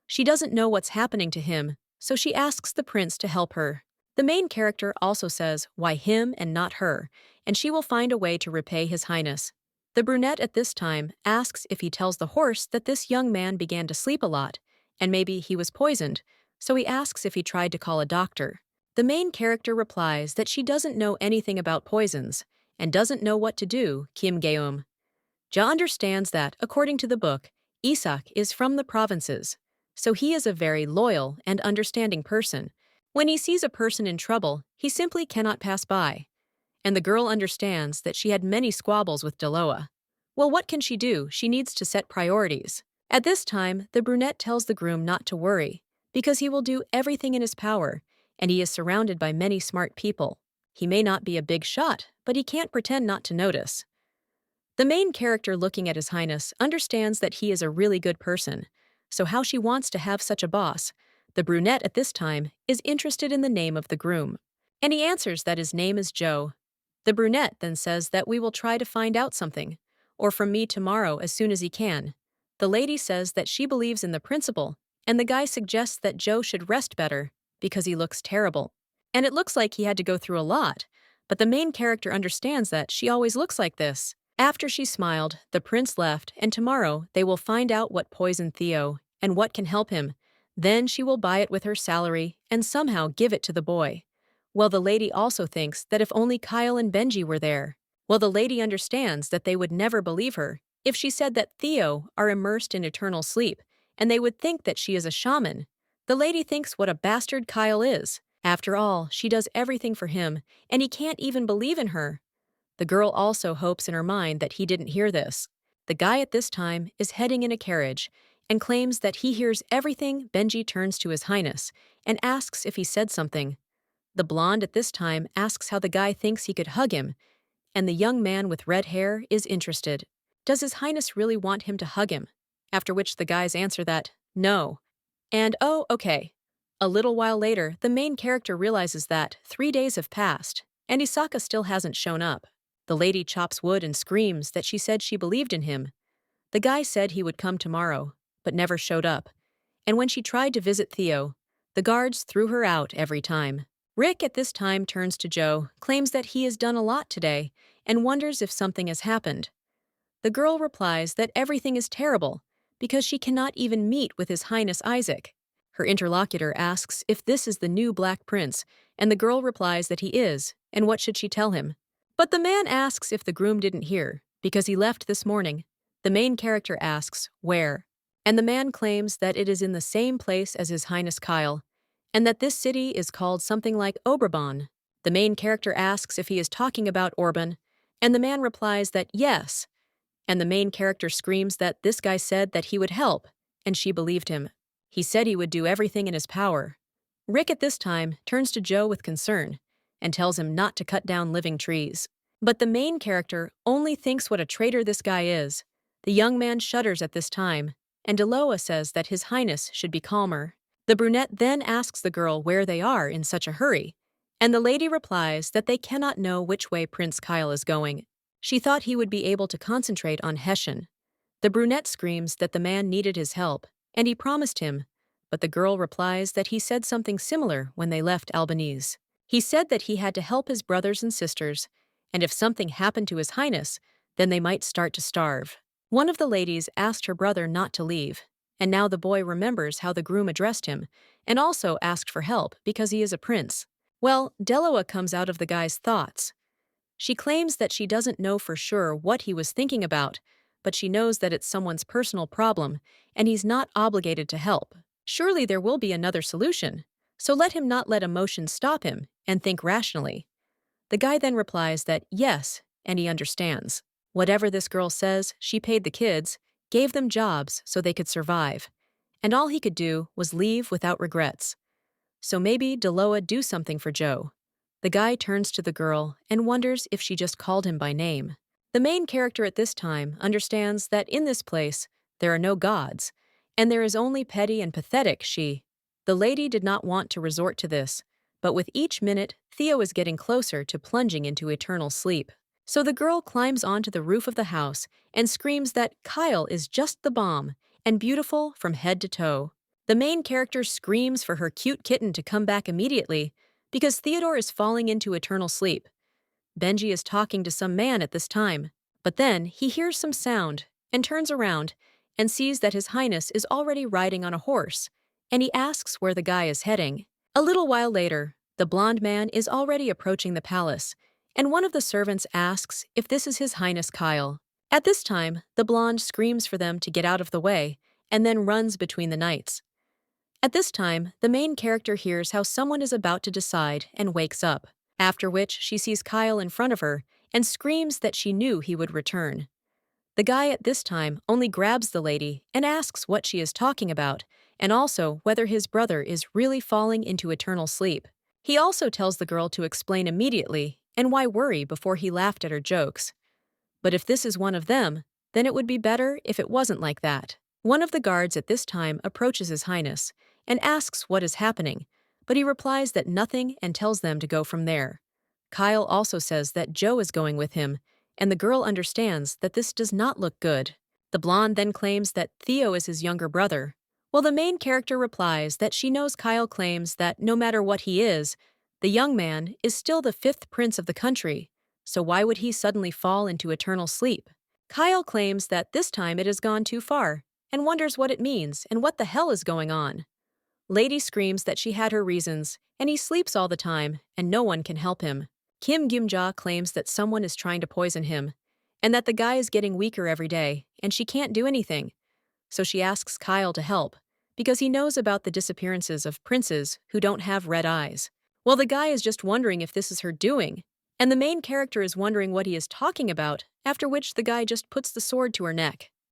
She doesn't know what's happening to him, so she asks the prince to help her. The main character also says why him and not her, and she will find a way to repay His Highness. The brunette at this time asks if he tells the horse that this young man began to sleep a lot, and maybe he was poisoned, so he asks if he tried to call a doctor. The main character replies that she doesn't know anything about poisons, and doesn't know what to do, Kim Guillaume-ja understands that, according to the book, Issaka is from the provinces, so he is a very loyal and understanding person. When he sees a person in trouble, he simply cannot pass by. And the girl understands that she had many squabbles with Deloa. Well, what can she do? She needs to set priorities. At this time, the brunette tells the groom not to worry, because he will do everything in his power, and he is surrounded by many smart people. He may not be a big shot, but he can't pretend not to notice. The main character looking at His Highness understands that he is a really good person, so how she wants to have such a boss. The brunette at this time is interested in the name of the groom, and he answers that his name is Joe. The brunette then says that we will try to find out something, or from me tomorrow as soon as he can. The lady says that she believes in the principle, and the guy suggests that Joe should rest better because he looks terrible. And it looks like he had to go through a lot, but the main character understands that she always looks like this. After she smiled, the prince left, and tomorrow they will find out what poisoned Theo and what can help him. Then she will buy it with her salary and somehow give it to the boy. Well, the lady also thinks that if only Kyle and Benji were there. Well, the lady understands that they would never believe her if she said that Theo are immersed in eternal sleep, and they would think that she is a shaman. The lady thinks what a bastard Kyle is. After all, she does everything for him, and he can't even believe in her. The girl also hopes in her mind that he didn't hear this. The guy at this time is heading in a carriage and claims that he hears everything. Benji turns to His Highness and asks if he said something. The blonde at this time asks how the guy thinks he could hug him, and the young man with red hair is interested. Does His Highness really want him to hug him? After which the guys answer that, no. And oh, okay. A little while later, the main character realizes that 3 days have passed, and Issaka still hasn't shown up. The lady chops wood and screams that she said she believed in him. The guy said he would come tomorrow, but never showed up. And when she tried to visit Theo, the guards threw her out every time. Rick at this time turns to Joe, claims that he has done a lot today, and wonders if something has happened. The girl replies that everything is terrible, because she cannot even meet with His Highness Isaac. Her interlocutor asks if this is the new Black Prince, and the girl replies that he is, and what should she tell him? But the man asks if the groom didn't hear, because he left this morning. The main character asks, where? And the man claims that it is in the same place as His Highness Kyle, and that this city is called something like Oberbon. The main character asks if he is talking about Orban, and the man replies that yes, and the main character screams that this guy said that he would help, and she believed him. He said he would do everything in his power. Rick at this time turns to Joe with concern and tells him not to cut down living trees. But the main character only thinks what a traitor this guy is. The young man shudders at this time, and Doa says that His Highness should be calmer. The brunette then asks the girl where they are in such a hurry, and the lady replies that they cannot know which way Prince Kyle is going. She thought he would be able to concentrate on Hessian. The brunette screams that the man needed his help, and he promised him, but the girl replies that he said something similar when they left Albanese. He said that he had to help his brothers and sisters, and if something happened to His Highness, then they might start to starve. One of the ladies asked her brother not to leave, and now the boy remembers how the groom addressed him, and also asked for help because he is a prince. Well, Doa comes out of the guy's thoughts. She claims that she doesn't know for sure what he was thinking about, but she knows that it's someone's personal problem, and he's not obligated to help. Surely there will be another solution, so let him not let emotions stop him and think rationally. The guy then replies that yes, and he understands. Whatever this girl says, she paid the kids, gave them jobs so they could survive, and all he could do was leave without regrets. So maybe Doa do something for Joe. The guy turns to the girl and wonders if she just called him by name. The main character at this time understands that in this place there are no gods, and there is only petty and pathetic she. The lady did not want to resort to this, but with each minute, Theo is getting closer to plunging into eternal sleep. So the girl climbs onto the roof of the house and screams that Kyle is just the bomb and beautiful from head to toe. The main character screams for her cute kitten to come back immediately because Theodore is falling into eternal sleep. Benji is talking to some man at this time, but then he hears some sound and turns around and sees that His Highness is already riding on a horse, and he asks where the guy is heading. A little while later, the blonde man is already approaching the palace, and one of the servants asks if this is His Highness Kyle. At this time, the blonde screams for them to get out of the way and then runs between the knights. At this time, the main character hears how someone is about to decide and wakes up, after which she sees Kyle in front of her and screams that she knew he would return. The guy at this time only grabs the lady and asks what she is talking about, and also whether his brother is really falling into eternal sleep. He also tells the girl to explain immediately and why worry before he laughed at her jokes. But if this is one of them, then it would be better if it wasn't like that. One of the guards at this time approaches His Highness and asks what is happening, but he replies that nothing and tells them to go from there. Kyle also says that Joe is going with him, and the girl understands that this does not look good. The blonde then claims that Theo is his younger brother, while the main character replies that she knows Kyle claims that no matter what he is, the young man is still the 5th prince of the country, so why would he suddenly fall into eternal sleep? Kyle claims that this time it has gone too far, and wonders what it means and what the hell is going on. Lady screams that she had her reasons, and he sleeps all the time, and no one can help him. Kim Gimja claims that someone is trying to poison him, and that the guy is getting weaker every day, and she can't do anything. So she asks Kyle to help, because he knows about the disappearances of princes who don't have red eyes. Well, the guy is just wondering if this is her doing, and the main character is wondering what he is talking about, after which the guy just puts the sword to her neck.